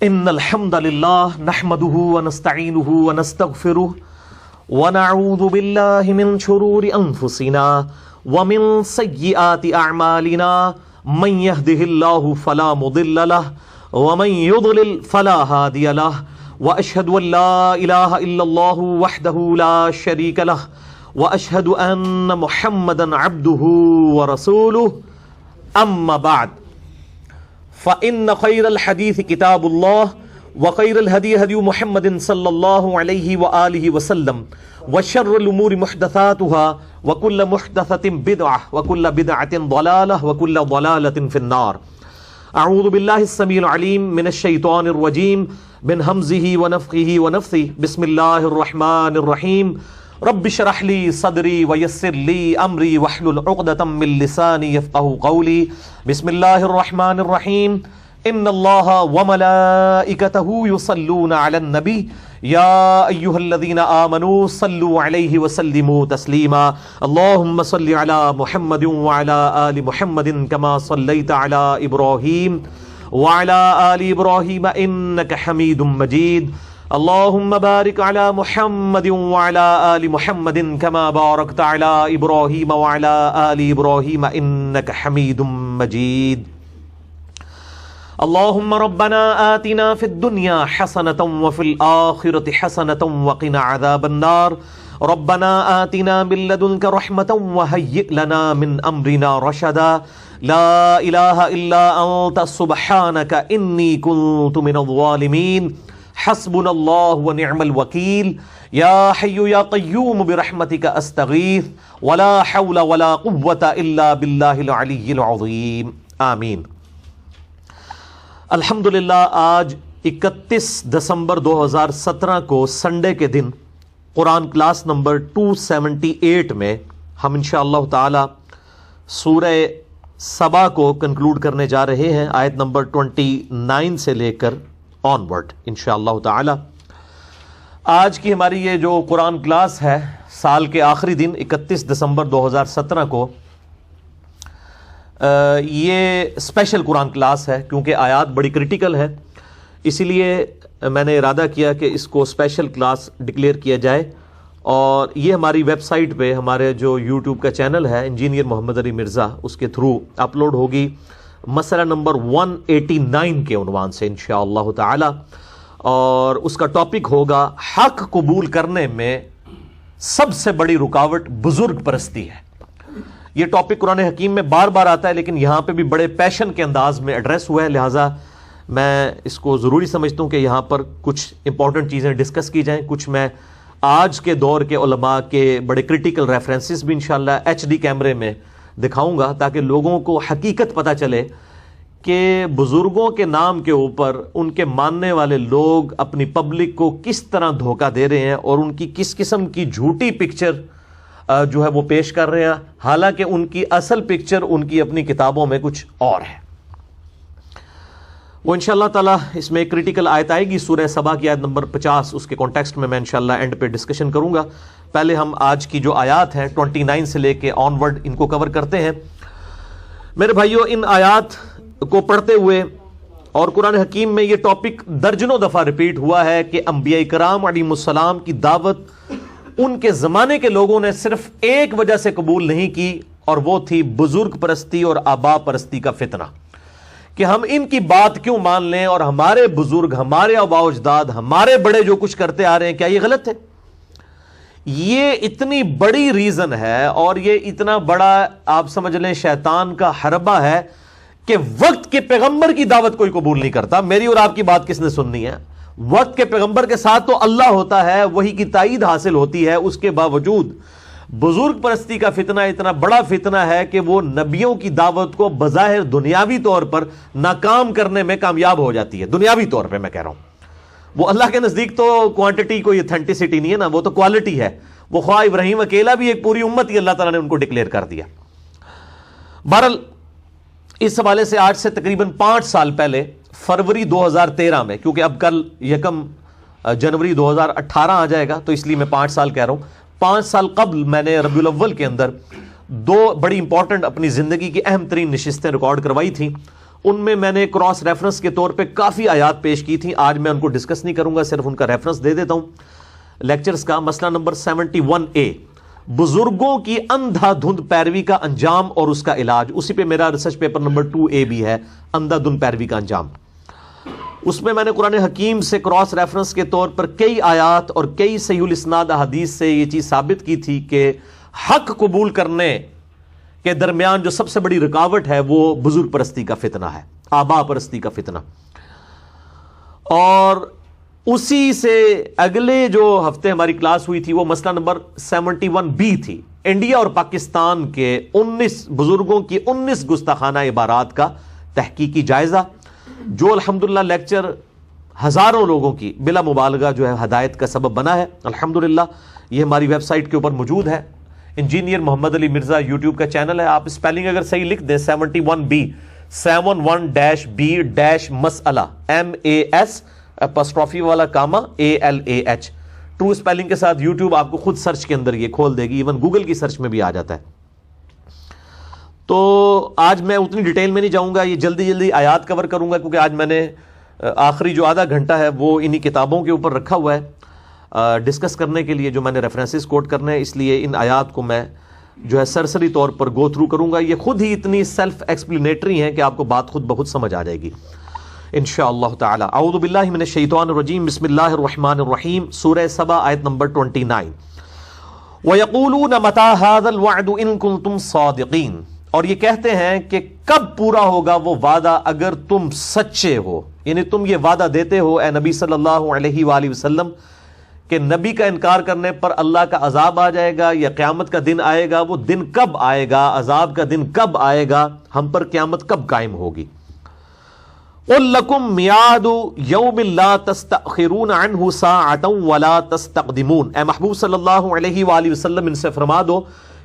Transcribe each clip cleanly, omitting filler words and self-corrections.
ان الحمد للہ نحمده ونستعینه ونستغفره ونعوذ باللہ من شرور انفسنا ومن سیئات اعمالنا من يهده اللہ فلا مضل له ومن يضلل فلا هادی له واشهد ان لا الہ الا اللہ وحدہ لا شریک له واشهد ان محمدا عبدہ ورسولہ اما بعد فإن خير الحديث كتاب الله وخير الهدي هدي محمد صلى الله عليه وآله وسلم وشر الأمور محدثاتها وكل محدثة بدعة وكل بدعة ضلالة وكل ضلالة في النار. أعوذ بالله السميع العليم من الشيطان الرجيم من همزه ونفخه ونفثه. بسم الله الرحمن الرحيم. رب اشرح لي صدري ويسر لي امري واحلل عقدة من لساني يفقهوا قولي. بسم الله الرحمن الرحيم. ان الله وملائكته يصلون على النبي يا ايها الذين امنوا صلوا عليه وسلموا تسليما. اللهم صل على محمد وعلى ال محمد كما صليت على ابراهيم وعلى ال ابراهيم انك حميد مجيد. اللهم بارك على محمد وعلى آل محمد كما باركت على إبراهيم وعلى آل إبراهيم إنك حميد مجيد. اللهم ربنا آتنا في الدنيا حسنة وفي الآخرة حسنة وقنا عذاب النار. ربنا آتنا من لدنك رحمة وهيئ لنا من أمرنا رشدا. لا إله إلا أنت سبحانك إني كنت من الظالمين. حسبنا اللہ ونعم الوکیل. یا حی یا قیوم برحمتک استغیث ولا حول ولا قوة الا باللہ العلی العظیم. آمین. الحمدللہ آج 31 دسمبر 2017 کو سنڈے کے دن قرآن کلاس نمبر 278 میں ہم انشاءاللہ تعالی سورہ سبا کو کنکلوڈ کرنے جا رہے ہیں، آیت نمبر 29 سے لے کر آنورڈ انشاءاللہ تعالی. آج کی ہماری یہ جو قرآن کلاس ہے سال کے آخری دن 31 دسمبر 2017 کو یہ اسپیشل قرآن کلاس ہے کیونکہ آیات بڑی کرٹیکل ہے، اسی لیے میں نے ارادہ کیا کہ اس کو اسپیشل کلاس ڈکلیئر کیا جائے. اور یہ ہماری ویب سائٹ پہ ہمارے جو یوٹیوب کا چینل ہے انجینئر محمد علی مرزا، اس کے تھرو اپلوڈ ہوگی مسئلہ نمبر 189 کے عنوان سے انشاءاللہ تعالی. اور اس کا ٹاپک ہوگا حق قبول کرنے میں سب سے بڑی رکاوٹ بزرگ پرستی ہے. یہ ٹاپک قرآن حکیم میں بار بار آتا ہے لیکن یہاں پہ بھی بڑے پیشن کے انداز میں ایڈریس ہوا ہے، لہٰذا میں اس کو ضروری سمجھتا ہوں کہ یہاں پر کچھ امپورٹنٹ چیزیں ڈسکس کی جائیں. کچھ میں آج کے دور کے علماء کے بڑے کرٹیکل ریفرنسز بھی انشاءاللہ HD کیمرے میں دکھاؤں گا تاکہ لوگوں کو حقیقت پتہ چلے کہ بزرگوں کے نام کے اوپر ان کے ماننے والے لوگ اپنی پبلک کو کس طرح دھوکہ دے رہے ہیں اور ان کی کس قسم کی جھوٹی پکچر جو ہے وہ پیش کر رہے ہیں، حالانکہ ان کی اصل پکچر ان کی اپنی کتابوں میں کچھ اور ہے. وہ انشاءاللہ تعالیٰ اس میں ایک کریٹیکل آیت آئے گی سورہ سبا کی آیت نمبر 50، اس کے کانٹیکسٹ میں انشاءاللہ اینڈ پہ ڈسکشن کروں گا. پہلے ہم آج کی جو آیات ہیں 29 سے لے کے آنورڈ ان کو کور کرتے ہیں. میرے بھائیو، ان آیات کو پڑھتے ہوئے اور قرآن حکیم میں یہ ٹاپک درجنوں دفعہ ریپیٹ ہوا ہے کہ انبیاء کرام علیہ السلام کی دعوت ان کے زمانے کے لوگوں نے صرف ایک وجہ سے قبول نہیں کی، اور وہ تھی بزرگ پرستی اور آبا پرستی کا فتنہ، کہ ہم ان کی بات کیوں مان لیں اور ہمارے بزرگ، ہمارے آباء و اجداد، ہمارے بڑے جو کچھ کرتے آ رہے ہیں کیا یہ غلط ہے؟ یہ اتنی بڑی ریزن ہے اور یہ اتنا بڑا آپ سمجھ لیں شیطان کا حربہ ہے کہ وقت کے پیغمبر کی دعوت کوئی قبول نہیں کرتا. میری اور آپ کی بات کس نے سننی ہے؟ وقت کے پیغمبر کے ساتھ تو اللہ ہوتا ہے، وہی کی تائید حاصل ہوتی ہے، اس کے باوجود بزرگ پرستی کا فتنہ اتنا بڑا فتنہ ہے کہ وہ نبیوں کی دعوت کو بظاہر دنیاوی طور پر ناکام کرنے میں کامیاب ہو جاتی ہے. دنیاوی طور پہ میں کہہ رہا ہوں، وہ اللہ کے نزدیک تو کوانٹٹی کوئی اتھینٹسٹی نہیں ہے نا، وہ تو کوالٹی ہے. وہ خواہ ابراہیم اکیلا بھی ایک پوری امت ہی اللہ تعالیٰ نے ان کو ڈکلیئر کر دیا. بہرحال اس حوالے سے آج سے تقریباً 5 سال پہلے فروری 2013 میں، کیونکہ اب کل 1 جنوری 2018 آ جائے گا تو اس لیے میں 5 سال کہہ رہا ہوں، 5 سال قبل میں نے ربیع الاول کے اندر 2 بڑی امپورٹنٹ اپنی زندگی کی اہم ترین نشستیں ریکارڈ کروائی تھیں. ان میں نے کراس ریفرنس کے طور پہ کافی آیات پیش کی تھیں. آج میں ان کو ڈسکس نہیں کروں گا, صرف ان کا ریفرنس دے دیتا ہوں لیکچرز کا. مسئلہ نمبر 71A, بزرگوں کی اندھا دھند پیروی کا انجام اور اس کا علاج. اسی پہ میرا ریسرچ پیپر نمبر 2A بھی ہے, اندھا دھند پیروی کا انجام. اس میں نے قرآن حکیم سے کراس ریفرنس کے طور پر کئی آیات اور کئی صحیح الاسناد احادیث سے یہ چیز ثابت کی تھی کہ حق قبول کرنے کے درمیان جو سب سے بڑی رکاوٹ ہے وہ بزرگ پرستی کا فتنہ ہے, آبا پرستی کا فتنہ. اور اسی سے اگلے جو ہفتے ہماری کلاس ہوئی تھی وہ مسئلہ نمبر 71B تھی, انڈیا اور پاکستان کے 19 بزرگوں کی 19 گستاخانہ عبارات کا تحقیقی جائزہ, جو الحمدللہ لیکچر ہزاروں لوگوں کی بلا مبالغہ جو ہے ہدایت کا سبب بنا ہے الحمدللہ. یہ ہماری ویب سائٹ کے اوپر موجود ہے, انجینئر محمد علی مرزا یوٹیوب کا چینل ہے. آپ اسپیلنگ اگر صحیح لکھ دیں 71B 71-B- مسئلہ MAS اپسٹرافی والا کاما ALAH, ٹرو اسپیلنگ کے ساتھ یوٹیوب آپ کو خود سرچ کے اندر یہ کھول دے گی, ایون گوگل کی سرچ میں بھی آ جاتا ہے. تو آج میں اتنی ڈیٹیل میں نہیں جاؤں گا, یہ جلدی جلدی آیات کور کروں گا کیونکہ آج میں نے آخری جو آدھا گھنٹہ ہے وہ انہی کتابوں کے اوپر رکھا ہوا ہے ڈسکس کرنے کے لیے, جو میں نے ریفرنسز کوٹ کرنے ہیں, اس لیے ان آیات کو میں جو ہے سرسری طور پر گو تھرو کروں گا. یہ خود ہی اتنی سیلف ایکسپلینیٹری ہیں کہ آپ کو بات خود بخود سمجھ آ جائے گی انشاءاللہ تعالی. اعوذ باللہ من الشیطان الرجیم, بسم اللہ الرحمن الرحیم. سورہ سبا آیت نمبر 29. وَيَقُولُونَ مَتَى هَذَا الْوَعْدُ إِن كُنتُمْ صَادِقِينَ, اور یہ کہتے ہیں کہ کب پورا ہوگا وہ وعدہ اگر تم سچے ہو, یعنی تم یہ وعدہ دیتے ہو اے نبی صلی اللہ علیہ وآلہ وسلم کہ نبی کا انکار کرنے پر اللہ کا عذاب آ جائے گا یا قیامت کا دن آئے گا. وہ دن کب آئے گا, عذاب کا دن کب آئے گا, ہم پر قیامت کب قائم ہوگی. قُل لَكُمْ مِيعَادُ يَوْمٍ لَا تَسْتَأْخِرُونَ عَنْهُ سَاعَةً وَلَا تَسْتَقْدِمُونَ. اے محبوب صلی اللہ علیہ وآلہ وسلم ان سے فرما دو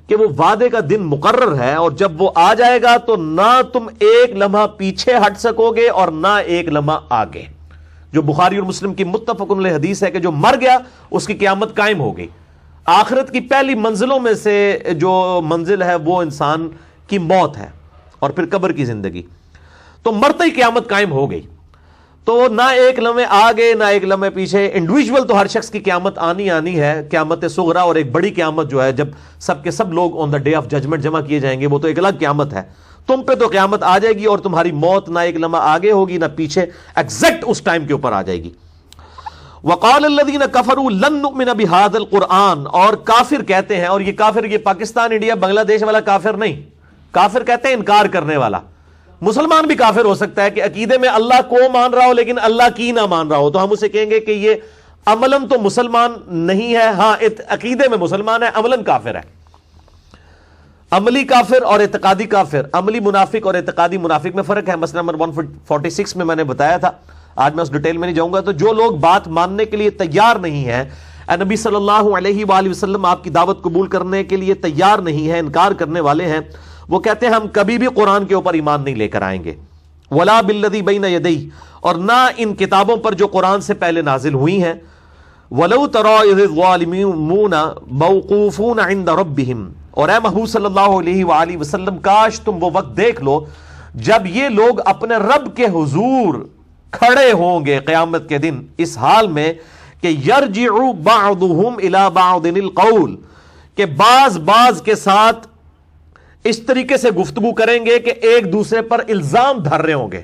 کہ وہ وعدے کا دن مقرر ہے, اور جب وہ آ جائے گا تو نہ تم ایک لمحہ پیچھے ہٹ سکو گے اور نہ ایک لمحہ آگے. جو بخاری اور مسلم کی متفق علیہ حدیث ہے کہ جو مر گیا اس کی قیامت قائم ہو گئی. آخرت کی پہلی منزلوں میں سے جو منزل ہے وہ انسان کی موت ہے اور پھر قبر کی زندگی. تو مرتے ہی قیامت قائم ہو گئی. تو نہ ایک لمحے آگے نہ ایک لمحے پیچھے. انڈیویجول تو ہر شخص کی قیامت آنی ہے, قیامت صغرا, اور ایک بڑی قیامت جو ہے جب سب کے سب لوگ آن دا ڈے آف ججمنٹ جمع کیے جائیں گے, وہ تو ایک الگ قیامت ہے. تم پہ تو قیامت آ جائے گی اور تمہاری موت نہ ایک لمحہ آگے ہوگی نہ پیچھے, ایگزیکٹ اس ٹائم کے اوپر آ جائے گی. وقال الذين كفروا لن نؤمن بهذا القرآن, اور کافر کہتے ہیں, اور یہ کافر یہ پاکستان انڈیا بنگلہ دیش والا کافر نہیں, کافر کہتے ہیں انکار کرنے والا. مسلمان بھی کافر ہو سکتا ہے کہ عقیدے میں اللہ کو مان رہا ہو لیکن اللہ کی نہ مان رہا ہو, تو ہم اسے کہیں گے کہ یہ عملاً تو مسلمان نہیں ہے, ہاں عقیدے میں مسلمان ہے, عملاً کافر ہے. عملی کافر اور اعتقادی کافر, عملی منافق اور اعتقادی منافق میں فرق ہے. مسئلہ نمبر 146 میں نے بتایا تھا, آج میں اس ڈیٹیل میں نہیں جاؤں گا. تو جو لوگ بات ماننے کے لیے تیار نہیں ہیں, اے نبی صلی اللہ علیہ وآلہ وسلم آپ کی دعوت قبول کرنے کے لیے تیار نہیں ہیں, انکار کرنے والے ہیں, وہ کہتے ہیں ہم کبھی بھی قرآن کے اوپر ایمان نہیں لے کر آئیں گے. ولا بالذی بین یدیہ, اور نہ ان کتابوں پر جو قرآن سے پہلے نازل ہوئی ہیں. ولو تری اذ الظالمون موقوفون عند ربہم, اور اے محبوب صلی اللہ علیہ وآلہ وسلم کاش تم وہ وقت دیکھ لو جب یہ لوگ اپنے رب کے حضور کھڑے ہوں گے قیامت کے دن, اس حال میں کہ یرجع بعضهم الى بعض القول, کہ بعض کے ساتھ اس طریقے سے گفتگو کریں گے کہ ایک دوسرے پر الزام دھر رہے ہوں گے.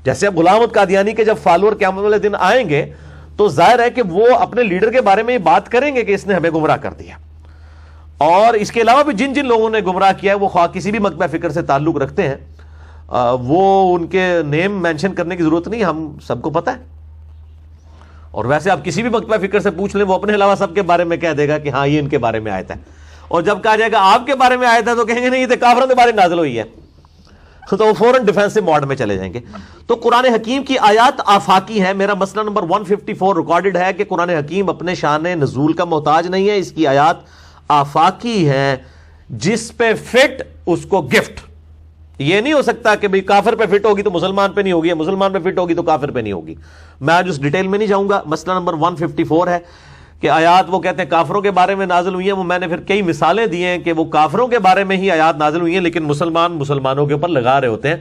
جیسے اب غلام احمد قادیانی کے جب فالوور قیامت والے دن آئیں گے تو ظاہر ہے کہ وہ اپنے لیڈر کے بارے میں یہ بات کریں گے کہ اس نے ہمیں گمراہ کر دیا. اور اس کے علاوہ بھی جن جن لوگوں نے گمراہ کیا ہے وہ خواہ کسی بھی مکتبہ فکر سے تعلق رکھتے ہیں, وہ ان کے نیم مینشن کرنے کی ضرورت نہیں, ہم سب کو پتہ ہے. اور ویسے آپ کسی بھی مکتبہ فکر سے پوچھ لیں, وہ اپنے علاوہ سب کے بارے میں کہہ دے گا کہ ہاں یہ ان کے بارے میں آیت ہے. اور جب کہا جائے گا آپ کے بارے میں آیت ہے تو کہیں گے نہیں یہ تو کافروں کے بارے میں نازل ہوئی ہے, تو وہ فوراً ڈیفینسو موڈ میں چلے جائیں گے. تو قرآن حکیم کی آیات آفاقی ہیں. میرا مسئلہ نمبر 154 ریکارڈڈ ہے کہ قرآن حکیم اپنے شان نزول کا محتاج نہیں ہے, اس کی آیات آفاقی ہیں, جس پہ فٹ اس کو گفٹ. یہ نہیں ہو سکتا کہ بھئی کافر پہ فٹ ہوگی تو مسلمان پہ نہیں ہوگی, مسلمان پہ فٹ ہوگی تو کافر پہ نہیں ہوگی. میں آج اس ڈیٹیل میں نہیں جاؤں گا. مسئلہ نمبر 154 ہے کہ آیات وہ کہتے ہیں کافروں کے بارے میں نازل ہوئی ہیں. وہ میں نے پھر کئی مثالیں دی ہیں کہ وہ کافروں کے بارے میں ہی آیات نازل ہوئی ہیں, لیکن مسلمانوں کے اوپر لگا رہے ہوتے ہیں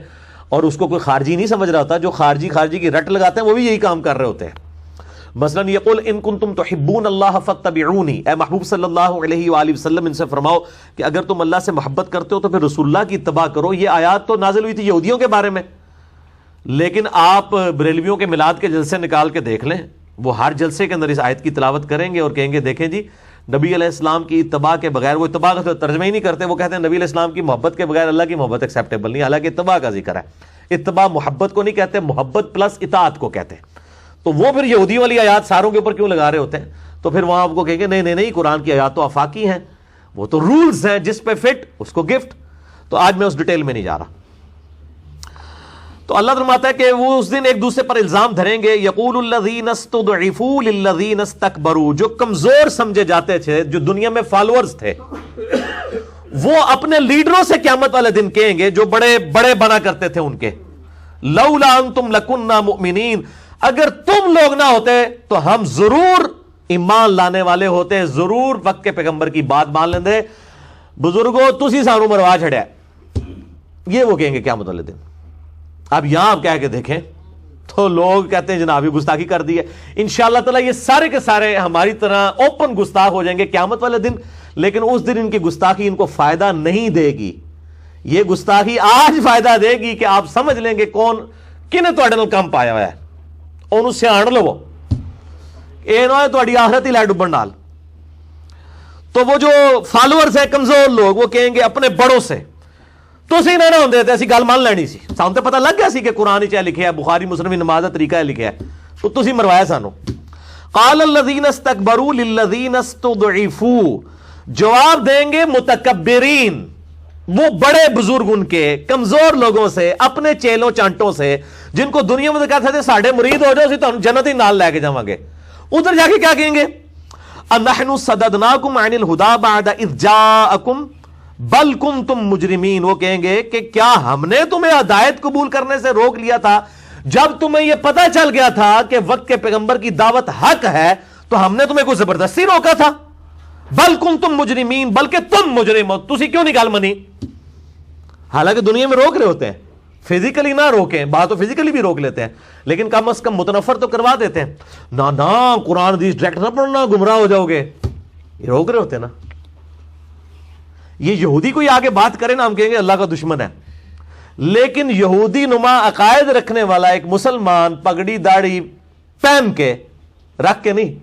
اور اس کو کوئی خارجی نہیں سمجھ رہا ہوتا. جو خارجی کی رٹ لگاتے ہیں وہ بھی یہی کام کر رہے ہوتے ہیں. مثلا یقول ان کنتم تحبون اللہ فاتبعونی، اے محبوب صلی اللہ علیہ وآلہ وسلم ان سے فرماؤ کہ اگر تم اللہ سے محبت کرتے ہو تو پھر رسول اللہ کی اتباع کرو. یہ آیات تو نازل ہوئی تھی یہودیوں کے بارے میں، لیکن آپ بریلویوں کے میلاد کے جلسے نکال کے دیکھ لیں، وہ ہر جلسے کے اندر اس آیت کی تلاوت کریں گے اور کہیں گے دیکھیں جی نبی علیہ السلام کی اتباع کے بغیر، وہ اتباع کا ترجمہ ہی نہیں کرتے، وہ کہتے ہیں نبی علیہ السلام کی محبت کے بغیر اللہ کی محبت ایکسیپٹیبل نہیں، حالانکہ اتباع کا ذکر ہے. اتباع محبت کو نہیں کہتے، محبت پلس اطاعت کو کہتے ہیں. تو وہ پھر یہودی والی آیات ساروں کے اوپر کیوں لگا رہے ہوتے ہیں؟ تو پھر وہاں آپ کو کہیں گے نہیں قرآن کی آیات تو آفاقی ہیں، وہ تو رولز ہیں، جس پہ فٹ اس کو گفٹ. تو آج میں اس ڈیٹیل میں نہیں جا رہا. تو اللہ فرماتا ہے کہ وہ اس دن ایک دوسرے پر الزام دھریں گے. یقول الذین استضعفوا للذین استکبروا، جو کمزور سمجھے جاتے تھے، جو دنیا میں فالوورز تھے، وہ اپنے لیڈروں سے قیامت والے دن کہیں گے جو بڑے بڑے بنا کرتے تھے ان کے، لولا انتم لکنا مؤمنین، اگر تم لوگ نہ ہوتے تو ہم ضرور ایمان لانے والے ہوتے، ضرور وقت کے پیغمبر کی بات مان لیندے. بزرگوں تسی سانو مروا چھڑیا، یہ وہ کہیں گے قیامت والے دن. اب یہاں آپ کہہ کے دیکھیں تو لوگ کہتے ہیں جناب گستاخی کر دی ہے. انشاءاللہ تعالی یہ سارے کے سارے ہماری طرح اوپن گستاخ ہو جائیں گے قیامت والے دن، لیکن اس دن ان کی گستاخی ان کو فائدہ نہیں دے گی. یہ گستاخی آج فائدہ دے گی کہ آپ سمجھ لیں گے کون کنے تواڈے نال کم پایا ہوا ہے، انہوں سیاڑ لو، اے نہ ہوئے تواڈی آخرت ہی لے ڈبن نال. تو وہ جو فالوورز ہیں کمزور لوگ، وہ کہیں گے اپنے بڑوں سے تسی نہ ہوندے تے اسی گل مان لینی سی، سانوں تے پتہ لگ گیا سی کہ قرآن وچ لکھیا ہے، بخاری مسلم کی نماز دا طریقہ لکھیا ہے، تو تسی مروایا سانو. قال الذین استکبروا للذین استضعفوا، جواب دیں گے متکبرین، وہ بڑے بزرگ ان کے کمزور لوگوں سے، اپنے چیلوں چانٹوں سے، جن کو دنیا میں کہتے تھے ساڈے مرید ہو جاؤ اسی تانوں جنت ہی نال لے کے جاواں گے. ادھر جا کے کیا کہیں گے؟ انحن صددناکم عن الہدی بعد اذ جاءکم بل کنتم مجرمین. وہ کہیں گے کہ کیا ہم نے تمہیں ہدایت قبول کرنے سے روک لیا تھا جب تمہیں یہ پتہ چل گیا تھا کہ وقت کے پیغمبر کی دعوت حق ہے، تو ہم نے تمہیں کوئی زبردستی روکا تھا؟ بل کنتم مجرمین، بلکہ تم مجرم ہو، تسی کیوں نہیں گل منی؟ حالانکہ دنیا میں روک رہے ہوتے ہیں، فزیکلی نہ روکیں، بات تو فزیکلی بھی روک لیتے ہیں، لیکن کم از کم متنفر تو کروا دیتے ہیں. نہ قرآن حدیث ڈائریکٹ نہ پڑھنا، گمراہ ہو جاؤ گے، یہ روک رہے ہوتے ہیں نا. یہ یہودی کوئی آگے بات کرے نا، ہم کہیں گے اللہ کا دشمن ہے. لیکن یہودی نما عقائد رکھنے والا ایک مسلمان پگڑی داڑھی پہن کے رکھ کے نہیں،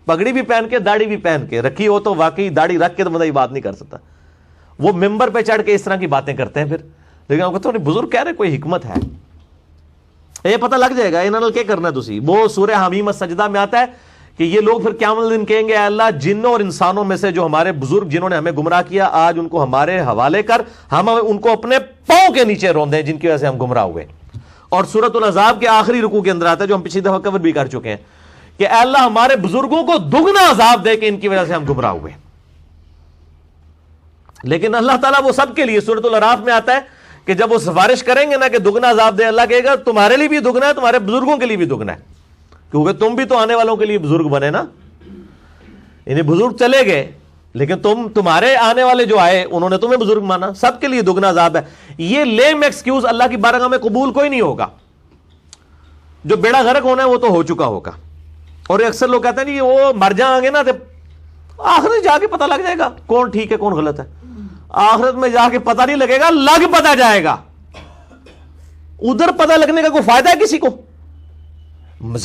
پگڑی بھی پہن کے داڑھی بھی پہن کے رکھی ہو تو واقعی داڑھی رکھ کے تو بندہ یہ بات نہیں کر سکتا. وہ ممبر پہ چڑھ کے اس طرح کی باتیں کرتے ہیں. پھر لیکن آپ کہتے ہیں بزرگ کہہ رہے کوئی حکمت ہے، یہ پتہ لگ جائے گا انہوں نے کیا کرنا ہے. تسی وہ سورہ حمیم السجدہ میں آتا ہے کہ یہ لوگ پھر قیامت دن کہیں گے اے اللہ جنوں اور انسانوں میں سے جو ہمارے بزرگ جنہوں نے ہمیں گمراہ کیا، آج ان کو ہمارے حوالے کر، ہم ان کو اپنے پاؤں کے نیچے روندیں جن کی وجہ سے ہم گمراہ ہوئے. اور سورۃ الاحزاب کے آخری رکوع کے اندر آتا ہے جو ہم پچھلی دفعہ کور بھی کر چکے ہیں کہ اے اللہ ہمارے بزرگوں کو دگنا عذاب دے کہ ان کی وجہ سے ہم گمراہ ہوئے. لیکن اللہ تعالیٰ وہ سب کے لیے، سورۃ الاعراف میں آتا ہے کہ جب وہ سفارش کریں گے نا کہ دگنا عذاب دے، اللہ کہے گا تمہارے لیے بھی دگنا ہے، تمہارے بزرگوں کے لیے بھی دگنا ہے، کیونکہ تم بھی تو آنے والوں کے لیے بزرگ بنے نا. یعنی بزرگ چلے گئے لیکن تمہارے آنے والے جو آئے انہوں نے تمہیں بزرگ مانا، سب کے لیے دگنا عذاب ہے. یہ لیم ایکسکیوز اللہ کی بارگاہ میں قبول کوئی نہیں ہوگا. جو بیڑا غرق ہونا ہے وہ تو ہو چکا ہوگا. اور اکثر لوگ کہتے ہیں نہیں وہ مر جائیں گے نا تو آخرت جا کے پتہ لگ جائے گا کون ٹھیک ہے کون غلط ہے. آخرت میں جا کے پتہ نہیں لگے گا، لگ پتہ جائے گا. ادھر پتہ لگنے کا کوئی فائدہ ہے کسی کو؟ اس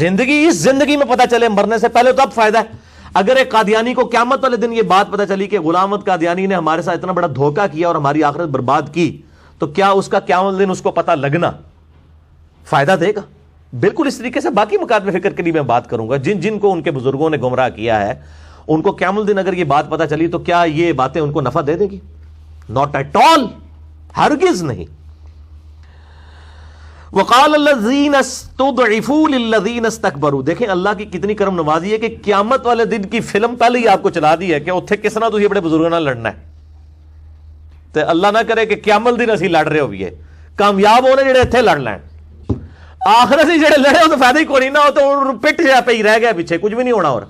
زندگی میں پتہ چلے، مرنے سے پہلے تو اب فائدہ ہے. اگر ایک قادیانی کو قیامت والے دن یہ بات پتہ چلی کہ غلام احمد قادیانی نے ہمارے ساتھ اتنا بڑا دھوکہ کیا اور ہماری آخرت برباد کی، تو کیا اس کا قیامت دن اس کو پتہ لگنا فائدہ دے گا؟ بالکل اس طریقے سے باقی مکاتب فکر کے لیے میں بات کروں گا جن کو ان کے بزرگوں نے گمراہ کیا ہے، ان کو قیامت دن اگر یہ بات پتہ چلی تو کیا یہ باتیں ان کو نفع دے دے گی؟ ناٹ ایٹ آل، ہرگز نہیں. وقال الذین استضعفوا للذین استکبروا. دیکھیں اللہ کی کتنی کرم نوازی ہے کہ قیامت والے دن کی فلم پہلے ہی آپ کو چلا دی ہے کہ اتنے کس طرح تسی بڑے بزرگوں نال لڑنا ہے. تے اللہ نہ کرے کہ قیامت دن اسی لڑ رہے ہوئے کامیاب ہونے جڑے اتنے لڑ لین، آخر سے جڑے لڑے ہو تو فائدہ ہی کوئی نہیں نہ ہو تو پٹ جا پہ ہی رہ گیا پیچھے، کچھ بھی نہیں ہونا. اور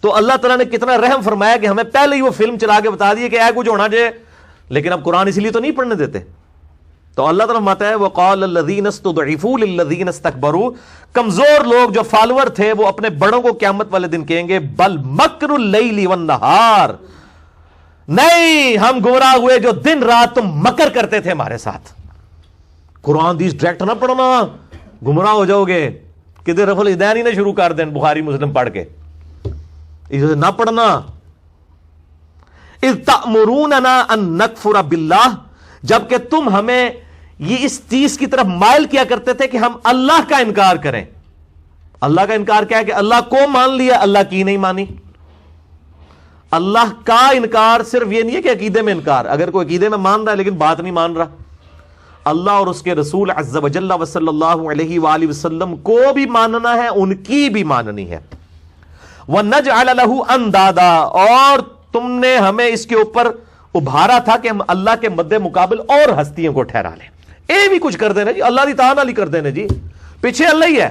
تو اللہ تعالیٰ نے کتنا رحم فرمایا کہ ہمیں پہلے ہی وہ فلم چلا کے بتا دی کہ اے کچھ ہونا جے. لیکن اب قرآن اسی لیے تو نہیں پڑھنے دیتے تو اللہ تعالیٰ فرماتا ہے وقال الذین استضعفوا للذین استکبروا، کمزور لوگ جو فالوور تھے وہ اپنے بڑوں کو قیامت والے دن کہیں گے بل مکر اللیل والنہار، نہیں ہم گمراہ ہوئے جو دن رات تم مکر کرتے تھے ہمارے ساتھ۔ قرآن حدیث ڈائریکٹ نہ پڑھنا، گمراہ ہو جاؤ گے، کدھر رفع الدین ہی نہ شروع کر دیں بخاری مسلم پڑھ کے، اسے نہ پڑھنا۔ اذ تأمروننا ان نکفر باللہ، جبکہ تم ہمیں یہ اس چیز کی طرف مائل کیا کرتے تھے کہ ہم اللہ کا انکار کریں۔ اللہ کا انکار کیا ہے کہ اللہ کو مان لیا، اللہ کی نہیں مانی۔ اللہ کا انکار صرف یہ نہیں ہے کہ عقیدے میں انکار، اگر کوئی عقیدے میں مان رہا ہے لیکن بات نہیں مان رہا، اللہ اور اس کے رسول عز وجل و صلی اللہ علیہ وآلہ وسلم کو بھی ماننا ہے، ان کی بھی ماننی ہے۔ وَنَجْعَلَ لَهُ أَنْدَادًا، اور تم نے ہمیں اس کے اوپر ابھارا تھا کہ ہم اللہ کے مد مقابل اور ہستیوں کو ٹھہرا لیں۔ اے بھی کچھ کر دینا جی، اللہ دی تعالیٰ نہیں کر دینا جی، پیچھے اللہ ہی ہے،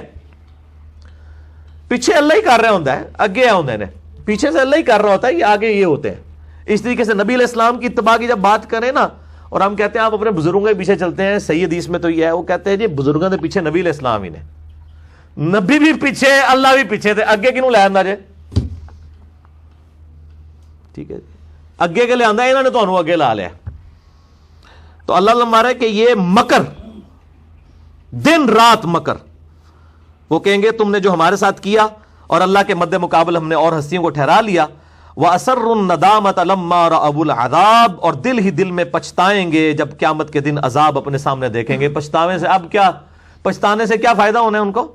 پیچھے اللہ ہی کر رہا ہوتا ہے، اگے ہوتے ہیں، پیچھے سے اللہ ہی کر رہا ہوتا ہے، یہ آگے یہ ہوتے ہیں۔ اس طریقے سے نبی علیہ السلام کی اتباع کی جب بات کریں نا، اور ہم کہتے ہیں آپ اپنے بزرگوں کے پیچھے چلتے ہیں، صحیح حدیث میں تو یہ ہے، وہ کہتے ہیں جی بزرگوں کے پیچھے نبی علیہ السلام ہی نے، نبی بھی پیچھے اللہ بھی پیچھے تھے، اگے کنوں لے آندا جے؟ ٹھیک ہے، اگے کے لے آندا، انہوں نے تانوں اگے لا لیا۔ تو اللہ نے مارا کہ یہ مکر، دن رات مکر، وہ کہیں گے تم نے جو ہمارے ساتھ کیا اور اللہ کے مد مقابل ہم نے اور ہستیوں کو ٹھہرا لیا۔ وَأَسَرُّ النَّدَامَةَ لَمَّا رَأَوُا الْعَذَابَ، اور دل ہی دل میں پچھتائیں گے جب قیامت کے دن عذاب اپنے سامنے دیکھیں گے۔ پچھتاوے سے اب کیا، پچھتانے سے کیا فائدہ ہونا ہے ان کو؟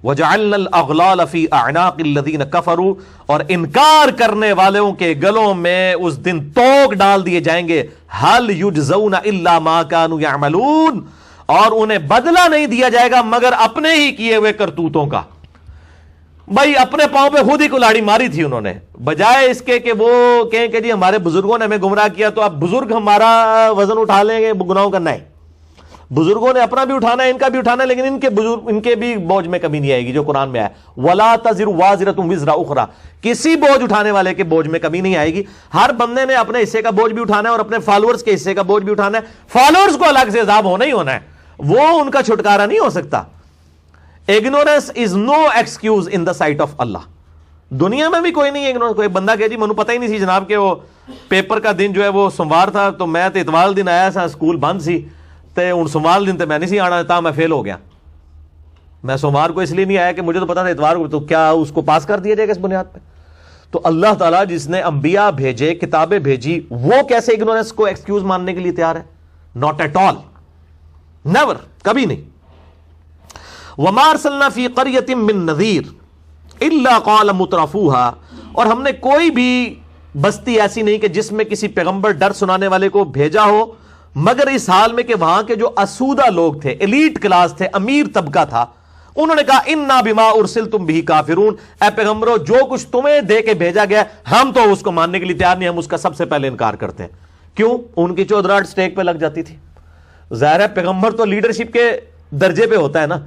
وَجَعَلْنَا الْأَغْلَالَ فِي أَعْنَاقِ الَّذِينَ كَفَرُوا، اور انکار کرنے والوں کے گلوں میں اس دن توق ڈال دیے جائیں گے۔ هَلْ يُجْزَوْنَ إِلَّا مَا كَانُوا يَعْمَلُونَ، اور انہیں بدلہ نہیں دیا جائے گا مگر اپنے ہی کیے ہوئے کرتوتوں کا۔ بھائی اپنے پاؤں پہ خود ہی کلاڑی ماری تھی انہوں نے، بجائے اس کے کہ وہ کہیں کہ جی ہمارے بزرگوں نے ہمیں گمراہ کیا تو اب بزرگ ہمارا وزن اٹھا لیں گے گناہوں کا، نہیں، بزرگوں نے اپنا بھی اٹھانا ہے، ان کا بھی اٹھانا ہے، لیکن ان کے بھی بوجھ میں کمی نہیں آئے گی، جو قرآن میں ہے وَلَا تَزِرُ وَازِرَةٌ وِزْرَ أُخْرَى، کسی بوجھ اٹھانے والے کے بوجھ میں کمی نہیں آئے گی۔ ہر بندے نے اپنے حصے کا بوجھ بھی اٹھانا ہے اور اپنے فالوورز کے حصے کا بوجھ بھی اٹھانا ہے۔ فالوورز کو الگ سے عذاب ہونا ہی ہونا ہے، وہ ان کا چھٹکارا نہیں ہو سکتا۔ Ignorance is no excuse in the sight of Allah۔ دنیا میں بھی کوئی نہیں ہے، کوئی بندہ کہ جی منو پتہ ہی نہیں سی جناب کہ وہ پیپر کا دن جو ہے وہ سوموار تھا تو میں تے اتوار دن آیا سا، اسکول بند سی تے ہن سوموار دن تے میں نہیں سی آنا، تا میں فیل ہو گیا۔ میں سوموار کو اس لیے نہیں آیا کہ مجھے تو پتا تھا اتوار کو، تو کیا اس کو پاس کر دیا جائے گا اس بنیاد پہ؟ تو اللہ تعالیٰ جس نے انبیاء بھیجے، کتابیں بھیجی، وہ کیسے اگنورنس کو ایکسکیوز ماننے کے لیے تیار ہے؟ ناٹ ایٹ آل، نیور، کبھی نہیں۔ وَمَا أَرْسَلْنَا فِي قَرْيَةٍ مِّن نَذِيرٍ إِلَّا قَالَ مُتْرَفُوهَا، اور ہم نے کوئی بھی بستی ایسی نہیں کہ جس میں کسی پیغمبر ڈر سنانے والے کو بھیجا ہو مگر اس حال میں کہ وہاں کے جو اسودہ لوگ تھے، ایلیٹ کلاس تھے، امیر طبقہ تھا، انہوں نے کہا اِنَّا بِمَا أُرْسِلْتُمْ بِهِ كَافِرُونَ، اے پیغمبرو جو کچھ تمہیں دے کے بھیجا گیا ہم تو اس کو ماننے کے لیے تیار نہیں، ہم اس کا سب سے پہلے انکار کرتے ہیں۔ کیوں؟ ان کی چودراہٹ سٹیک پہ لگ جاتی تھی۔ ظاہر ہے پیغمبر تو لیڈرشپ کے درجے پہ ہوتا ہے نا،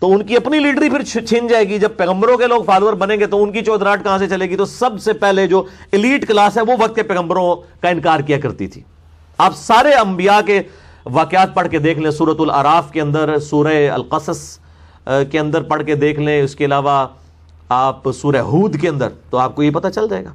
تو ان کی اپنی لیڈری پھر چھن جائے گی۔ جب پیغمبروں کے لوگ فالوور بنیں گے تو ان کی چودراہٹ کہاں سے چلے گی؟ تو سب سے پہلے جو ایلیٹ کلاس ہے وہ وقت کے پیغمبروں کا انکار کیا کرتی تھی۔ آپ سارے انبیاء کے واقعات پڑھ کے دیکھ لیں، سورۃ الاعراف کے اندر، سورہ القصص کے اندر پڑھ کے دیکھ لیں، اس کے علاوہ آپ سورہ ہود کے اندر، تو آپ کو یہ پتہ چل جائے گا۔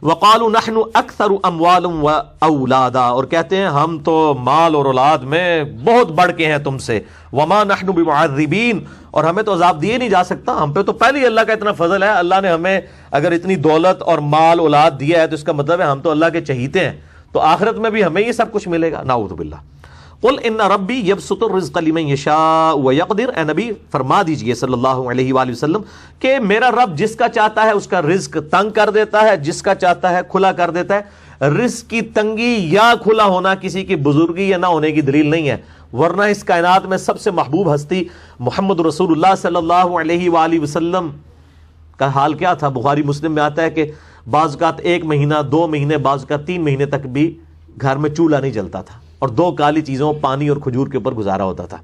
وَقَالُوا نَحْنُ أَكْثَرُ أَمْوَالًا وَأَوْلَادًا، اور کہتے ہیں ہم تو مال اور اولاد میں بہت بڑھ کے ہیں تم سے۔ وَمَا نَحْنُ بِمُعَذِّبِينَ، اور ہمیں تو عذاب دیے نہیں جا سکتا، ہم پہ تو پہلے ہی اللہ کا اتنا فضل ہے، اللہ نے ہمیں اگر اتنی دولت اور مال اولاد دیا ہے تو اس کا مطلب ہے ہم تو اللہ کے چہیتے ہیں، تو آخرت میں بھی ہمیں یہ سب کچھ ملے گا، نعوذ باللہ۔ قل ان ربی یبسط الرزق لمن یشاء ویقدر، اے نبی فرما دیجئے صلی اللہ علیہ وآلہ وسلم کہ میرا رب جس کا چاہتا ہے اس کا رزق تنگ کر دیتا ہے، جس کا چاہتا ہے کھلا کر دیتا ہے۔ رزق کی تنگی یا کھلا ہونا کسی کی بزرگی یا نہ ہونے کی دلیل نہیں ہے، ورنہ اس کائنات میں سب سے محبوب ہستی محمد رسول اللہ صلی اللہ علیہ وآلہ وسلم کا حال کیا تھا؟ بخاری مسلم میں آتا ہے کہ بعض اوقات 1 مہینہ 2 مہینے بعض اوقات 3 مہینے تک بھی گھر میں چولہا نہیں جلتا تھا اور 2 کالی چیزوں پانی اور کھجور کے اوپر گزارا ہوتا تھا۔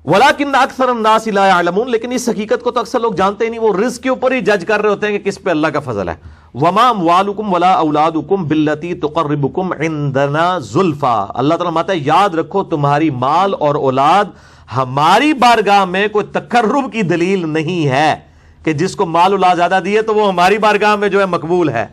وَلَٰكِنَّ أَكْثَرَ النَّاسِ لَا يَعْلَمُونَ، لیکن اس حقیقت کو تو اکثر لوگ جانتے ہی نہیں، وہ رزق کے اوپر ہی جج کر رہے ہوتے ہیں کہ کس پہ اللہ کا فضل ہے۔ وما اموالکم ولا اولادکم باللتی تقربکم عندنا زلفا، اللہ تعالیٰ ماتا ہے یاد رکھو تمہاری مال اور اولاد ہماری بارگاہ میں کوئی تقرب کی دلیل نہیں ہے کہ جس کو مال اولاد زیادہ دیے تو وہ ہماری بارگاہ میں جو ہے مقبول ہے.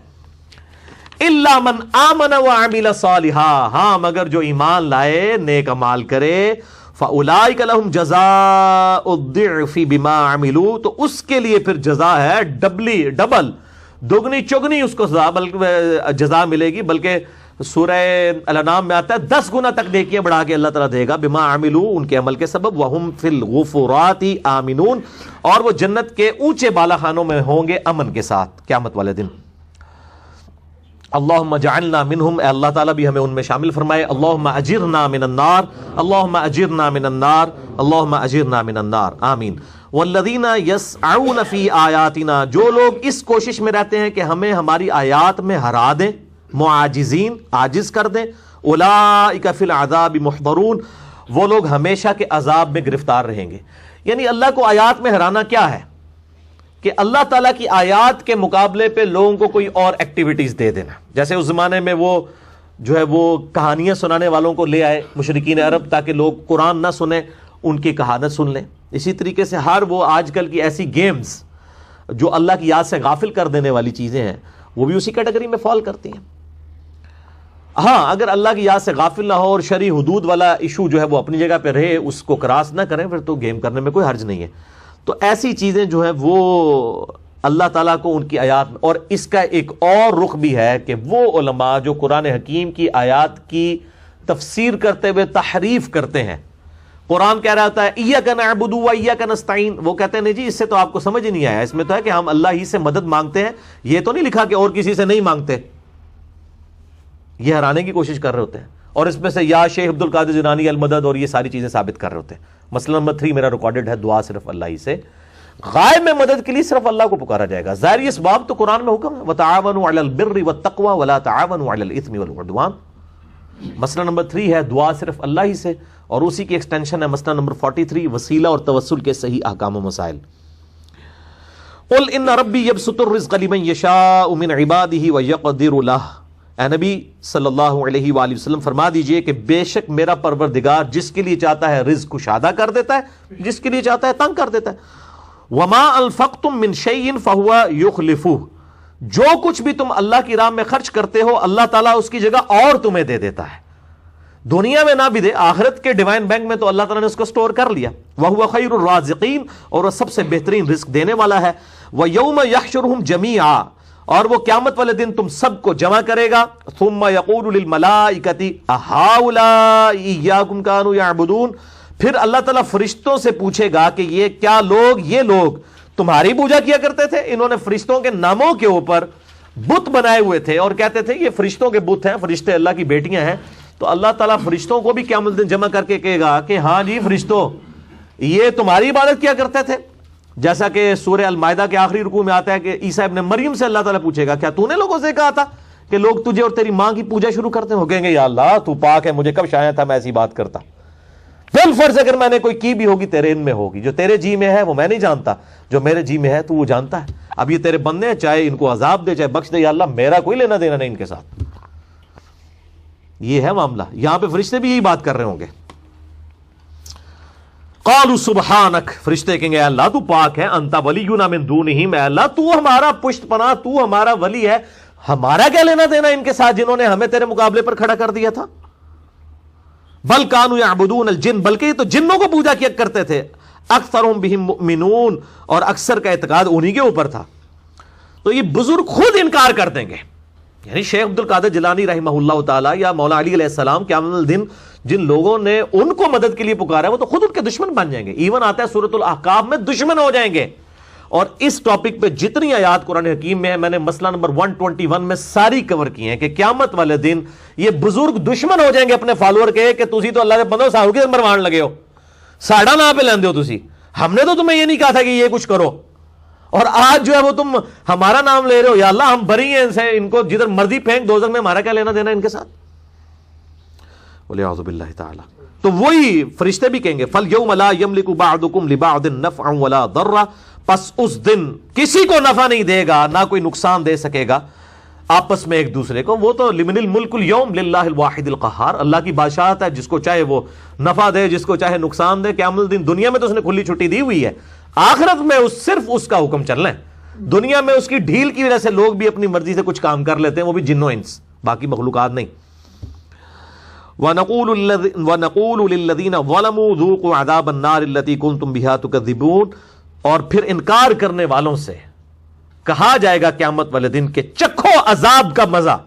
الا من آمن وعمل صالحا، ہاں مگر جو ایمان لائے نیک اعمال کرے، فاولئک لهم جزاء الضعف بما عملوا، تو اس کے لیے پھر جزا ہے ڈبل دگنی چگنی اس کو جزا ملے گی، بلکہ سورہ الانعام میں آتا ہے 10 گنا تک نیکیاں بڑھا کے اللہ تعالیٰ دے گا، بما عملوا، ان کے عمل کے سبب، وہم فی الغفرات آمنون، اور وہ جنت کے اونچے بالا خانوں میں ہوں گے امن کے ساتھ قیامت والے دن. اللہم اجعلنا منہم، اے اللہ تعالیٰ بھی ہمیں ان میں شامل فرمائے. اللہم اجرنا من النار، اللہم اجرنا من النار، اللہم اجرنا من النار، آمین. والذین یسعون فی آیاتنا، جو لوگ اس کوشش میں رہتے ہیں کہ ہمیں ہماری آیات میں ہرا دیں، معاجزین، عاجز کر دیں، اولئک فی العذاب محضرون، وہ لوگ ہمیشہ کے عذاب میں گرفتار رہیں گے. یعنی اللہ کو آیات میں ہرانا کیا ہے؟ کہ اللہ تعالیٰ کی آیات کے مقابلے پہ لوگوں کو کوئی اور ایکٹیویٹیز دے دینا. جیسے اس زمانے میں وہ جو ہے وہ کہانیاں سنانے والوں کو لے آئے مشرکین عرب، تاکہ لوگ قرآن نہ سنیں، ان کی کہانت سن لیں. اسی طریقے سے ہر وہ آج کل کی ایسی گیمز جو اللہ کی یاد سے غافل کر دینے والی چیزیں ہیں، وہ بھی اسی کیٹیگری میں فال کرتی ہیں. ہاں اگر اللہ کی یاد سے غافل نہ ہو اور شرعی حدود والا ایشو جو ہے وہ اپنی جگہ پہ رہے، اس کو کراس نہ کریں، پھر تو گیم کرنے میں کوئی حرج نہیں ہے. تو ایسی چیزیں جو ہیں وہ اللہ تعالیٰ کو ان کی آیات میں، اور اس کا ایک اور رخ بھی ہے کہ وہ علماء جو قرآن حکیم کی آیات کی تفسیر کرتے ہوئے تحریف کرتے ہیں، قرآن کہہ رہا ہوتا ہے ایاک نعبد و ایاک نستعین، وہ کہتے ہیں نہیں جی اس سے تو آپ کو سمجھ ہی نہیں آیا، اس میں تو ہے کہ ہم اللہ ہی سے مدد مانگتے ہیں، یہ تو نہیں لکھا کہ اور کسی سے نہیں مانگتے. یہ ہرانے کی کوشش کر رہے ہوتے ہیں، اور اس میں سے یا شیخ عبد القادر جیلانی المدد اور یہ ساری چیزیں ثابت کر رہے ہوتے ہیں. مسئلہ نمبر 3 میرا ریکارڈڈ ہے، دعا صرف اللہ ہی سے، غائب میں مدد کے لیے صرف اللہ کو پکارا جائے گا. ظاہر اس باب تو قرآن میں حکم ہے وتعاونوا علی البر والتقوی ولا تعاونوا علی الاثم والعدوان. مسئلہ نمبر 3 ہے دعا صرف اللہ ہی سے، اور اسی کی ایکسٹینشن ہے مسئلہ نمبر 43 وسیلہ اور توسل کے صحیح احکام و مسائل. قل ان ربی یبسط الرزق لمن یشاء من عباده ویقدر له، اے نبی صلی اللہ علیہ وآلہ وسلم فرما دیجئے کہ بے شک میرا پروردگار جس کے لیے چاہتا ہے رزق کشادہ کر دیتا ہے، جس کے لیے چاہتا ہے تنگ کر دیتا ہے. وما انفقتم من شیء فهو یخلفہ، جو کچھ بھی تم اللہ کی راہ میں خرچ کرتے ہو اللہ تعالیٰ اس کی جگہ اور تمہیں دے دیتا ہے. دنیا میں نہ بھی دے، آخرت کے ڈیوائن بینک میں تو اللہ تعالیٰ نے اس کو سٹور کر لیا. وَهُوَ خَيْرُ الرَّازِقِينَ، اور وہ سب سے بہترین رزق دینے والا ہے. وَيَوْمَ يَحْشُرُهُمْ جَمِيعًا، اور وہ قیامت والے دن تم سب کو جمع کرے گا. ثُمَّ يَقُولُ لِلْمَلَائِكَةِ أَهَؤُلَاءِ إِيَّاكُمْ كَانُوا يَعْبُدُونَ، پھر اللہ تعالیٰ فرشتوں سے پوچھے گا کہ یہ لوگ تمہاری پوجا کیا کرتے تھے. انہوں نے فرشتوں کے ناموں کے اوپر بت بنائے ہوئے تھے اور کہتے تھے یہ فرشتوں کے بت ہیں، فرشتے اللہ کی بیٹیاں ہیں. تو اللہ تعالیٰ فرشتوں کو بھی قیامت دن جمع کر کے کہے گا کہ ہاں جی فرشتوں یہ تمہاری عبادت کیا کرتے تھے. جیسا کہ سورہ المائدہ کے آخری رکوع میں آتا ہے کہ عیسیٰ ابن مریم سے اللہ تعالیٰ پوچھے گا کیا تو نے لوگوں سے کہا تھا کہ لوگ تجھے اور تیری ماں کی پوجا شروع کرتے ہیں؟ وہ کہیں گے یا اللہ تو پاک ہے، مجھے کب شایا تھا میں ایسی بات کرتا. بالفرض اگر میں نے کوئی کی بھی ہوگی تیرے ان میں ہوگی، جو تیرے جی میں ہے وہ میں نہیں جانتا، جو میرے جی میں ہے تو وہ جانتا ہے. اب یہ تیرے بندے ہیں، چاہے ان کو عذاب دے چاہے بخش دے، یا اللہ میرا کوئی لینا دینا نہیں ان کے ساتھ. یہ ہے معاملہ. یہاں پہ فرشتے بھی یہی بات کر رہے ہوں گے. قالوا سبحانک، فرشتے کہیں گے اے اللہ تو پاک ہے، انت ولینا من دونہم، اے اللہ تو ہمارا پشت پناہ، تو ہمارا ولی ہے، ہمارا کیا لینا دینا ان کے ساتھ جنہوں نے ہمیں تیرے مقابلے پر کھڑا کر دیا تھا. بل کانوا یعبدون الجن، بلکہ یہ تو جنوں کو پوجا کیا کرتے تھے. اکثرهم بهم مؤمنون، اور اکثر کا اعتقاد انہی کے اوپر تھا. تو یہ بزرگ خود انکار کر دیں گے. یعنی شیخ عبد القادر جیلانی رحمہ اللہ تعالی یا مولا علی علیہ السلام قیامت الدن جن لوگوں نے ان کو مدد کے لیے پکارا ہے وہ تو خود ان کے دشمن بن جائیں گے. ایون آتا ہے سورۃ الاحقاف میں دشمن ہو جائیں گے. اور اس ٹاپک پہ جتنی آیات قرآن حکیم میں ہے میں نے مسئلہ نمبر 121 میں ساری کور کی ہیں کہ قیامت والے دن یہ بزرگ دشمن ہو جائیں گے اپنے فالوور کے کہ تسی تو اللہ کے بندو ساڑھو کے مروان لگے ہو، ساڑھا نہ پہ لیندے ہو تسی، ہم نے تو تمہیں یہ نہیں کہا تھا کہ یہ کچھ کرو، اور آج جو ہے وہ تم ہمارا نام لے رہے ہو. یا اللہ ہم بری ہیں ان سے، ان کو جدھر مرضی پھینک دوزخ میں، ہمارا کیا لینا دینا ان کے ساتھ. وَلِعَوْذُ بِاللَّهِ تَعَالَى. تو وہی فرشتے بھی کہیں گے فَالْيَوْمَ لَا يَمْلِكُ بَعْضُكُمْ لِبَعْضٍ نَفْعًا وَلَا ضَرًّا، پس اس دن کسی کو نفع نہیں دے گا نہ کوئی نقصان دے سکے گا آپس میں ایک دوسرے کو. وہ تو لمن الملک اليوم للہ الواحد القہار, اللہ کی بادشاہت ہے, جس کو چاہے وہ نفع دے جس کو چاہے نقصان دے. قیامت الدین دنیا میں تو اس نے کھلی چھٹی دی ہوئی ہے, آخرت میں صرف اس کا حکم چلنا ہے. دنیا میں اس کی ڈھیل کی وجہ سے لوگ بھی اپنی مرضی سے کچھ کام کر لیتے ہیں, وہ بھی جن و انس, باقی مخلوقات نہیں. وَنَقُولُ لِلَّذِينَ ظَلَمُوا ذُوقُوا عَذَابَ النَّارِ الَّتِي كُنتُمْ بِهَا تُكَذِّبُونَ, اور پھر انکار کرنے والوں سے کہا جائے گا قیامت والے دن کہ چکھو عذاب کا مزہ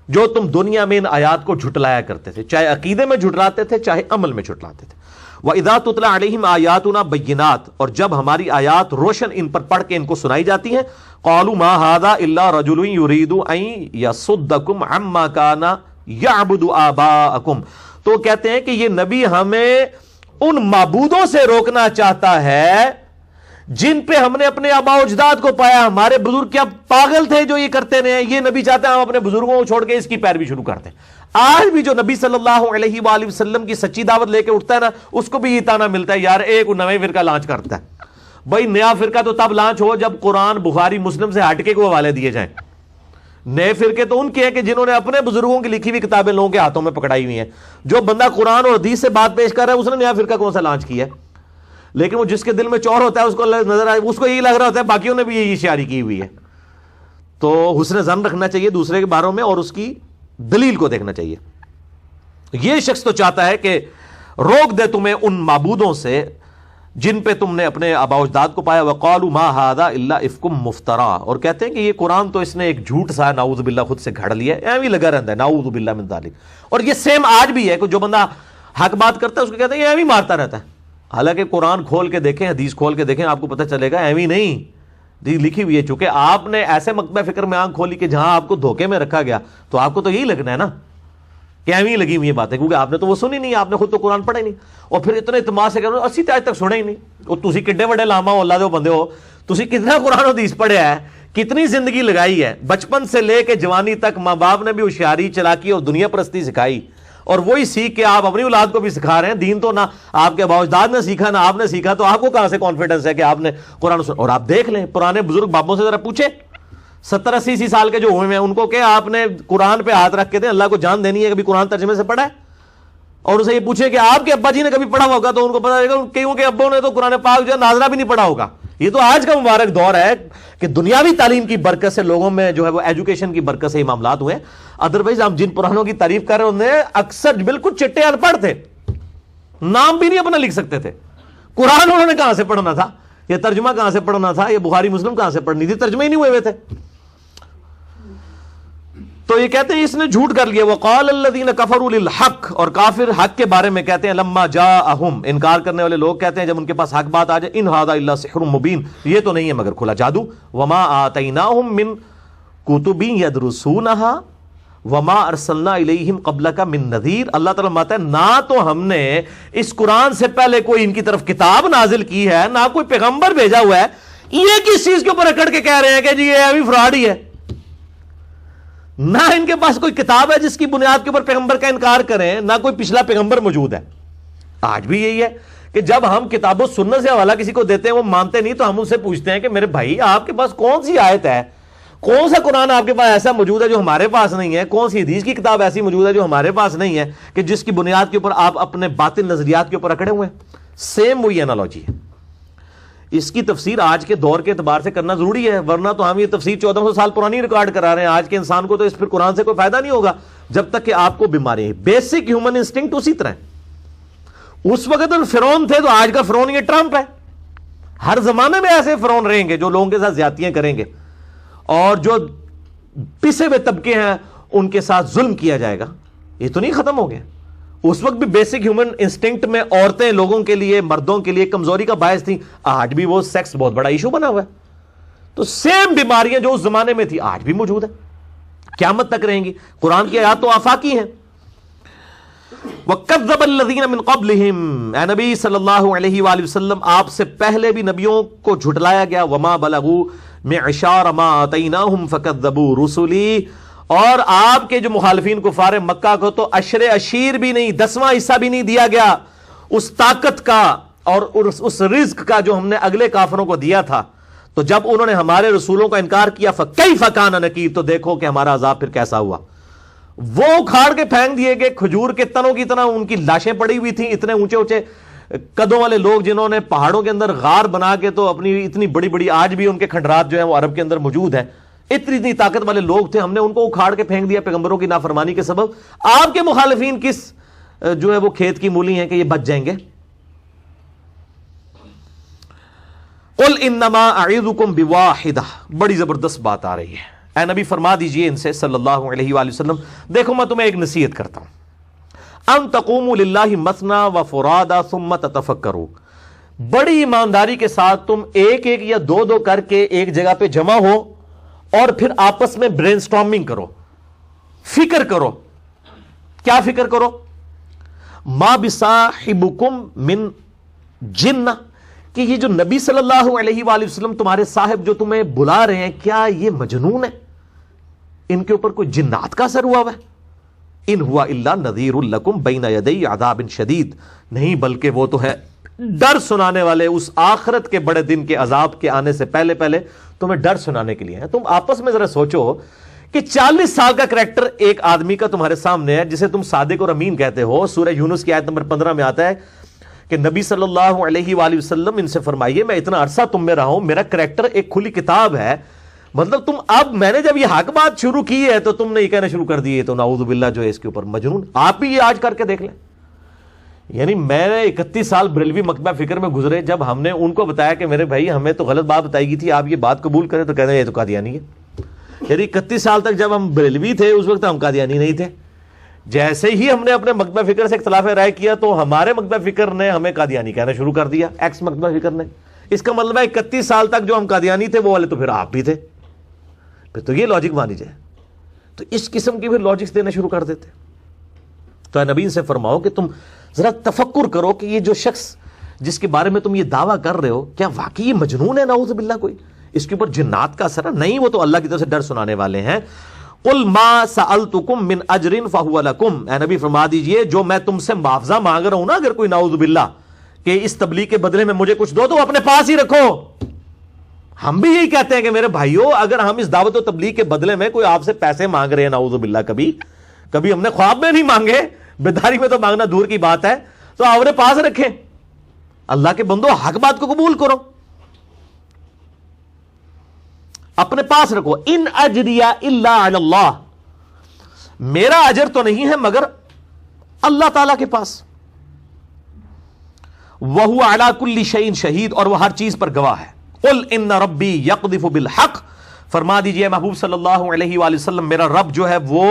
جو تم دنیا میں ان آیات کو جھٹلایا کرتے تھے, چاہے عقیدے میں جھٹلاتے تھے چاہے عمل میں جھٹلاتے تھے. وَإِذَا تُتْلَى عَلَيْهِمْ آيَاتُنَا بَيِّنَاتٍ, اور جب ہماری آیات روشن ان پر پڑھ کے ان کو سنائی جاتی ہیں, قَالُوا مَا هَذَا إِلَّا رَجُلٌ يُرِيدُ أَن يَصُدَّكُمْ عَمَّا كَانَ يَعْبُدُ آبَاءَكُمْ, تو کہتے ہیں کہ یہ نبی ہمیں ان معبودوں سے روکنا چاہتا ہے جن پہ ہم نے اپنے آباء و اجداد کو پایا. ہمارے بزرگ کیا پاگل تھے جو یہ کرتے رہے, یہ نبی چاہتے ہیں ہم اپنے بزرگوں کو چھوڑ کے اس کی پیروی شروع کرتے ہیں. آج بھی جو نبی صلی اللہ علیہ وآلہ وسلم کی سچی دعوت لے کے اٹھتا ہے نا, اس کو بھی یہ تانا ملتا ہے یار ایک نئے فرقہ لانچ کرتا ہے. بھائی نیا فرقہ تو تب لانچ ہو جب قرآن بخاری مسلم سے ہٹ کے کو حوالے دیے جائیں. نئے فرقے تو ان کے ہیں کہ جنہوں نے اپنے بزرگوں کی لکھی ہوئی کتابیں لوگوں کے ہاتھوں میں پکڑائی ہوئی ہیں. جو بندہ قرآن اور حدیث سے بات پیش کر رہا ہے اس نے نیا فرقہ کون سا لانچ کیا ہے؟ لیکن وہ جس کے دل میں چور ہوتا ہے اس کو نظر آئے, اس کو یہی لگ رہا ہوتا ہے باقیوں نے بھی یہی شیاری کی ہوئی ہے. تو حسن ظن رکھنا چاہیے دوسرے کے باروں میں اور اس کی دلیل کو دیکھنا چاہیے. یہ شخص تو چاہتا ہے کہ روک دے تمہیں ان معبودوں سے جن پہ تم نے اپنے آباء و اجداد کو پایا. وَقَالُوا مَا هَذَا إِلَّا إِفْكٌ مُفْتَرًى, اور کہتے ہیں کہ یہ قرآن تو اس نے ایک جھوٹ سا نعوذ باللہ خود سے گھڑ لیا ہے, ایویں لگا رہتا ہے نعوذ باللہ من ذالک. اور یہ سیم آج بھی ہے کہ جو بندہ حق بات کرتا ہے اس کو کہتے ہیں یہ ایویں مارتا رہتا ہے. حالانکہ قرآن کھول کے دیکھیں, حدیث کھول کے دیکھیں, آپ کو پتہ چلے گا ایویں نہیں لکھی ہوئی ہے. چونکہ آپ نے ایسے مکتبہ فکر میں آنکھ کھولی کہ جہاں آپ کو دھوکے میں رکھا گیا تو آپ کو تو یہی لگنا ہے نا کہ ایویں لگی ہوئی باتیں, کیونکہ آپ نے تو وہ سنی نہیں, آپ نے خود تو قرآن پڑھا ہی نہیں. اور پھر اتنے اعتماد سے کہہ اسی آج تک سنے ہی نہیں. اور تسی کڈے بڑے لاما ہو اللہ دے بندے ہو, تسی کتنا قرآن حدیث پڑھیا ہے, کتنی زندگی لگائی ہے, بچپن سے لے کے جوانی تک ماں باپ نے بھی ہوشیاری چلاکی اور دنیا پرستی سکھائی, اور وہی سیکھ کے آپ اپنی اولاد کو بھی سکھا رہے ہیں. دین تو نہ آپ کے آباء و اجداد نے سیکھا نہ آپ نے سیکھا, تو آپ کو کہاں سے کانفیڈنس ہے کہ آپ نے قرآن سن. اور آپ دیکھ لیں پرانے بزرگ بابوں سے ذرا پوچھے 70-80 سال کے جو ہوئے ہیں ان کو کہ آپ نے قرآن پہ ہاتھ رکھ کے دیں, اللہ کو جان دینی ہے, کبھی قرآن ترجمے سے پڑھا ہے؟ اور اسے یہ پوچھے کہ آپ کے ابا جی نے کبھی پڑھا ہوگا تو ان کو پتا چلے گا کئیوں کے ابوں نے تو قرآن پاک جو ہے ناظرہ بھی نہیں پڑھا ہوگا. یہ تو آج کا مبارک دور ہے کہ دنیاوی تعلیم کی برکت سے لوگوں میں جو ہے وہ ایجوکیشن کی برکت سے یہ معاملات ہوئے. ادروائز ہم جن پرانوں کی تعریف کر رہے ہیں انہیں اکثر بالکل چٹے ان پڑھ تھے, نام بھی نہیں اپنا لکھ سکتے تھے. قرآن انہوں نے کہاں سے پڑھنا تھا, یہ ترجمہ کہاں سے پڑھنا تھا, یہ بخاری مسلم کہاں سے پڑھنی تھی, ترجمے ہی نہیں ہوئے تھے. تو یہ کہتے ہیں اس نے جھوٹ کر لیا. وقال الذين كفروا للحق, اور کافر حق کے بارے میں کہتے ہیں لما جاءهم, انکار کرنے والے لوگ کہتے ہیں جب ان کے پاس حق بات آ جائے, ان هذا الا سحر مبين, یہ تو نہیں ہے مگر کھلا جادو. وما آتيناهم من كتب يدرسونها وما ارسلنا الیہم قبلک من نذیر. اللہ تعالیٰ ماتا ہے نہ تو ہم نے اس قرآن سے پہلے کوئی ان کی طرف کتاب نازل کی ہے, نہ کوئی پیغمبر بھیجا ہوا ہے. یہ کس چیز کے اوپر اکڑ کے کہہ رہے ہیں کہ جی یہ ابھی فراڈ ہی ہے؟ نہ ان کے پاس کوئی کتاب ہے جس کی بنیاد کے اوپر پیغمبر کا انکار کریں, نہ کوئی پچھلا پیغمبر موجود ہے. آج بھی یہی ہے کہ جب ہم کتاب و سنت سے حوالہ کسی کو دیتے ہیں وہ مانتے نہیں تو ہم ان سے پوچھتے ہیں کہ میرے بھائی آپ کے پاس کون سی آیت ہے, کون سا قرآن آپ کے پاس ایسا موجود ہے جو ہمارے پاس نہیں ہے, کون سی حدیث کی کتاب ایسی موجود ہے جو ہمارے پاس نہیں ہے کہ جس کی بنیاد کے اوپر آپ اپنے باطل نظریات کے اوپر اکڑے ہوئے ہیں. سیم وہی انالوجی ہے. اس کی تفسیر آج کے دور کے اعتبار سے کرنا ضروری ہے, ورنہ تو ہم یہ تفسیر 1400 سال پرانی ریکارڈ کرا رہے ہیں. آج کے انسان کو تو اس پھر قرآن سے کوئی فائدہ نہیں ہوگا جب تک کہ آپ کو بیماری ہے. بیسک ہیومن انسٹنکٹ اسی طرح ہے. اس وقت فرعون تھے تو آج کا فرعون یہ ٹرمپ ہے. ہر زمانے میں ایسے فرعون رہیں گے جو لوگوں کے ساتھ زیادتیاں کریں گے, اور جو پسے ہوئے طبقے ہیں ان کے ساتھ ظلم کیا جائے گا. یہ تو نہیں ختم ہو گیا. اس وقت بھی بیسک ہیومن انسٹنکٹ میں عورتیں لوگوں کے لیے, مردوں کے لیے کمزوری کا باعث تھی. آج بھی وہ سیکس بہت بڑا ایشو بنا ہوا ہے. تو سیم بیماریاں جو اس زمانے میں تھی آج بھی موجود ہے, قیامت تک رہیں گی. قرآن کی آیات تو آفاقی ہیں. وَكَذَّبَ الَّذِينَ مِن قَبْلِهِمْ, اے نبی صلی اللہ علیہ وآلہ وسلم آپ سے پہلے بھی نبیوں کو جھٹلایا گیا. وَمَا بَلَغُوا مِعْشَارَ مَا آتَيْنَاهُمْ فَكَذَّبُوا رُسُلِي, اور آپ کے جو مخالفین کفار مکہ کو تو عشر عشیر بھی نہیں, 10واں حصہ بھی نہیں دیا گیا اس طاقت کا اور اس رزق کا جو ہم نے اگلے کافروں کو دیا تھا، تو جب انہوں نے ہمارے رسولوں کا انکار کیا فَكَيْفَ كَانَ نَكِيرٌ، تو دیکھو کہ ہمارا عذاب پھر کیسا ہوا۔ وہ اکھاڑ کے پھینک دیے گئے کھجور کے تنوں کی طرح، ان کی لاشیں پڑی ہوئی تھیں، اتنے اونچے اونچے قدوں والے لوگ جنہوں نے پہاڑوں کے اندر غار بنا کے تو اپنی اتنی بڑی بڑی، آج بھی ان کے کھنڈرات جو ہیں وہ عرب کے اندر موجود ہیں، اتنی طاقت والے لوگ تھے، ہم نے ان کو اکھاڑ کے پھینک دیا پیغمبروں کی نافرمانی کے سبب۔ آپ کے مخالفین کس جو ہے وہ کھیت کی مولی ہیں کہ یہ بچ جائیں گے؟ قل انما اعظکم بواحدہ، بڑی زبردست بات آ رہی ہے، اے نبی فرما دیجئے ان سے صلی اللہ علیہ وآلہ وسلم، دیکھو میں تمہیں ایک نصیحت کرتا ہوں، ان تقوموا للہ مثنی وفرادا ثم تتفکروا، بڑی ایمانداری کے ساتھ تم ایک ایک یا دو دو کر کے ایک جگہ پہ جمع ہو اور پھر آپس میں برین سٹارمنگ کرو، فکر کرو۔ کیا فکر کرو؟ ما بصاحبکم من جنہ، کہ یہ جو نبی صلی اللہ علیہ وآلہ وسلم تمہارے صاحب جو تمہیں بلا رہے ہیں، کیا یہ مجنون ہے؟ ان کے اوپر کوئی جنات کا اثر ہوا ہوا ہے؟ ان ہوا الا نذیر لکم بین یدی عذاب شدید، نہیں بلکہ وہ تو ہے ڈر سنانے والے اس آخرت کے بڑے دن کے عذاب کے آنے سے پہلے پہلے تمہیں ڈر سنانے کے لیے ہیں۔ تم آپس میں ذرا سوچو کہ 40 سال کا کریکٹر ایک آدمی کا تمہارے سامنے ہے جسے تم صادق اور امین کہتے ہو، سورہ یونس کی آیت نمبر 15 میں آتا ہے کہ نبی صلی اللہ علیہ وآلہ وسلم ان سے فرمائیے میں اتنا عرصہ تم میں رہا ہوں، میرا کریکٹر ایک کھلی کتاب ہے، مطلب تم اب میں نے جب یہ حق بات شروع کی ہے تو تم نے یہ کہنا شروع کر دیے، تو نعوذ باللہ جو ہے اس کے اوپر مجنون۔ آپ بھی یہ آج کر کے دیکھ لیں، یعنی میں نے 31 سال بریلوی مکتبہ فکر میں گزرے، جب ہم نے ان کو بتایا کہ میرے بھائی ہمیں تو غلط بات بتائی گئی تھی، آپ یہ بات قبول کریں، تو کہتے ہیں یہ تو قادیانی ہے۔ یعنی 31 سال تک جب ہم بریلوی تھے اس وقت ہم قادیانی نہیں تھے، جیسے ہی ہم نے اپنے مکتبہ فکر سے اختلاف رائے کیا تو ہمارے مکتبہ فکر نے ہمیں قادیانی کہنا شروع کر دیا، ایکس مکتبہ فکر نے۔ اس کا مطلب ہے 31 سال تک جو ہم قادیانی تھے وہ والے تو پھر آپ بھی تھے، پھر تو یہ لاجک مانی جائے، تو اس قسم کی پھر لاجکس دینا شروع کر دیتے۔ تو اے نبی سے فرماؤ کہ تم ذرا تفکر کرو کہ یہ جو شخص جس کے بارے میں تم یہ دعویٰ کر رہے ہو، کیا واقعی یہ مجنون ہے نعوذ باللہ؟ کوئی اس کے اوپر جنات کا اثر ہے؟ نہیں، وہ تو اللہ کی طرف سے ڈر سنانے والے ہیں۔ قل ما سألتکم من اجر فہو لکم، اے نبی فرما دیجئے جو میں تم سے معاوضہ مانگ رہا ہوں نا، اگر کوئی نعوذ باللہ کہ اس تبلیغ کے بدلے میں مجھے کچھ دو تو اپنے پاس ہی رکھو۔ ہم بھی یہی کہتے ہیں کہ میرے بھائیو، اگر ہم اس دعوت و تبلیغ کے بدلے میں کوئی آپ سے پیسے مانگ رہے ہیں نعوذ باللہ، کبھی ہم نے خواب میں نہیں مانگے، بیداری میں تو مانگنا دور کی بات ہے، تو اپنے پاس رکھیں۔ اللہ کے بندو حق بات کو قبول کرو، اپنے پاس رکھو۔ ان اجریہ الا علی اللہ، میرا اجر تو نہیں ہے مگر اللہ تعالیٰ کے پاس۔ وَهُوَ عَلَى كُلِّ شَيْءٍ شَهِيدٌ، اور وہ ہر چیز پر گواہ ہے۔ قُلْ إِنَّ رَبِّي يَقْذِفُ بِالْحَقِّ، فرما دیجئے محبوب صلی اللہ علیہ وآلہ وسلم میرا رب جو ہے وہ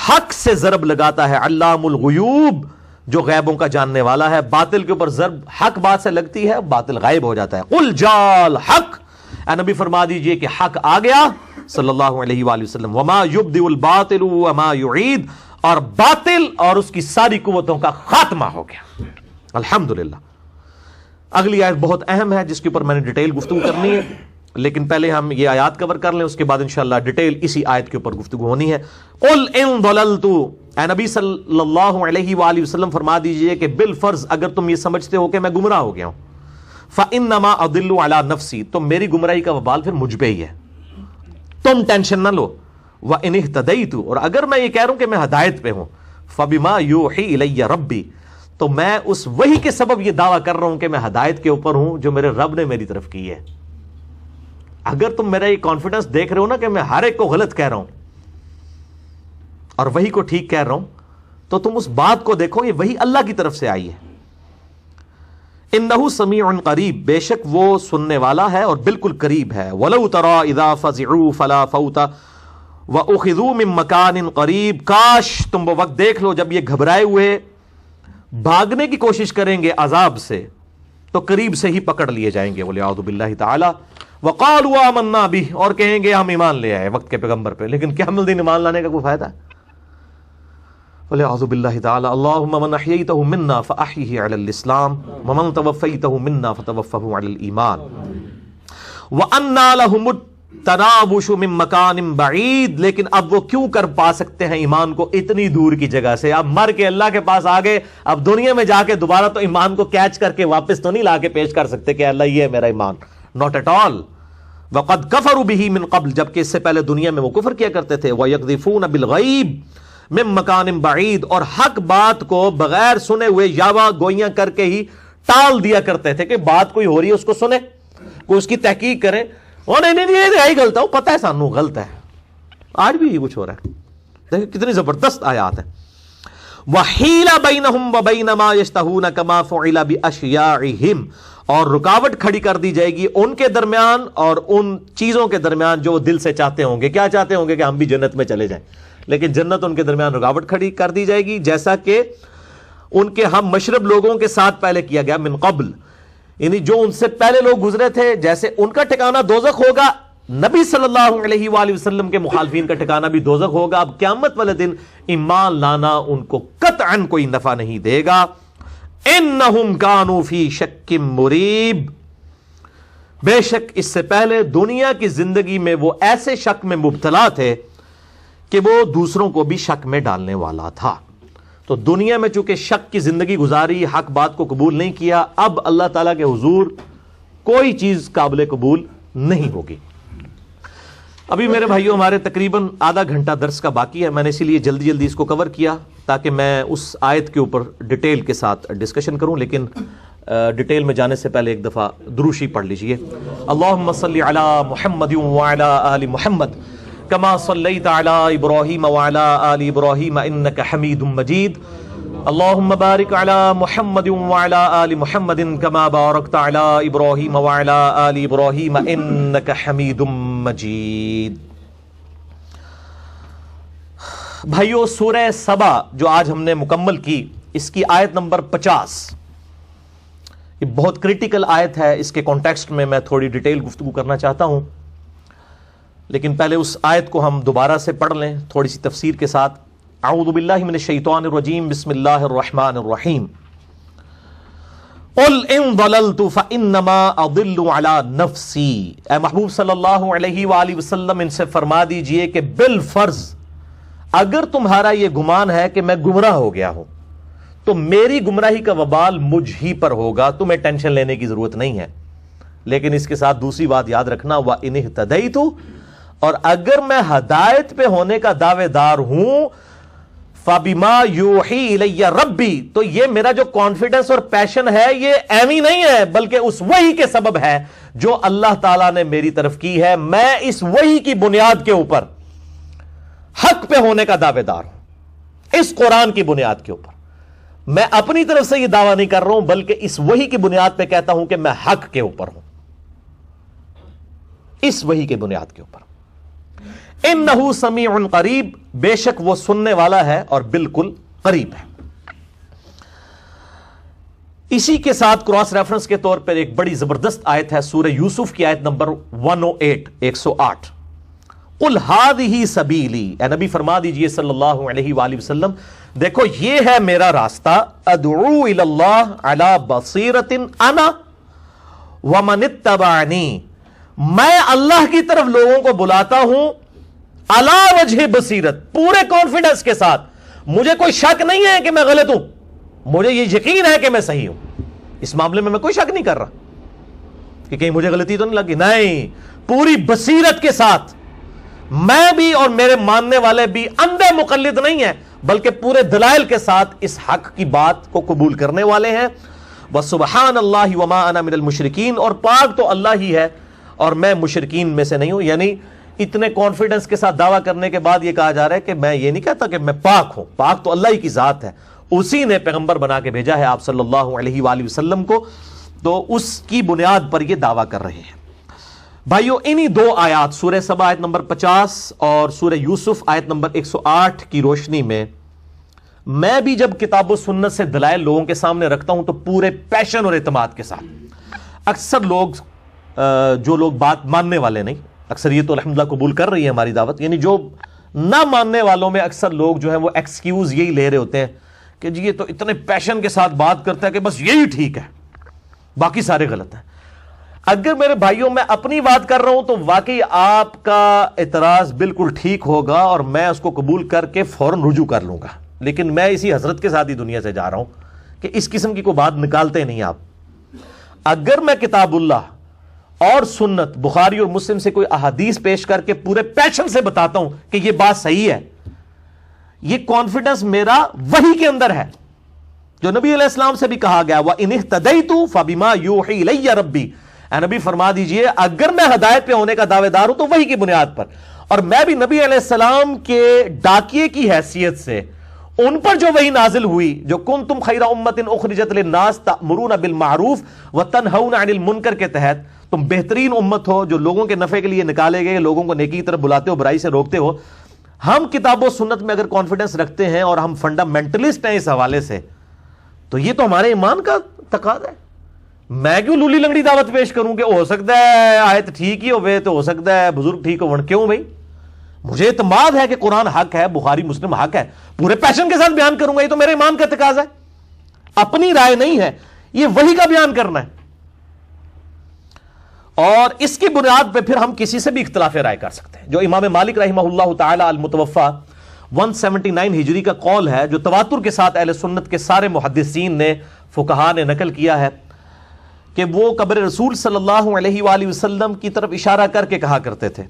حق سے ضرب لگاتا ہے، علام الغیوب، جو غیبوں کا جاننے والا ہے۔ باطل کے اوپر ضرب حق بات سے لگتی ہے، باطل غائب ہو جاتا ہے۔ قُلْ جَاءَ الْحَقُّ، اے نبی فرما دیجئے کہ حق آ گیا صلی اللہ علیہ وآلہ وسلم۔ وما یبدئ الباطل وما یعید، اور باطل اور اس کی ساری قوتوں کا خاتمہ ہو گیا۔ الحمدللہ۔ اگلی آیت بہت اہم ہے جس کے اوپر میں نے ڈیٹیل گفتگو کرنی ہے، لیکن پہلے ہم یہ آیات کور کر لیں، اس کے بعد انشاءاللہ ڈیٹیل اسی آیت کے اوپر گفتگو ہونی ہے۔ قل ان ضللت، اے نبی صلی اللہ علیہ وآلہ وسلم فرما دیجئے کہ بالفرض اگر تم یہ سمجھتے ہو کہ میں گمراہ ہو گیا ہوں، فَإِنَّمَا أَضِلُّ عَلَى نَفْسِي، تو میری گمراہی کا وبال پھر مجھ پہ ہی ہے، تم ٹینشن نہ لو۔ وَإِنِ اهْتَدَيْتُ، اور اگر میں یہ کہہ رہا ہوں کہ میں ہدایت پہ ہوں، فَبِمَا يُوحِي إِلَيَّ رَبِّي، تو میں اس وحی کے سبب یہ دعویٰ کر رہا ہوں کہ میں ہدایت کے اوپر ہوں جو میرے رب نے میری طرف کی ہے۔ اگر تم میرا یہ کانفیڈنس دیکھ رہے ہو نا کہ میں ہر ایک کو غلط کہہ رہا ہوں اور وحی کو ٹھیک کہہ رہا ہوں، تو تم اس بات کو دیکھو، یہ وحی اللہ کی طرف سے آئی ہے۔ انہ سمیع قریب، بے شک وہ سننے والا ہے اور بالکل قریب ہے۔ ولو تری اذا فزعوا فلا فوت واخذوا من مکان قریب، کاش تم وہ وقت دیکھ لو جب یہ گھبرائے ہوئے بھاگنے کی کوشش کریں گے عذاب سے، تو قریب سے ہی پکڑ لیے جائیں گے۔ والعیاذ باللہ تعالی۔ وقالوا آمنا به، اور کہیں گے ہم ایمان لے آئے وقت کے پیغمبر پہ، لیکن قیامت الدین ایمان لانے کا کوئی فائدہ ہے؟ والعیاذ باللہ تعالی۔ اللہم من احییتہ منا فاحیہ علی الاسلام ومن توفیتہ منا فتوفہ علی الایمان۔ وَأَنَّا لَهُمُ تنابش من مکان بعید، لیکن اب وہ کیوں کر پا سکتے ہیں ایمان کو اتنی دور کی جگہ سے؟ اب مر کے اللہ کے پاس آ گئے، اب دنیا میں جا کے دوبارہ تو ایمان کو کیچ کر کے واپس تو نہیں لا کے پیش کر سکتے کہ اللہ یہ ہے میرا ایمان، ناٹ ایٹ آل۔ وقد کفروا به من قبل، جبکہ اس سے پہلے دنیا میں وہ کفر کیا کرتے تھے۔ وَيَقْذِفُونَ بِالْغَيْبِ مِن مَّكَانٍ بَعِيدٍ، اور حق بات کو بغیر سنے ہوئے یاوا گوئیاں کر کے ہی ٹال دیا کرتے تھے کہ بات کوئی ہو رہی ہے اس کو سنے، کوئی اس کی تحقیق کرے، وہ نہیں یہی غلط ہے، وہ پتہ ہے سانو غلط ہے۔ آج بھی یہ کچھ ہو رہا ہے، دیکھیں کتنی زبردست آیات ہیں۔ وَحِيلَ بَيْنَهُمْ وَبَيْنَ مَا يَشْتَهُونَ كَمَا فُعِلَ بِأَشْيَاعِهِمْ، اور رکاوٹ کھڑی کر دی جائے گی ان کے درمیان اور ان چیزوں کے درمیان جو وہ دل سے چاہتے ہوں گے۔ کیا چاہتے ہوں گے؟ کہ ہم بھی جنت میں چلے جائیں، لیکن جنت ان کے درمیان رکاوٹ کھڑی کر دی جائے گی، جیسا کہ ان کے ہم مشرب لوگوں کے ساتھ پہلے کیا گیا من قبل، یعنی جو ان سے پہلے لوگ گزرے تھے، جیسے ان کا ٹھکانہ دوزخ ہوگا، نبی صلی اللہ علیہ وآلہ وسلم کے مخالفین کا ٹھکانہ بھی دوزخ ہوگا۔ اب قیامت والے دن ایمان لانا ان کو قطعاً کوئی نفع نہیں دے گا۔ انہم کانوا فی شک مریب، بے شک اس سے پہلے دنیا کی زندگی میں وہ ایسے شک میں مبتلا تھے کہ وہ دوسروں کو بھی شک میں ڈالنے والا تھا۔ تو دنیا میں چونکہ شک کی زندگی گزاری، حق بات کو قبول نہیں کیا، اب اللہ تعالیٰ کے حضور کوئی چیز قابل قبول نہیں ہوگی۔ ابھی میرے بھائیوں ہمارے تقریباً آدھا گھنٹہ درس کا باقی ہے، میں نے اسی لیے جلدی جلدی اس کو کور کیا تاکہ میں اس آیت کے اوپر ڈیٹیل کے ساتھ ڈسکشن کروں، لیکن ڈیٹیل میں جانے سے پہلے ایک دفعہ دروشی پڑھ لیجئے۔ اللہم صلی علی محمد وعلی آل محمد کما صلیت علی ابراہیم وعلی آل ابراہیم انک حمید مجید۔ اللہم بارک علی محمد وعلی آل محمد کما بارکت علی ابراہیم وعلی آل ابراہیم انک حمید مجید۔ بھائیو، سورہ سبا جو آج ہم نے مکمل کی، اس کی آیت نمبر 50، یہ بہت کریٹیکل آیت ہے۔ اس کے کانٹیکسٹ میں تھوڑی ڈیٹیل گفتگو کرنا چاہتا ہوں، لیکن پہلے اس آیت کو ہم دوبارہ سے پڑھ لیں تھوڑی سی تفسیر کے ساتھ۔ اعوذ باللہ من الشیطان الرجیم، بسم اللہ الرحمن الرحیم۔ قل ان ضللت فانما اضل علی نفسی، اے محبوب صلی اللہ علیہ وآلہ وسلم ان سے فرما دیجئے کہ بالفرض اگر تمہارا یہ گمان ہے کہ میں گمراہ ہو گیا ہوں تو میری گمراہی کا وبال مجھ ہی پر ہوگا، تمہیں ٹینشن لینے کی ضرورت نہیں ہے۔ لیکن اس کے ساتھ دوسری بات یاد رکھنا، وَإِنِ اهْتَدَيْتُ، اور اگر میں ہدایت پہ ہونے کا دعوے دار ہوں، فَبِمَا يُوحِي إِلَيَّ رَبِّي، تو یہ میرا جو کانفیڈنس اور پیشن ہے یہ ایویں نہیں ہے، بلکہ اس وحی کے سبب ہے جو اللہ تعالیٰ نے میری طرف کی ہے۔ میں اس وحی کی بنیاد کے اوپر حق پہ ہونے کا دعوے دار ہوں، اس قرآن کی بنیاد کے اوپر۔ میں اپنی طرف سے یہ دعویٰ نہیں کر رہا ہوں، بلکہ اس وحی کی بنیاد پہ کہتا ہوں کہ میں حق کے اوپر ہوں، اس وحی کی بنیاد کے اوپر۔ انہ سمیع قریب، بے شک وہ سننے والا ہے اور بالکل قریب ہے۔ اسی کے ساتھ کراس ریفرنس کے طور پر ایک بڑی زبردست آیت ہے، سورہ یوسف کی آیت نمبر 108 108۔ قل ھذہ سبیلی، اے نبی فرما دیجئے صلی اللہ علیہ وآلہ وسلم، دیکھو یہ ہے میرا راستہ، ادعو الی اللہ علی بصیرۃ انا ومن اتبعنی، میں اللہ کی طرف لوگوں کو بلاتا ہوں علی وجہ بصیرت، پورے کانفیڈنس کے ساتھ، مجھے کوئی شک نہیں ہے کہ میں غلط ہوں، مجھے یہ یقین ہے کہ میں صحیح ہوں، اس معاملے میں کوئی شک نہیں کر رہا کہ کہیں مجھے غلطی تو نہیں لگی، نہیں، پوری بصیرت کے ساتھ میں بھی اور میرے ماننے والے بھی اندھے مقلد نہیں ہیں، بلکہ پورے دلائل کے ساتھ اس حق کی بات کو قبول کرنے والے ہیں۔ وَسُبْحَانَ اللَّهِ وَمَا أَنَا مِنَ الْمُشْرِكِينَ، اور پاک تو اللہ ہی ہے اور میں مشرکین میں سے نہیں ہوں۔ یعنی اتنے کانفیڈنس کے ساتھ دعویٰ کرنے کے بعد یہ کہا جا رہا ہے کہ میں یہ نہیں کہتا کہ میں پاک ہوں، پاک تو اللہ ہی کی ذات ہے، اسی نے پیغمبر بنا کے بھیجا ہے آپ صلی اللہ علیہ وآلہ وسلم کو، تو اس کی بنیاد پر یہ دعویٰ کر رہے ہیں۔ بھائیو، انہی دو آیات سورہ سبا آیت نمبر 50 اور سورہ یوسف آیت نمبر 108 کی روشنی میں بھی جب کتاب و سنت سے دلائل لوگوں کے سامنے رکھتا ہوں تو پورے پیشن اور اعتماد کے ساتھ۔ اکثر لوگ جو لوگ بات ماننے والے نہیں، اکثریت تو الحمدللہ قبول کر رہی ہے ہماری دعوت، یعنی جو نہ ماننے والوں میں اکثر لوگ جو ہیں وہ ایکسکیوز یہی لے رہے ہوتے ہیں کہ جی یہ تو اتنے پیشن کے ساتھ بات کرتا ہے کہ بس یہی ٹھیک ہے، باقی سارے غلط ہیں۔ اگر میرے بھائیوں میں اپنی بات کر رہا ہوں تو واقعی آپ کا اعتراض بالکل ٹھیک ہوگا اور میں اس کو قبول کر کے فوراً رجوع کر لوں گا، لیکن میں اسی حضرت کے ساتھ ہی دنیا سے جا رہا ہوں کہ اس قسم کی کوئی بات نکالتے نہیں آپ۔ اگر میں کتاب اللہ اور سنت بخاری اور مسلم سے کوئی احادیث پیش کر کے پورے پیشن سے بتاتا ہوں کہ یہ بات صحیح ہے، یہ کانفیڈنس میرا وحی کے اندر ہے جو نبی علیہ السلام سے بھی کہا گیا وَإِنِ اهْتَدَيْتُ فَبِمَا يُوحِي إِلَيَّ رَبِّي، اے نبی فرما دیجئے اگر میں ہدایت پہ ہونے کا دعوے دار ہوں تو وحی کی بنیاد پر، اور میں بھی نبی علیہ السلام کے ڈاکیے کی حیثیت سے ان پر جو وحی نازل ہوئی جو کنتم خیر امت اخرجت للناس تأمرون بالمعروف وتنہون عن المنکر کے تحت تم بہترین امت ہو جو لوگوں کے نفع کے لیے نکالے گئے، لوگوں کو نیکی کی طرف بلاتے ہو، برائی سے روکتے ہو۔ ہم کتاب و سنت میں اگر کانفیڈنس رکھتے ہیں اور ہم فنڈامنٹلسٹ ہیں اس حوالے سے تو یہ تو ہمارے ایمان کا تقاضا ہے۔ میں کیوں لولی لنگڑی دعوت پیش کروں کہ ہو سکتا ہے آیت ٹھیک ہی ہوئے تو ہو سکتا ہے بزرگ ٹھیک ہو، کیوں بھائی؟ مجھے اعتماد ہے کہ قرآن حق ہے، بخاری مسلم حق ہے، پورے پیشن کے ساتھ بیان کروں گا، یہ تو میرے ایمان کا تقاضا ہے، اپنی رائے نہیں ہے، یہ وحی کا بیان کرنا ہے۔ اور اس کی بنیاد پہ پھر ہم کسی سے بھی اختلاف رائے کر سکتے ہیں، جو امام مالک رحمہ اللہ تعالی المتوفی 179 ہجری کا قول ہے، جو تواتر کے ساتھ اہل سنت کے سارے محدثین نے فقہاء نے نقل کیا ہے کہ وہ قبر رسول صلی اللہ علیہ وآلہ وسلم کی طرف اشارہ کر کے کہا کرتے تھے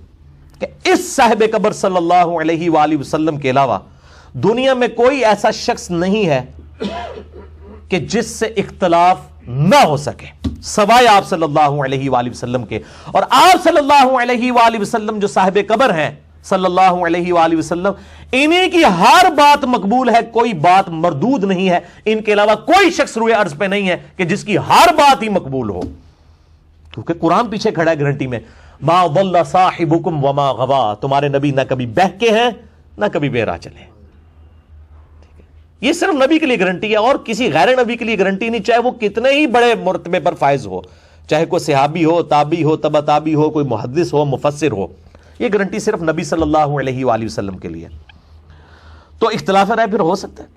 کہ اس صاحب قبر صلی اللہ علیہ وآلہ وسلم کے علاوہ دنیا میں کوئی ایسا شخص نہیں ہے کہ جس سے اختلاف نہ ہو سکے سوائے آپ صلی اللہ علیہ وآلہ وسلم کے، اور آپ صلی اللہ علیہ وآلہ وسلم جو صاحب قبر ہیں صلی اللہ علیہ وآلہ وسلم، انہیں کی ہر بات مقبول ہے، کوئی بات مردود نہیں ہے، ان کے علاوہ کوئی شخص روئے ارض پہ نہیں ہے کہ جس کی ہر بات ہی مقبول ہو، کیونکہ قرآن پیچھے کھڑا ہے گارنٹی میں، ما ضل صاحبکم وما غوا، تمہارے نبی نہ کبھی بہکے ہیں نہ کبھی بے راہ چلے۔ یہ صرف نبی کے لیے گارنٹی ہے اور کسی غیر نبی کے لیے گارنٹی نہیں، چاہے وہ کتنے ہی بڑے مرتبے پر فائز ہو، چاہے کوئی صحابی ہو، تابعی ہو، تبع تابعی ہو، کوئی محدث ہو، مفسر ہو، یہ گارنٹی صرف نبی صلی اللہ علیہ وآلہ وسلم کے لیے۔ تو اختلاف رائے پھر ہو سکتا ہے۔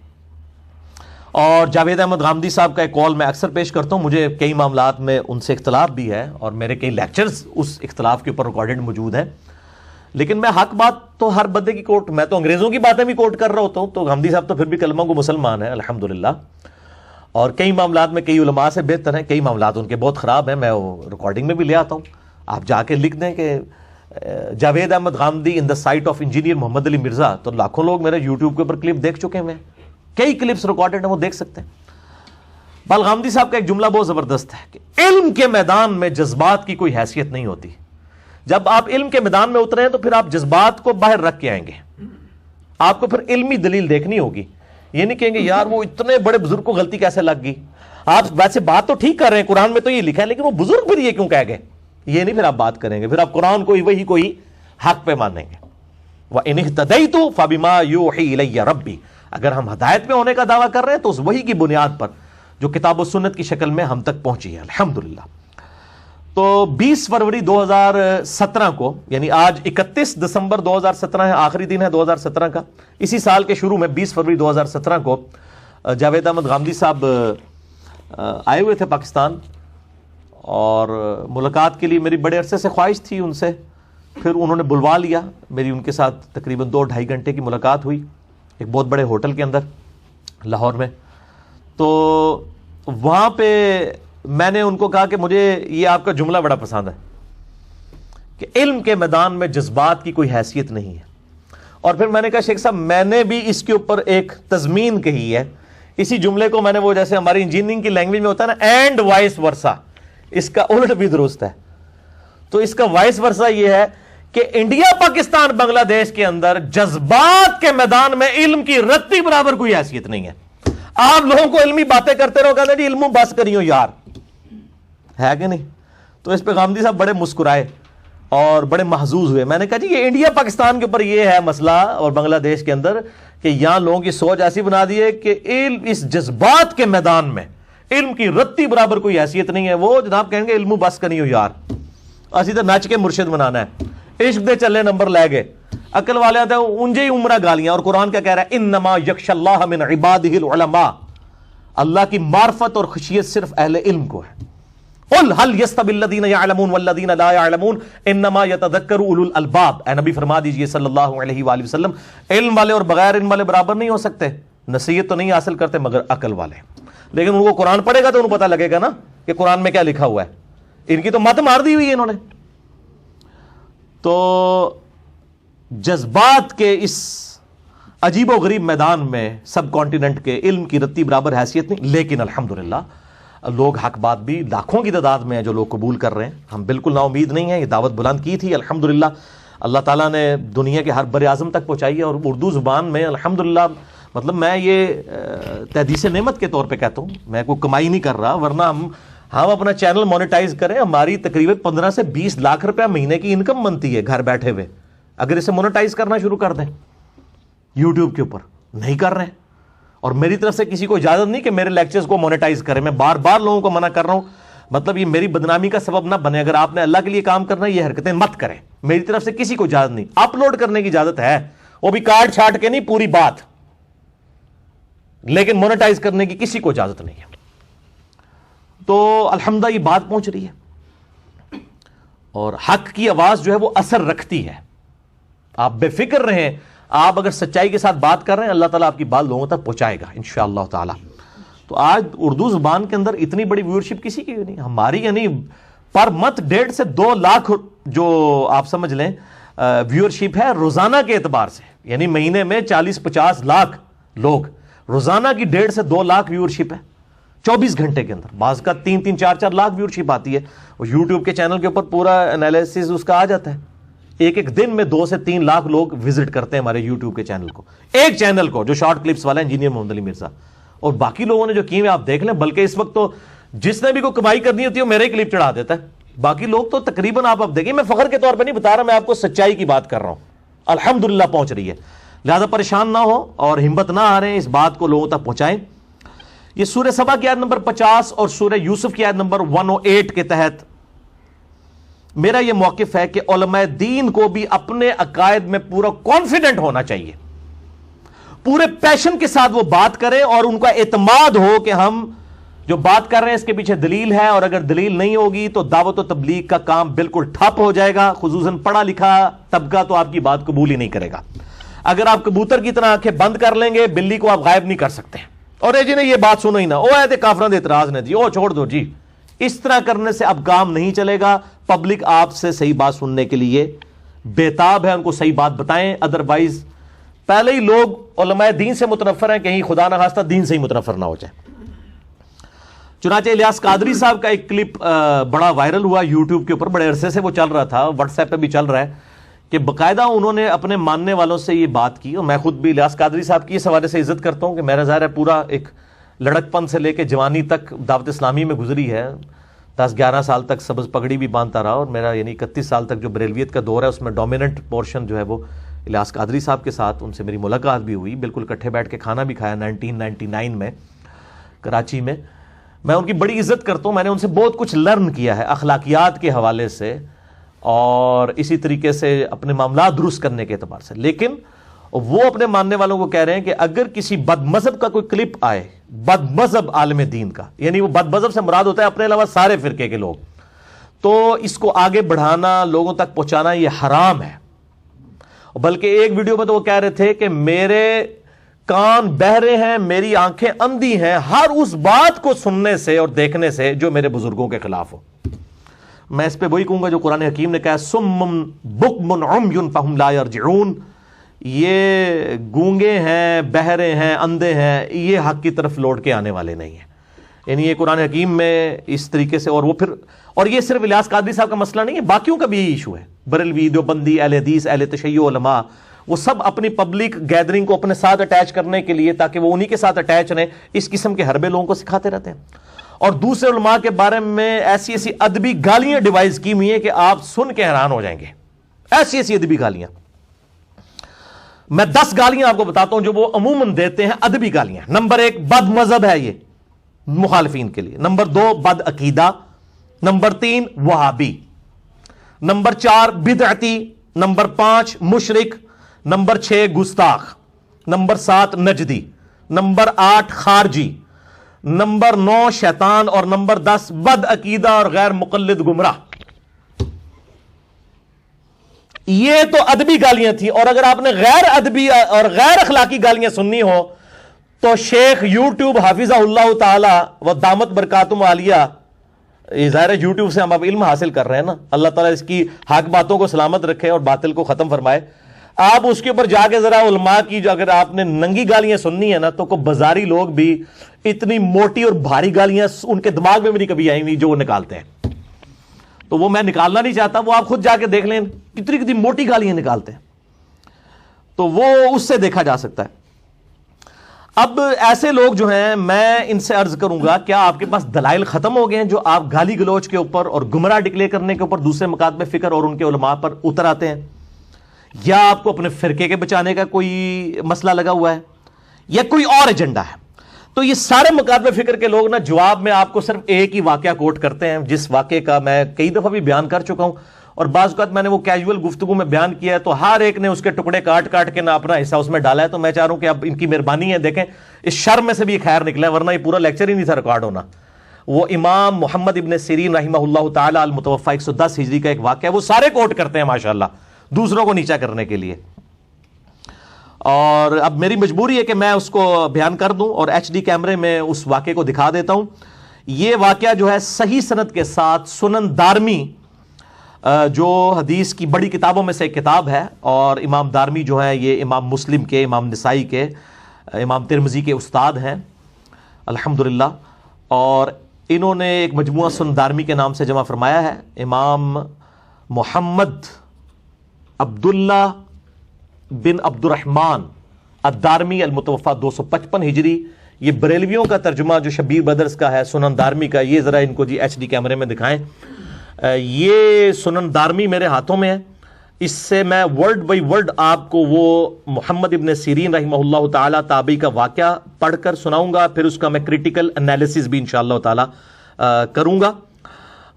اور جاوید احمد غامدی صاحب کا ایک قول میں اکثر پیش کرتا ہوں، مجھے کئی معاملات میں ان سے اختلاف بھی ہے اور میرے کئی لیکچرز اس اختلاف کے اوپر ریکارڈڈ موجود ہیں، لیکن میں حق بات تو ہر بندے کی کوٹ، میں تو انگریزوں کی باتیں بھی کوٹ کر رہا ہوتا ہوں، تو غامدی صاحب تو پھر بھی کلمہ کو مسلمان ہیں الحمدللہ، اور کئی معاملات میں کئی علماء سے بہتر ہیں، کئی معاملات ان کے بہت خراب ہیں، میں وہ ریکارڈنگ میں بھی لے آتا ہوں، آپ جا کے لکھ دیں کہ جاوید احمد غامدی ان دا سائٹ آف انجینئر محمد علی مرزا، تو لاکھوں لوگ میرے یوٹیوب کے اوپر کلپ دیکھ چکے ہیں، کئی کلپس ریکارڈڈ ہیں، وہ دیکھ سکتے ہیں۔ بل غامدی صاحب کا ایک جملہ بہت زبردست ہے کہ علم کے میدان میں جذبات کی کوئی حیثیت نہیں ہوتی، جب آپ علم کے میدان میں اترے ہیں تو پھر آپ جذبات کو باہر رکھ کے آئیں گے، آپ کو پھر علمی دلیل دیکھنی ہوگی، یہ نہیں کہیں گے یار وہ اتنے بڑے بزرگ کو غلطی کیسے لگ گئی، آپ ویسے بات تو ٹھیک کر رہے ہیں، قرآن میں تو یہ لکھا ہے لیکن وہ بزرگ پھر یہ کیوں کہہ گئے، یہ نہیں پھر آپ بات کریں گے، پھر آپ قرآن کو وہی کوئی حق پہ مانیں گے۔ وَإِنِ اهْتَدَيْتُ فَبِمَا يُوحِي إِلَيَّ رَبِّي، اگر ہم ہدایت پہ ہونے کا دعویٰ کر رہے ہیں تو اس وحی کی بنیاد پر جو کتاب و سنت کی شکل میں ہم تک پہنچی ہے الحمدللہ۔ تو 20 فروری 2017 کو، یعنی آج 31 دسمبر 2017 ہے، آخری دن ہے 2017 کا، اسی سال کے شروع میں 20 فروری 2017 کو جاوید احمد غامدی صاحب آئے ہوئے تھے پاکستان، اور ملاقات کے لیے میری بڑے عرصے سے خواہش تھی ان سے، پھر انہوں نے بلوا لیا، میری ان کے ساتھ تقریباً 2-2.5 گھنٹے کی ملاقات ہوئی ایک بہت بڑے ہوٹل کے اندر لاہور میں۔ تو وہاں پہ میں نے ان کو کہا کہ مجھے یہ آپ کا جملہ بڑا پسند ہے کہ علم کے میدان میں جذبات کی کوئی حیثیت نہیں ہے، اور پھر میں نے کہا شیخ صاحب میں نے بھی اس کے اوپر ایک تضمین کہی ہے، اسی جملے کو میں نے وہ جیسے ہماری انجینئرنگ کی لینگویج میں ہوتا ہے نا اینڈ وائس ورسا، اس کا الٹ بھی درست ہے، تو اس کا وائس ورسا یہ ہے کہ انڈیا پاکستان بنگلہ دیش کے اندر جذبات کے میدان میں علم کی رتی برابر کوئی حیثیت نہیں ہے۔ آپ لوگوں کو علمی باتیں کرتے رہو، کہتے ہیں جی علموں بس کریو یار، ہے کہ نہیں؟ تو اس پہ غامدی صاحب بڑے مسکرائے اور بڑے محظوظ ہوئے۔ میں نے کہا جی یہ انڈیا پاکستان کے اوپر یہ ہے مسئلہ اور بنگلہ دیش کے اندر کہ یہاں لوگوں کی سوچ ایسی بنا دی ہے کہ علم اس جذبات کے میدان میں علم کی رتی برابر کوئی حیثیت نہیں ہے، وہ جناب کہیں گے علموں بس کریو یار، اسی تو نچ کے مرشد بنانا ہے، عشق دے چلے نمبر لے گئے، عقل والے آتے ہیں انجے ہی عمرہ گالیاں، اور قرآن کیا کہہ رہا ہے انما یخشی اللہ من عبادہ العلماء، اللہ کی معرفت اور خشیت صرف اہل علم کو ہے، قل هل يستوي الذين يعلمون والذين لا يعلمون انما يتذكر اولو الالباب. اے نبی فرما دیجئے صلی اللہ علیہ وآلہ وسلم، علم والے اور بغیر علم والے برابر نہیں ہو سکتے، نصیحت تو نہیں حاصل کرتے مگر عقل والے. لیکن ان کو قرآن پڑھے گا تو انہیں پتہ لگے گا نا کہ قرآن میں کیا لکھا ہوا ہے. ان کی تو مت مار دی ہوئی ہے انہوں نے. تو جذبات کے اس عجیب و غریب میدان میں سب کانٹیننٹ کے علم کی رتی برابر حیثیت نہیں، لیکن الحمدللہ لوگ حق بات بھی لاکھوں کی تعداد میں ہیں جو لوگ قبول کر رہے ہیں. ہم بالکل نا امید نہیں ہیں، یہ دعوت بلند کی تھی، الحمدللہ اللہ تعالیٰ نے دنیا کے ہر بر اعظم تک پہنچائی ہے. اور اردو زبان میں الحمدللہ مطلب میں یہ تحدیث نعمت کے طور پہ کہتا ہوں، میں کوئی کمائی نہیں کر رہا، ورنہ ہم اپنا چینل مونیٹائز کریں، ہماری تقریباً 15 سے 20 لاکھ روپیہ مہینے کی انکم بنتی ہے گھر بیٹھے ہوئے. اگر اسے مونیٹائز کرنا شروع کر دیں یوٹیوب کے اوپر، نہیں کر رہے ہیں. اور میری طرف سے کسی کو اجازت نہیں کہ میرے لیکچرز کو مونیٹائز کریں. میں بار بار لوگوں کو منع کر رہا ہوں، مطلب یہ میری بدنامی کا سبب نہ بنے. اگر آپ نے اللہ کے لیے کام کرنا ہے یہ حرکتیں مت کریں. میری طرف سے کسی کو اجازت نہیں. اپلوڈ کرنے کی اجازت ہے، وہ بھی کاٹ چھاٹ کے نہیں، پوری بات، لیکن مونیٹائز کرنے کی کسی کو اجازت نہیں ہے. تو الحمدللہ یہ بات پہنچ رہی ہے اور حق کی آواز جو ہے وہ اثر رکھتی ہے. آپ بے فکر رہیں، آپ اگر سچائی کے ساتھ بات کر رہے ہیں اللہ تعالیٰ آپ کی بات لوگوں تک پہنچائے گا انشاءاللہ تعالیٰ. تو آج اردو زبان کے اندر اتنی بڑی ویورشپ کسی کی نہیں ہماری، یعنی پر منتھ 1.5 سے 2 لاکھ جو آپ سمجھ لیں ویورشپ ہے روزانہ کے اعتبار سے. یعنی مہینے میں 40-50 لاکھ لوگ، روزانہ کی 1.5 سے 2 لاکھ ویورشپ ہے 24 گھنٹے کے اندر. بعض کا 3-3 4-4 لاکھ ویورشپ آتی ہے. اور یوٹیوب کے چینل کے اوپر پورا انالیسس اس کا آ جاتا ہے. ایک دن میں 2 سے 3 لاکھ لوگ وزٹ کرتے ہیں ہمارے یوٹیوب کے چینل کو، ایک چینل کو جو شارٹ کلپس والا انجینئر محمد علی مرزا. اور باقی لوگوں نے جو کیے ہیں آپ دیکھ لیں. بلکہ اس وقت تو جس نے بھی کوئی کمائی کرنی ہوتی ہے وہ میرے ہی کلپ چڑھا دیتا ہے. باقی لوگ تو تقریباً آپ دیکھیں، میں فخر کے طور پہ نہیں بتا رہا، میں آپ کو سچائی کی بات کر رہا ہوں. الحمدللہ پہنچ رہی ہے، لہذا پریشان نہ ہو اور ہمت نہ ہاریں، اس بات کو لوگوں تک پہنچائیں. یہ سورہ سبا کی آیت نمبر 50 اور سورہ یوسف کی آیت نمبر 108 کے تحت میرا یہ موقف ہے کہ علماء دین کو بھی اپنے عقائد میں پورا کانفیڈنٹ ہونا چاہیے، پورے پیشن کے ساتھ وہ بات کریں اور ان کا اعتماد ہو کہ ہم جو بات کر رہے ہیں اس کے پیچھے دلیل ہے. اور اگر دلیل نہیں ہوگی تو دعوت و تبلیغ کا کام بالکل ٹھپ ہو جائے گا. خصوصاً پڑھا لکھا طبقہ تو آپ کی بات قبول ہی نہیں کرے گا. اگر آپ کبوتر کی طرح آنکھیں بند کر لیں گے، بلی کو آپ غائب نہیں کر سکتے. اور جی نے یہ بات سنو ہی نہ، او ایتے کافران دے اعتراض نے جی، او چھوڑ دو جی. اس طرح کرنے سے اب کام نہیں چلے گا. پبلک آپ سے صحیح بات سننے کے لیے بےتاب ہے، ان کو صحیح بات بتائیں. ادروائز پہلے ہی لوگ علماء دین سے متنفر ہیں، کہیں خدا نہ خواستہ دین سے ہی متنفر نہ ہو جائے. چنانچہ الیاس قادری صاحب کا ایک کلپ بڑا وائرل ہوا یوٹیوب کے اوپر، بڑے عرصے سے وہ چل رہا تھا، واٹس ایپ پہ بھی چل رہا ہے، کہ باقاعدہ انہوں نے اپنے ماننے والوں سے یہ بات کی. اور میں خود بھی الیاس قادری صاحب کی اس حوالے سے عزت کرتا ہوں کہ میرا ظاہر ہے پورا ایک لڑک پن سے لے کے جوانی تک دعوت اسلامی میں گزری ہے. 10-11 سال تک سبز پگڑی بھی باندھتا رہا، اور میرا یعنی 31 سال تک جو بریلویت کا دور ہے اس میں ڈومیننٹ پورشن جو ہے وہ الیاس قادری صاحب کے ساتھ ان سے میری ملاقات بھی ہوئی، بالکل اکٹھے بیٹھ کے کھانا بھی کھایا 1999 میں کراچی میں. میں ان کی بڑی عزت کرتا ہوں، میں نے ان سے بہت کچھ لرن کیا ہے اخلاقیات کے حوالے سے اور اسی طریقے سے اپنے معاملات درست کرنے کے اعتبار سے. لیکن وہ اپنے ماننے والوں کو کہہ رہے ہیں کہ اگر کسی بد مذہب کا کوئی کلپ آئے، بد مذہب عالم دین کا، یعنی وہ بد مذہب سے مراد ہوتا ہے اپنے علاوہ سارے فرقے کے لوگ، تو اس کو آگے بڑھانا، لوگوں تک پہنچانا یہ حرام ہے. بلکہ ایک ویڈیو میں تو وہ کہہ رہے تھے کہ میرے کان بہرے ہیں، میری آنکھیں اندھی ہیں ہر اس بات کو سننے سے اور دیکھنے سے جو میرے بزرگوں کے خلاف ہو. میں اس پہ وہی کہوں گا جو قرآن حکیم نے کہا سم بکم عمی فہم لا یرجعون. یہ گونگے ہیں، بہرے ہیں، اندھے ہیں، یہ حق کی طرف لوٹ کے آنے والے نہیں ہیں. یعنی یہ قرآن حکیم میں اس طریقے سے. اور یہ صرف الیاس قادری صاحب کا مسئلہ نہیں ہے، باقیوں کا بھی یہی ایشو ہے. بریلوی، دیوبندی، اہل حدیث، اہل تشیع علماء، وہ سب اپنی پبلک گیدرنگ کو اپنے ساتھ اٹیچ کرنے کے لیے تاکہ وہ انہی کے ساتھ اٹیچ رہیں، اس قسم کے حربے لوگوں کو سکھاتے رہتے ہیں. اور دوسرے علماء کے بارے میں ایسی ایسی ادبی گالیاں ڈیوائز کی ہوئی ہیں کہ آپ سن کے حیران ہو جائیں گے. ایسی ایسی ادبی گالیاں، میں 10 گالیاں آپ کو بتاتا ہوں جو وہ عموماً دیتے ہیں، ادبی گالیاں. نمبر 1 بد مذہب ہے یہ مخالفین کے لیے. نمبر 2 بد عقیدہ. نمبر 3 وہابی. نمبر 4 بدعتی. نمبر 5 مشرک. نمبر 6 گستاخ. نمبر 7 نجدی. نمبر 8 خارجی. نمبر 9 شیطان اور نمبر 10 بد عقیدہ اور غیر مقلد گمراہ. یہ تو ادبی گالیاں تھیں. اور اگر آپ نے غیر ادبی اور غیر اخلاقی گالیاں سننی ہو تو شیخ یوٹیوب حافظہ اللہ تعالی و دامت برکاتہم عالیہ، ظاہر یوٹیوب سے ہم اب علم حاصل کر رہے ہیں نا، اللہ تعالیٰ اس کی حق باتوں کو سلامت رکھے اور باطل کو ختم فرمائے. آپ اس کے اوپر جا کے ذرا علماء کی جو اگر آپ نے ننگی گالیاں سننی ہے نا تو کوئی بازاری لوگ بھی اتنی موٹی اور بھاری گالیاں ان کے دماغ میں بھی نہیں کبھی آئیں گی جو وہ نکالتے ہیں. تو وہ میں نکالنا نہیں چاہتا، وہ آپ خود جا کے دیکھ لیں کتنی کتنی موٹی گالیاں نکالتے ہیں، تو وہ اس سے دیکھا جا سکتا ہے. اب ایسے لوگ جو ہیں میں ان سے عرض کروں گا، کیا آپ کے پاس دلائل ختم ہو گئے ہیں جو آپ گالی گلوچ کے اوپر اور گمراہ ڈکلیئر کرنے کے اوپر دوسرے مکاتب فکر اور ان کے علماء پر اتر آتے ہیں؟ یا آپ کو اپنے فرقے کے بچانے کا کوئی مسئلہ لگا ہوا ہے یا کوئی اور ایجنڈا ہے؟ تو یہ سارے مکاتب فکر کے لوگ نا جواب میں آپ کو صرف ایک ہی واقعہ کوٹ کرتے ہیں، جس واقعے کا میں کئی دفعہ بھی بیان کر چکا ہوں اور بعض اوقات میں نے وہ کیجول گفتگو میں بیان کیا ہے، تو ہر ایک نے اس کے ٹکڑے کاٹ کاٹ کے نہ اپنا حصہ اس میں ڈالا ہے. تو میں چاہ رہا ہوں کہ اب ان کی مہربانی ہے، دیکھیں اس شر میں سے بھی خیر نکلا ہے، ورنہ یہ پورا لیکچر ہی نہیں تھا ریکارڈ ہونا. وہ امام محمد ابن سیرین رحمہ اللہ تعالی المتوفی 110 ہجری کا ایک واقعہ ہے، وہ سارے کوٹ کرتے ہیں ماشاءاللہ دوسروں کو نیچا کرنے کے لیے. اور اب میری مجبوری ہے کہ میں اس کو بیان کر دوں اور ایچ ڈی کیمرے میں اس واقعے کو دکھا دیتا ہوں. یہ واقعہ جو ہے صحیح سند کے ساتھ سنن دارمی جو حدیث کی بڑی کتابوں میں سے ایک کتاب ہے، اور امام دارمی جو ہے یہ امام مسلم کے، امام نسائی کے، امام ترمذی کے استاد ہیں الحمدللہ، اور انہوں نے ایک مجموعہ سنن دارمی کے نام سے جمع فرمایا ہے. امام محمد عبداللہ بن عبد الرحمن الدارمی المتوفی 255 ہجری. یہ بریلویوں کا ترجمہ جو شبیر بدرس کا ہے سنن دارمی کا، یہ ذرا ان کو جی ایچ ڈی کیمرے میں دکھائیں. یہ سنن دارمی میرے ہاتھوں میں ہے، اس سے میں ورڈ بائی ورڈ آپ کو وہ محمد ابن سیرین رحمہ اللہ تعالی تابعی کا واقعہ پڑھ کر سناؤں گا، پھر اس کا میں کریٹیکل انالیسس بھی انشاءاللہ تعالی کروں گا.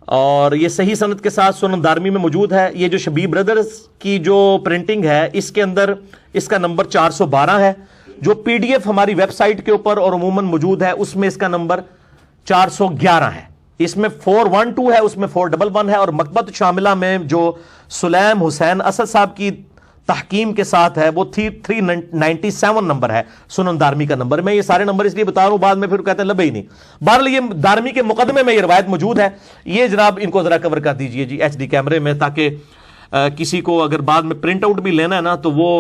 اور یہ صحیح سند کے ساتھ سنن دارمی میں موجود ہے. یہ جو شبیر بردرز کی جو پرنٹنگ ہے اس کے اندر اس کا نمبر 412 ہے. جو پی ڈی ایف ہماری ویب سائٹ کے اوپر اور عموماً موجود ہے اس میں اس کا نمبر 411 ہے. اس میں 412 ہے، اس میں 411 ہے، اور مکتبۃ شاملہ میں جو سلیم حسین اسد صاحب کی تحکیم کے ساتھ ہے وہ 397 نمبر ہے سنن دارمی کا نمبر. میں یہ سارے نمبر اس لیے بتا رہا ہوں، بعد میں پھر کہتے ہیں لبے ہی نہیں. بہرحال یہ دارمی کے مقدمے میں یہ روایت موجود ہے. یہ جناب ان کو ذرا کور کر دیجئے جی ایچ ڈی کیمرے میں، تاکہ کسی کو اگر بعد میں پرنٹ آؤٹ بھی لینا ہے نا تو وہ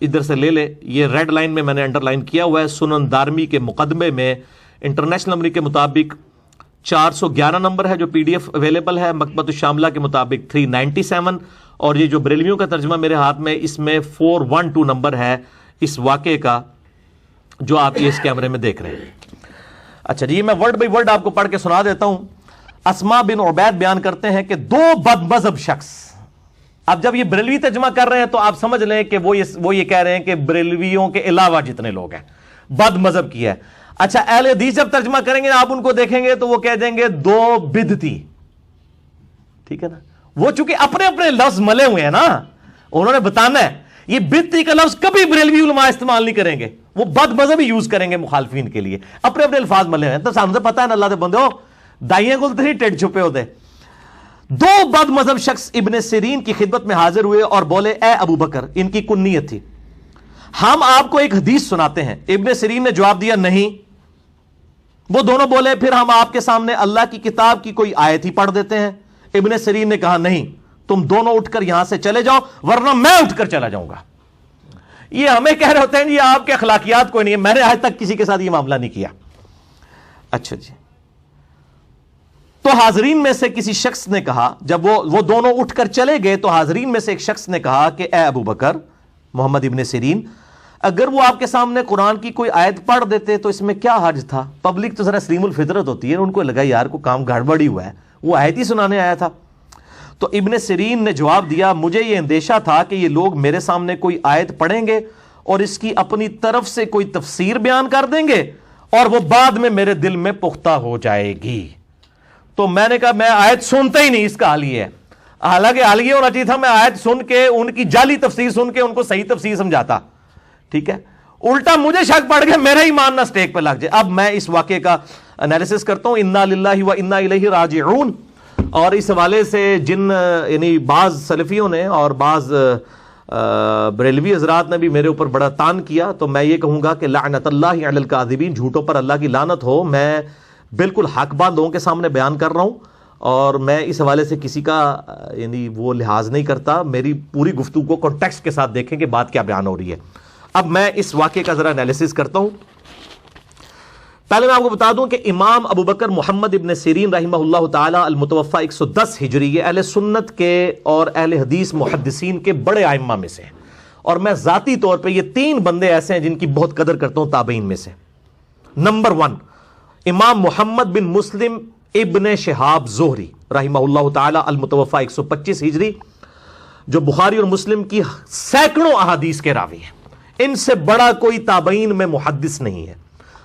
ادھر سے لے لے. یہ ریڈ لائن میں میں نے انڈر لائن کیا ہوا ہے. سنن دارمی کے مقدمے میں انٹرنیشنل نمبر کے مطابق 411 نمبر ہے جو پی ڈی ایف اویلیبل ہے، مکتبۃ الشاملہ کے مطابق 397، اور یہ جو بریلویوں کا ترجمہ میرے ہاتھ میں اس میں 412 نمبر ہے اس واقعے کا جو آپ یہ اس کیمرے میں دیکھ رہے ہیں. اچھا جی میں ورڈ بائی ورڈ آپ کو پڑھ کے سنا دیتا ہوں. اسما بن عبید بیان کرتے ہیں کہ دو بد مذہب شخص، اب جب یہ بریلوی ترجمہ کر رہے ہیں تو آپ سمجھ لیں کہ وہ یہ کہہ رہے ہیں کہ بریلویوں کے علاوہ جتنے لوگ ہیں بد مذہب کی ہے. اچھا اہل حدیث جب ترجمہ کریں گے آپ ان کو دیکھیں گے تو وہ کہہ دیں گے دو بدتی. ٹھیک ہے نا، وہ چونکہ اپنے اپنے لفظ ملے ہوئے ہیں نا، انہوں نے بتانا ہے یہ بدتی کا لفظ کبھی بریلوی علماء استعمال نہیں کریں گے، وہ بد مذہب ہی یوز کریں گے مخالفین کے لیے، اپنے اپنے الفاظ ملے ہوئے ہیں. تو سامنے پتہ ہے نا اللہ دے بندے ہو دائیں گل تو ٹیڈ چھپے ہوتے. دو بد مذہب شخص ابن سیرین کی خدمت میں حاضر ہوئے اور بولے اے ابو بکر، ان کی کنیت تھی، ہم آپ کو ایک حدیث سناتے ہیں. ابن سیرین نے جواب دیا نہیں. وہ دونوں بولے پھر ہم آپ کے سامنے اللہ کی کتاب کی کوئی آیت ہی پڑھ دیتے ہیں. ابن سیرین نے کہا نہیں، تم دونوں اٹھ کر یہاں سے چلے جاؤ ورنہ میں اٹھ کر چلا جاؤں گا. یہ ہمیں کہہ رہے ہوتے ہیں یہ آپ کے اخلاقیات کوئی نہیں ہے، میں نے آج تک کسی کے ساتھ یہ معاملہ نہیں کیا. اچھا جی، تو حاضرین میں سے کسی شخص نے کہا، جب وہ دونوں اٹھ کر چلے گئے تو حاضرین میں سے ایک شخص نے کہا کہ اے ابو بکر، محمد ابن سیرین، اگر وہ آپ کے سامنے قرآن کی کوئی آیت پڑھ دیتے تو اس میں کیا حرج تھا؟ پبلک تو ذرا سلیم الفطرت ہوتی ہے، ان کو لگا یار کو کام گڑبڑ ہی ہوا ہے، وہ آیت ہی سنانے آیا تھا. تو ابن سیرین نے جواب دیا مجھے یہ اندیشہ تھا کہ یہ لوگ میرے سامنے کوئی آیت پڑھیں گے اور اس کی اپنی طرف سے کوئی تفسیر بیان کر دیں گے اور وہ بعد میں میرے دل میں پختہ ہو جائے گی. تو میں نے کہا میں آیت سنتا ہی نہیں، اس کا حال یہ ہے. حالانکہ حال یہ ہونا چاہیے تھا میں آیت سن کے ان کی جعلی تفسیر سن کے ان کو صحیح تفسیر سمجھاتا. ٹھیک ہے، الٹا مجھے شک پڑ گیا میرا ایمان نہ سٹیک پہ لگ جائے. اب میں اس واقعے کا انالیسس کرتا ہوں. انا للہ و انا الیہ راجعون. اور اس حوالے سے جن یعنی بعض سلفیوں نے اور بعض بریلوی حضرات نے بھی میرے اوپر بڑا تان کیا, تو میں یہ کہوں گا کہ لعنت اللہ علی الکاذبین, جھوٹوں پر اللہ کی لعنت ہو. میں بالکل حق بات لوگوں کے سامنے بیان کر رہا ہوں اور میں اس حوالے سے کسی کا یعنی وہ لحاظ نہیں کرتا. میری پوری گفتگو کو کانٹیکسٹ کے ساتھ دیکھیں کہ بات کیا بیان ہو رہی ہے. اب میں اس واقعے کا ذرا انالیسس کرتا ہوں. پہلے میں آپ کو بتا دوں کہ امام ابو بکر محمد ابن سیرین رحمہ اللہ تعالی المتوفی 110 ہجری یہ اہل سنت کے اور اہل حدیث محدثین کے بڑے ائمہ میں سے ہیں, اور میں ذاتی طور پہ یہ 3 بندے ایسے ہیں جن کی بہت قدر کرتا ہوں تابعین میں سے. نمبر 1 امام محمد بن مسلم ابن شہاب زہری رحمہ اللہ تعالی المتوفی 125 ہجری, جو بخاری اور مسلم کی سینکڑوں احادیث کے راوی ہیں. ان سے بڑا کوئی تابعین میں محدث نہیں ہے.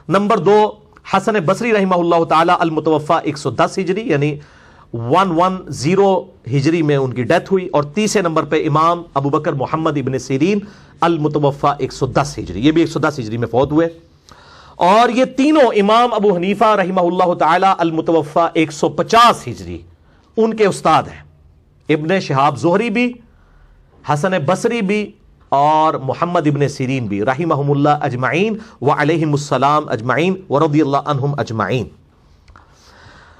نمبر 2 حسن بصری رحمہ اللہ تعالی المتوفی 110 ہجری یعنی 110 ہجری میں ان کی ڈیتھ ہوئی. اور تیسرے نمبر پہ امام ابو بکر محمد ابن سیرین المتوفی 110 ہجری, یہ بھی 110 ہجری میں فوت ہوئے. اور یہ تینوں امام ابو حنیفہ رحمہ اللہ تعالی المتوفی 150 ہجری ان کے استاد ہیں. ابن شہاب زہری بھی, حسن بصری بھی, اور محمد ابن سیرین بھی رحمہم اللہ اجمعین وعلیہم السلام اجمعین ورضی اللہ عنہم اجمعین.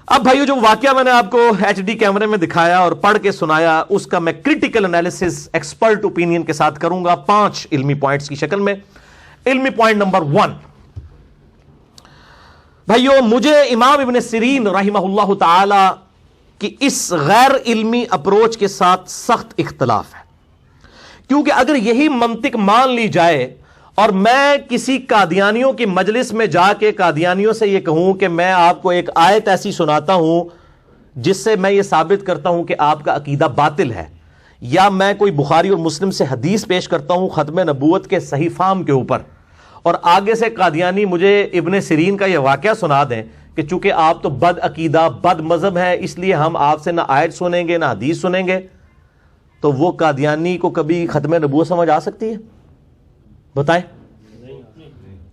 اب بھائیو جو واقعہ میں نے آپ کو ایچ ڈی کیمرے میں دکھایا اور پڑھ کے سنایا, اس کا میں کریٹیکل انالیسس ایکسپرٹ اوپینین کے ساتھ کروں گا 5 علمی پوائنٹس کی شکل میں. علمی پوائنٹ نمبر 1, بھائیو مجھے امام ابن سیرین رحمہ اللہ تعالی کی اس غیر علمی اپروچ کے ساتھ سخت اختلاف ہے, کیونکہ اگر یہی منطق مان لی جائے اور میں کسی قادیانیوں کی مجلس میں جا کے قادیانیوں سے یہ کہوں کہ میں آپ کو ایک آیت ایسی سناتا ہوں جس سے میں یہ ثابت کرتا ہوں کہ آپ کا عقیدہ باطل ہے, یا میں کوئی بخاری اور مسلم سے حدیث پیش کرتا ہوں ختم نبوت کے صحیح فہم کے اوپر, اور آگے سے قادیانی مجھے ابن سیرین کا یہ واقعہ سنا دیں کہ چونکہ آپ تو بد عقیدہ بد مذہب ہے اس لیے ہم آپ سے نہ آیت سنیں گے نہ حدیث سنیں گے, تو وہ قادیانی کو کبھی ختم نبوت سمجھ آ سکتی ہے؟ بتائیں.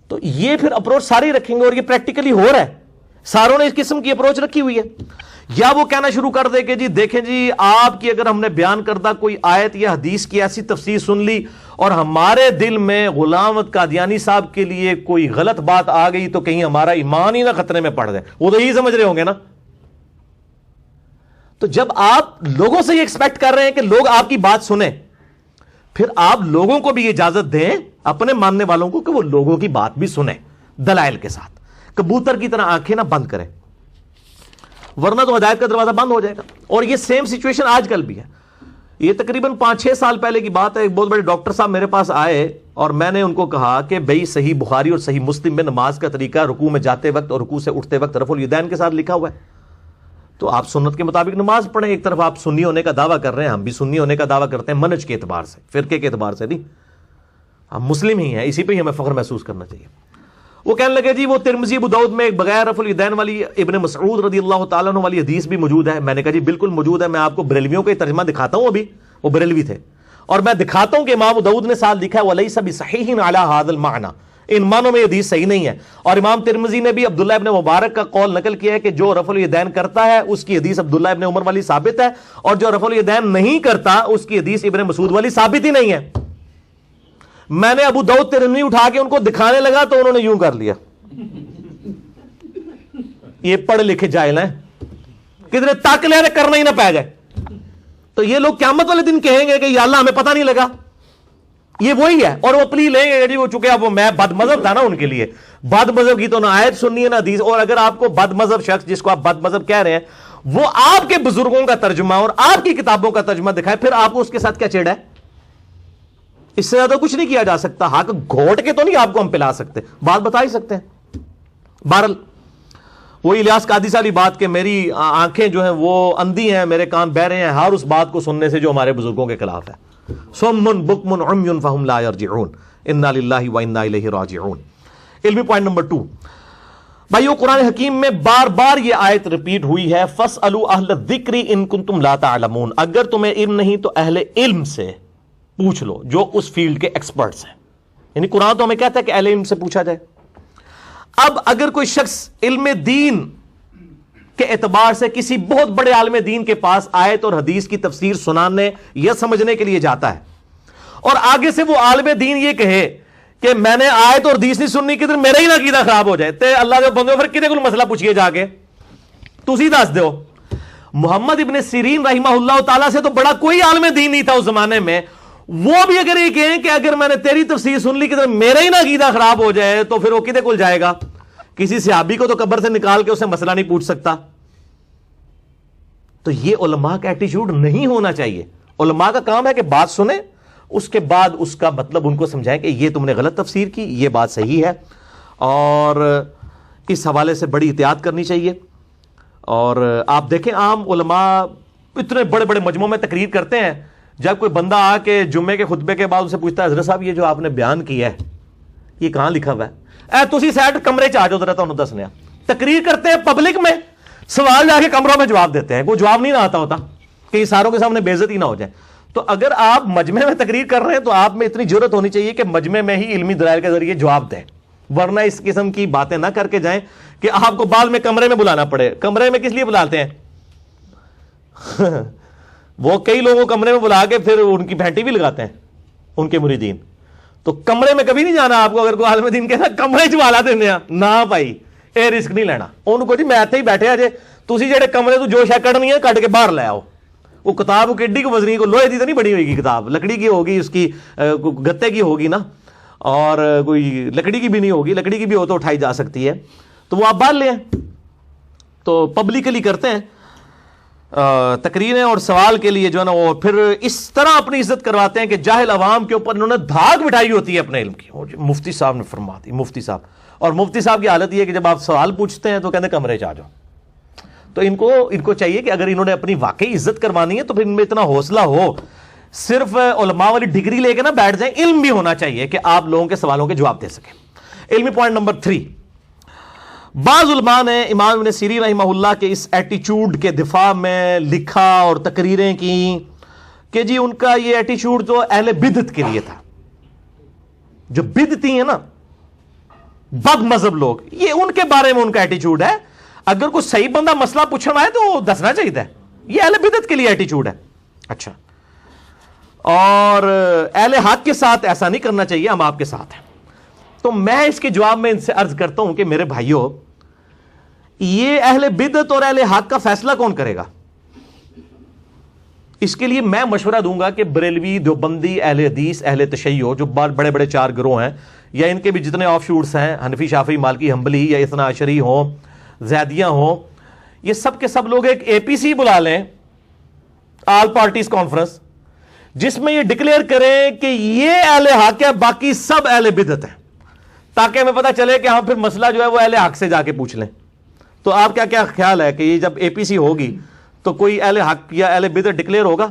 تو یہ پھر اپروچ سارے رکھیں گے, اور یہ پریکٹیکلی ہو رہا ہے, ساروں نے اس قسم کی اپروچ رکھی ہوئی ہے. یا وہ کہنا شروع کر دے کہ جی دیکھیں جی آپ کی اگر ہم نے بیان کردہ کوئی آیت یا حدیث کی ایسی تفسیر سن لی اور ہمارے دل میں غلام احمد قادیانی صاحب کے لیے کوئی غلط بات آ گئی تو کہیں ہمارا ایمان ہی نہ خطرے میں پڑ جائے. وہ تو یہی سمجھ رہے ہوں گے نا. تو جب آپ لوگوں سے یہ ایکسپیکٹ کر رہے ہیں کہ لوگ آپ کی بات سنیں, پھر آپ لوگوں کو بھی یہ اجازت دیں اپنے ماننے والوں کو کہ وہ لوگوں کی بات بھی سنیں دلائل کے ساتھ. کبوتر کی طرح آنکھیں نہ بند کریں, ورنہ تو ہدایت کا دروازہ بند ہو جائے گا. اور یہ سیم سچویشن آج کل بھی ہے. یہ تقریباً 5-6 سال پہلے کی بات ہے. ایک بہت بڑے ڈاکٹر صاحب میرے پاس آئے اور میں نے ان کو کہا کہ بھئی صحیح بخاری اور صحیح مسلم میں نماز کا طریقہ رکوع میں جاتے وقت اور رکوع سے اٹھتے وقت رفع الیدین کے ساتھ لکھا ہوا ہے, تو آپ سنت کے مطابق نماز پڑھیں. ایک طرف آپ سنی ہونے کا دعویٰ کر رہے ہیں, ہم بھی سنی ہونے کا دعویٰ کرتے ہیں منہج کے اعتبار سے, فرقے کے اعتبار سے نہیں, ہم مسلم ہی ہیں, اسی پہ ہی ہمیں فخر محسوس کرنا چاہیے. وہ کہنے لگے جی وہ ترمذی ابو داؤد میں ایک بغیر رفع الیدین والی ابن مسعود رضی اللہ تعالیٰ عنہ والی حدیث بھی موجود ہے. میں نے کہا جی بالکل موجود ہے, میں آپ کو بریلویوں کا ترجمہ دکھاتا ہوں, ابھی وہ بریلوی تھے, اور میں دکھاتا ہوں کہ امام ابو داؤد نے ساتھ لکھا ہے وَلَيْسَ بِصَحِيحٍ عَلَى هَذَا الْمَعْنَى, ان معنوں میں یہ حدیث صحیح نہیں ہے. اور امام ترمذی نے بھی عبداللہ ابن مبارک کا قول نقل کیا ہے کہ جو رفع الیدین کرتا ہے اس کی حدیث عبداللہ ابن عمر والی ثابت ہے, اور جو رفع الیدین نہیں کرتا اس کی حدیث ابن مسعود والی ثابت ہی نہیں ہے. میں نے ابو داؤد ترمذی اٹھا کے ان کو دکھانے لگا تو انہوں نے یوں کر لیا, یہ پڑھ لکھے جاہل ہیں, کدھر تک لے کرنا ہی نہ پہ جائے. تو یہ لوگ قیامت والے دن کہیں گے کہ یا اللہ ہمیں پتہ نہیں لگا. یہ وہی ہے, اور وہ پلی لیں گے جی وہ چکے اب وہ میں بد مذہب تھا نا ان کے لیے, بد مذہب کی تو نہ آیت سننی ہے نہ حدیث. اور اگر آپ کو بد مذہب شخص جس کو آپ بد مذہب کہہ رہے ہیں وہ آپ کے بزرگوں کا ترجمہ اور آپ کی کتابوں کا ترجمہ دکھائے, پھر آپ کو اس کے ساتھ کیا چیڑا ہے؟ اس سے زیادہ کچھ نہیں کیا جا سکتا. حق گھوٹ کے تو نہیں آپ کو ہم پلا سکتے, بات بتا ہی سکتے ہیں. بہرحال وہی الیاس قادسی والی بات کہ میری آنکھیں جو ہیں وہ اندھی ہیں, میرے کان بہرے ہیں ہر اس بات کو سننے سے جو ہمارے بزرگوں کے خلاف ہے. صم بکم عمی فہم لا یرجعون, انا للہ و انا الیہ راجعون. علمی پوائنٹ نمبر 2, بھائیو قرآن حکیم میں بار بار یہ آیت ریپیٹ ہوئی ہے فاسألوا اہل الذکر ان کنتم لا تعلمون, اگر تمہیں علم نہیں تو اہل علم سے پوچھ لو جو اس فیلڈ کے ایکسپرٹس ہیں. یعنی قرآن تو ہمیں کہتا ہے کہ اہل علم سے پوچھا جائے. اب اگر کوئی شخص علم دین کے اعتبار سے کسی بہت بڑے عالم دین کے پاس آیت اور حدیث کی تفسیر سنانے یا سمجھنے کے لیے جاتا ہے, اور آگے سے وہ عالم دین یہ کہے کہ میں نے آیت اور حدیث نہیں سننی, کدھر میرا ہی نہ عقیدہ خراب ہو جائے, تے اللہ دے بندے پھر کدے کو مسئلہ پوچھئے جا کے, تسی دس دیو. محمد ابن سیرین رحمہ اللہ تعالیٰ سے تو بڑا کوئی عالم دین نہیں تھا اس زمانے میں, وہ بھی اگر یہ کہیں کہ اگر میں نے تیری تفسیر سن لی کدھر میرا ہی نہ عقیدہ خراب ہو جائے, تو پھر وہ کدے کو جائے گا؟ کسی صحابی کو تو قبر سے نکال کے اسے مسئلہ نہیں پوچھ سکتا. تو یہ علماء کا ایٹیچیوڈ نہیں ہونا چاہیے. علماء کا کام ہے کہ بات سنیں, اس کے بعد اس کا مطلب ان کو سمجھائیں کہ یہ تم نے غلط تفسیر کی, یہ بات صحیح ہے, اور اس حوالے سے بڑی احتیاط کرنی چاہیے. اور آپ دیکھیں عام علماء اتنے بڑے بڑے مجمعوں میں تقریر کرتے ہیں, جب کوئی بندہ آ کے جمعے کے خطبے کے بعد ان سے پوچھتا ہے حضرت صاحب یہ جو آپ نے بیان کیا ہے یہ کہاں لکھا ہوا ہے, تسی سیٹ کمرے چ آ جاؤ ذرا تانوں دسنے. تقریر کرتے ہیں پبلک میں, سوال جا کے کمروں میں جواب دیتے ہیں, کوئی جواب نہیں نہ آتا ہوتا کہ ساروں کے سامنے بے عزتی نہ ہو جائے. تو اگر آپ مجمع میں تقریر کر رہے ہیں تو آپ میں اتنی جرت ہونی چاہیے کہ مجمع میں ہی علمی دلائل کے ذریعے جواب دیں, ورنہ اس قسم کی باتیں نہ کر کے جائیں کہ آپ کو بعد میں کمرے میں بلانا پڑے. کمرے میں کس لیے بلاتے ہیں؟ وہ کئی لوگوں کو کمرے میں بلا کے پھر ان کی پھینٹی بھی لگاتے ہیں ان کے مریدین. تو کمرے میں کبھی نہیں جانا آپ کو. اگر کوئی عالم دین کہتا کمرے چلا دینے نہ بھائی, اے رسک نہیں لینا. ان کو جی میں اتنے ہی بیٹھے آجے, تسی جڑے کمرے تو جو شے کڈنی ہے کڈ کے باہر لے آؤ. وہ کتاب کیڈی کو وزنی کو لوہے دی تو نہیں بڑی ہوئے گی کتاب, لکڑی کی ہوگی, اس کی گتے کی ہوگی نا, اور کوئی لکڑی کی بھی نہیں ہوگی. لکڑی کی بھی ہو تو اٹھائی جا سکتی ہے, تو وہ آپ باہر لیں. تو پبلکلی کرتے ہیں تقریریں اور سوال کے لیے جو ہے نا, وہ پھر اس طرح اپنی عزت کرواتے ہیں کہ جاہل عوام کے اوپر انہوں نے دھاگ بٹھائی ہوتی ہے اپنے علم کی. مفتی صاحب نے فرما دی, مفتی صاحب, اور مفتی صاحب کی حالت یہ ہے کہ جب آپ سوال پوچھتے ہیں تو کہتے ہیں کمرے چ آ جاؤ. تو ان کو چاہیے کہ اگر انہوں نے اپنی واقعی عزت کروانی ہے تو پھر ان میں اتنا حوصلہ ہو, صرف علماء والی ڈگری لے کے نہ بیٹھ جائیں, علم بھی ہونا چاہیے کہ آپ لوگوں کے سوالوں کے جواب دے سکیں. علمی پوائنٹ نمبر 3, بعض علماء نے امام ابن سیرین رحمہ اللہ کے اس ایٹیچیوڈ کے دفاع میں لکھا اور تقریریں کی کہ جی ان کا یہ ایٹیچیوڈ تو اہل بدعت کے لیے تھا. جو بدعتی ہیں نا, بد مذہب لوگ, یہ ان کے بارے میں ان کا ایٹیچیوڈ ہے. اگر کوئی صحیح بندہ مسئلہ پوچھنا ہے تو دسنا چاہیے, یہ اہل بدعت کے لیے ایٹیچیوڈ ہے. اچھا, اور اہل حق کے ساتھ ایسا نہیں کرنا چاہیے, ہم آپ کے ساتھ ہیں. تو میں اس کے جواب میں ان سے عرض کرتا ہوں کہ میرے بھائیوں, یہ اہل بدعت اور اہل حق کا فیصلہ کون کرے گا؟ اس کے لیے میں مشورہ دوں گا کہ بریلوی, دیوبندی, اہل حدیث, اہل تشیع, جو بڑے بڑے 4 گروہ ہیں, یا ان کے بھی جتنے آف شوٹس ہیں, حنفی, شافعی, مالکی, حنبلی, یا اثنا عشری ہوں, زیدیہ ہوں, یہ سب کے سب لوگ ایک APC بلا لیں, آل پارٹیز کانفرنس, جس میں یہ ڈکلیئر کریں کہ یہ اہل حق ہے, باقی سب اہل بدعت ہیں, تاکہ ہمیں پتہ چلے کہ ہم پھر مسئلہ جو ہے وہ اہل حق سے جا کے پوچھ لیں. تو آپ کیا خیال ہے کہ یہ جب APC ہوگی تو کوئی اہل حق یا اہل بدعت ڈکلیئر ہوگا؟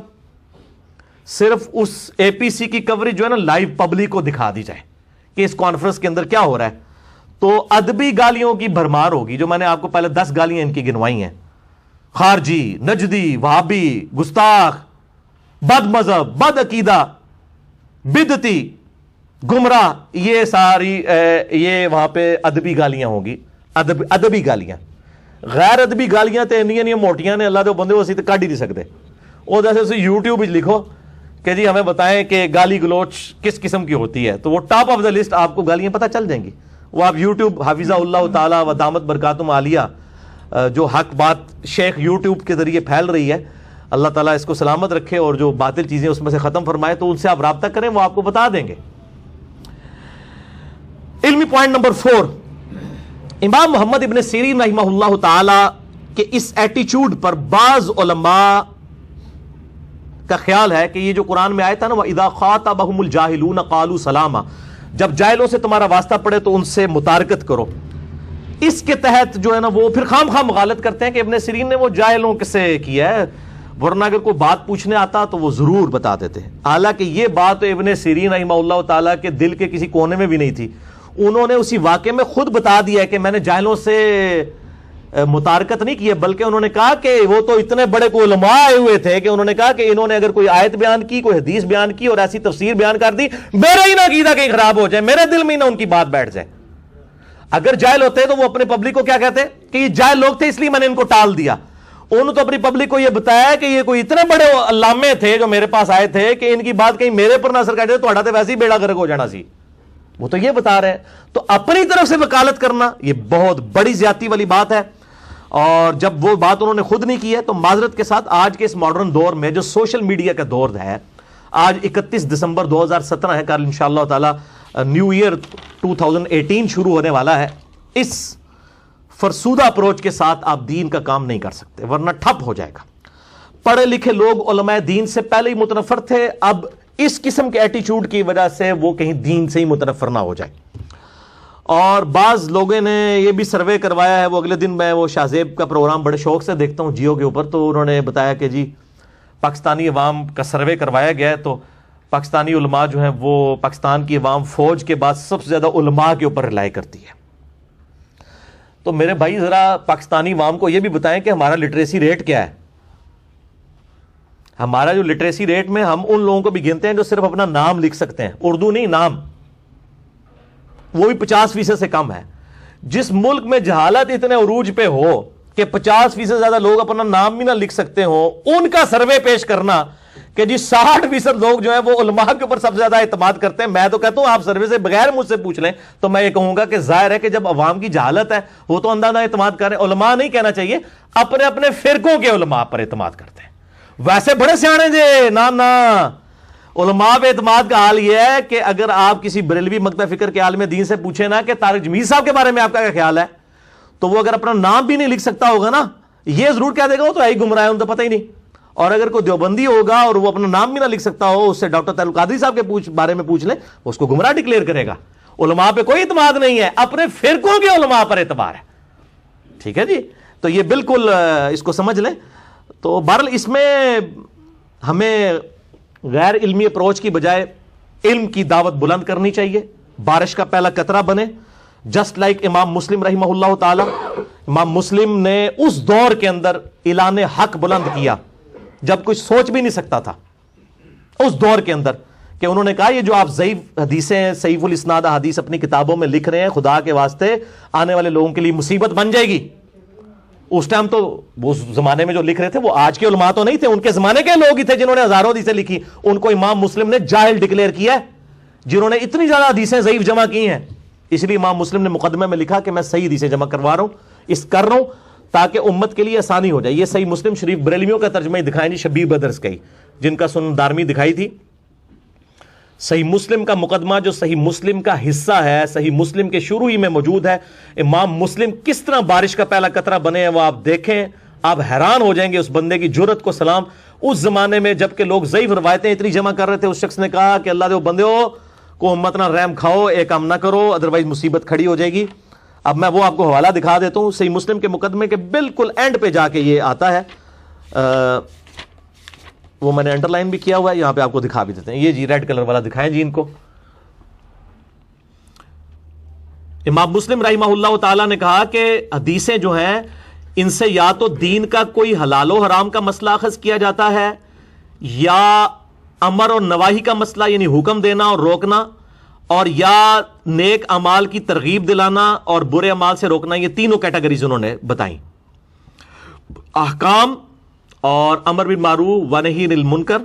صرف اس APC کی کوریج جو ہے نا لائیو پبلک کو دکھا دی جائے کہ اس کانفرنس کے اندر کیا ہو رہا ہے, تو ادبی گالیوں کی بھرمار ہوگی. جو میں نے آپ کو پہلے 10 گالیاں ان کی گنوائی ہیں, خارجی, نجدی, وہابی, گستاخ, بد مذہب, بد عقیدہ, بدعتی, گمراہ, یہ ساری یہ وہاں پہ ادبی گالیاں ہوں گی. ادبی گالیاں, غیر ادبی گالیاں تے انیاں موٹیاں نے, اللہ دے بندے اسی تے کڈ ہی نہیں سکتے. وہ جیسے یوٹیوب وچ لکھو کہ جی ہمیں بتائیں کہ گالی گلوچ کس قسم کی ہوتی ہے, تو وہ ٹاپ آف دا لسٹ آپ کو گالیاں پتہ چل جائیں گی. وہ آپ یوٹیوب, حافظہ اللہ تعالیٰ و دامت برکاتہم عالیہ, جو حق بات شیخ یوٹیوب کے ذریعے پھیل رہی ہے, اللہ تعالیٰ اس کو سلامت رکھے اور جو باطل چیزیں اس میں سے ختم فرمائے, تو ان سے آپ رابطہ کریں, وہ آپ کو بتا دیں گے. علمی پوائنٹ نمبر 4, امام محمد ابن سیرین رحمہ اللہ تعالی کے اس ایٹیچیوڈ پر بعض علماء کا خیال ہے کہ یہ جو قرآن میں آیا تھا نا, وَإِذَا خَاطَبَهُمُ الْجَاهِلُونَ قَالُوا سَلَامًا, جب جاہلوں سے تمہارا واسطہ پڑے تو ان سے متارکت کرو. اس کے تحت جو ہے نا وہ پھر خام مغالط کرتے ہیں کہ ابن سیرین نے وہ جاہلوں سے کیا ہے, ورنہ اگر کوئی بات پوچھنے آتا تو وہ ضرور بتا دیتے. حالانکہ یہ بات تو ابن سیرین رحمہ اللہ تعالیٰ کے دل کے کسی کونے میں بھی نہیں تھی. انہوں نے اسی واقعے میں خود بتا دیا ہے کہ میں نے جاہلوں سے متارکت نہیں کی ہے، بلکہ انہوں نے کہا کہ وہ تو اتنے بڑے کوئی علماء آئے ہوئے تھے کہ انہوں نے کہا کہ انہوں نے اگر کوئی آیت بیان کی، کوئی حدیث بیان کی اور ایسی تفسیر بیان کر دی، میرا ہی نہ عقیدہ کہیں خراب ہو جائے، میرے دل میں ہی نہ ان کی بات بیٹھ جائے۔ اگر جاہل ہوتے تو وہ اپنے پبلک کو کیا کہتے کہ یہ جاہل لوگ تھے اس لیے میں نے ان کو ٹال دیا۔ انہوں نے تو اپنی پبلک کو یہ بتایا کہ یہ کوئی اتنے بڑے علامے تھے جو میرے پاس آئے تھے کہ ان کی بات کہیں میرے پر نہ اثر کر جائے تو تو ویسے ہی بیڑا غرق ہو جانا سی۔ وہ تو یہ بتا رہے ہیں، تو اپنی طرف سے وکالت کرنا یہ بہت بڑی زیادتی والی بات ہے، اور جب وہ بات انہوں نے خود نہیں کی ہے تو معذرت کے ساتھ آج کے اس ماڈرن دور میں جو سوشل میڈیا کا دور ہے، آج 31 دسمبر 2017 ہے، کل انشاءاللہ تعالی نیو ایئر 2018 شروع ہونے والا ہے، اس فرسودہ اپروچ کے ساتھ آپ دین کا کام نہیں کر سکتے ورنہ ٹھپ ہو جائے گا۔ پڑھے لکھے لوگ علماء دین سے پہلے ہی متنفر تھے، اب اس قسم کے ایٹیچیوڈ کی وجہ سے وہ کہیں دین سے ہی متنفر نہ ہو جائے۔ اور بعض لوگوں نے یہ بھی سروے کروایا ہے، وہ اگلے دن میں وہ شاہ زیب کا پروگرام بڑے شوق سے دیکھتا ہوں جیو کے اوپر، تو انہوں نے بتایا کہ جی پاکستانی عوام کا سروے کروایا گیا ہے، تو پاکستانی علماء جو ہیں وہ پاکستان کی عوام فوج کے بعد سب سے زیادہ علماء کے اوپر رلائی کرتی ہے۔ تو میرے بھائی ذرا پاکستانی عوام کو یہ بھی بتائیں کہ ہمارا لٹریسی ریٹ کیا ہے۔ ہمارا جو لٹریسی ریٹ میں ہم ان لوگوں کو بھی گنتے ہیں جو صرف اپنا نام لکھ سکتے ہیں، اردو نہیں نام، وہ بھی 50% سے کم ہے۔ جس ملک میں جہالت اتنے عروج پہ ہو کہ 50% زیادہ لوگ اپنا نام بھی نہ لکھ سکتے ہوں، ان کا سروے پیش کرنا کہ جی 60% لوگ جو ہیں وہ علماء کے اوپر سب سے زیادہ اعتماد کرتے ہیں، میں تو کہتا ہوں آپ سروے سے بغیر مجھ سے پوچھ لیں تو میں یہ کہوں گا کہ ظاہر ہے کہ جب عوام کی جہالت ہے وہ تو اندازہ اعتماد کر رہے ہیں۔ علماء نہیں کہنا چاہیے، اپنے اپنے فرقوں کے علماء پر اعتماد کرتے ہیں۔ ویسے بڑے سیانے جے نا علماء پہ اعتماد کا حال یہ ہے کہ اگر آپ کسی بریلوی مکتب فکر کے عالم دین سے پوچھیں نا کہ طارق جمیل صاحب کے بارے میں آپ کا کیا خیال ہے، تو وہ اگر اپنا نام بھی نہیں لکھ سکتا ہوگا نا، یہ ضرور کہہ دے گا وہ تو ہی گمراہ ہے، ان کو پتہ ہی نہیں۔ اور اگر کوئی دیوبندی ہوگا اور وہ اپنا نام بھی نہ لکھ سکتا ہو، اس سے ڈاکٹر طاہر القادری صاحب کے بارے میں پوچھ لیں، اس کو گمراہ ڈکلیئر کرے گا۔ علماء پہ کوئی اعتماد نہیں ہے، اپنے فرقوں کے علماء پر اعتبار ہے۔ ٹھیک ہے جی، تو یہ بالکل اس کو سمجھ لیں۔ تو بہرحال اس میں ہمیں غیر علمی اپروچ کی بجائے علم کی دعوت بلند کرنی چاہیے، بارش کا پہلا قطرہ بنے، جسٹ لائک امام مسلم رحمہ اللہ تعالی۔ امام مسلم نے اس دور کے اندر اعلان حق بلند کیا جب کوئی سوچ بھی نہیں سکتا تھا، اس دور کے اندر، کہ انہوں نے کہا یہ جو آپ ضعیف حدیثیں صحیح الاسناد حدیث اپنی کتابوں میں لکھ رہے ہیں، خدا کے واسطے آنے والے لوگوں کے لیے مصیبت بن جائے گی۔ اس ٹائم تو وہ زمانے میں جو لکھ رہے تھے وہ آج کے علماء تو نہیں تھے، ان کے زمانے کے لوگ ہی تھے جنہوں نے ہزاروں حدیثیں لکھی، ان کو امام مسلم نے جاہل ڈکلیئر کیا ہے، جنہوں نے اتنی زیادہ حدیثیں ضعیف جمع کی ہیں۔ اس لیے امام مسلم نے مقدمے میں لکھا کہ میں صحیح حدیثیں جمع کروا رہا ہوں، کر رہا ہوں تاکہ امت کے لیے آسانی ہو جائے۔ یہ صحیح مسلم شریف بریلویوں کا ترجمہ ہی دکھائیں جی، شبیر بدرس کا ہی، جن کا سنن دارمی دکھائی تھی۔ صحیح مسلم کا مقدمہ جو صحیح مسلم کا حصہ ہے، صحیح مسلم کے شروع ہی میں موجود ہے۔ امام مسلم کس طرح بارش کا پہلا قطرہ بنے ہیں وہ آپ دیکھیں، آپ حیران ہو جائیں گے اس بندے کی جرأت کو سلام۔ اس زمانے میں جبکہ لوگ ضعیف روایتیں اتنی جمع کر رہے تھے، اس شخص نے کہا کہ اللہ دے بندے ہو کو امت نہ رحم کھاؤ، ایک کام نہ کرو ادروائز مصیبت کھڑی ہو جائے گی۔ اب میں وہ آپ کو حوالہ دکھا دیتا ہوں، صحیح مسلم کے مقدمے کے بالکل اینڈ پہ جا کے یہ آتا ہے، وہ میں نے انڈر لائن بھی کیا ہوا ہے، یہاں پہ آپ کو دکھا بھی دیتے ہیں۔ یہ جی ریڈ کلر والا دکھائیں جی ان کو۔ امام مسلم رحمہ اللہ تعالیٰ نے کہا کہ حدیثیں جو ہیں ان سے یا تو دین کا کوئی حلال و حرام کا مسئلہ اخذ کیا جاتا ہے، یا امر اور نواہی کا مسئلہ یعنی حکم دینا اور روکنا، اور یا نیک اعمال کی ترغیب دلانا اور برے اعمال سے روکنا۔ یہ تینوں کیٹیگریز انہوں نے بتائیں۔ احکام اور امر بالمعروف و نہی عن المنکر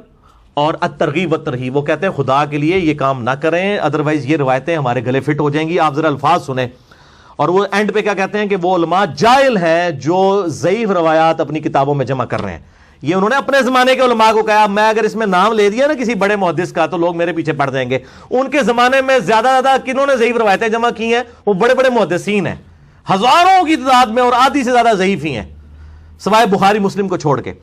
اور الترغیب و ترہیب، وہ کہتے ہیں خدا کے لیے یہ کام نہ کریں ادروائز یہ روایتیں ہمارے گلے فٹ ہو جائیں گی۔ آپ ذرا الفاظ سنیں۔ اور وہ اینڈ پہ کیا کہتے ہیں کہ وہ علماء جاہل ہیں جو ضعیف روایات اپنی کتابوں میں جمع کر رہے ہیں۔ یہ انہوں نے اپنے زمانے کے علماء کو کہا، میں اگر اس میں نام لے دیا نا کسی بڑے محدث کا تو لوگ میرے پیچھے پڑ جائیں گے۔ ان کے زمانے میں زیادہ کنہوں نے ضعیف روایتیں جمع کی ہیں؟ وہ بڑے بڑے محدثین ہیں، ہزاروں کی تعداد میں، اور آدھی سے زیادہ ضعیف ہی ہیں سوائے بخاری مسلم کو چھوڑ کے۔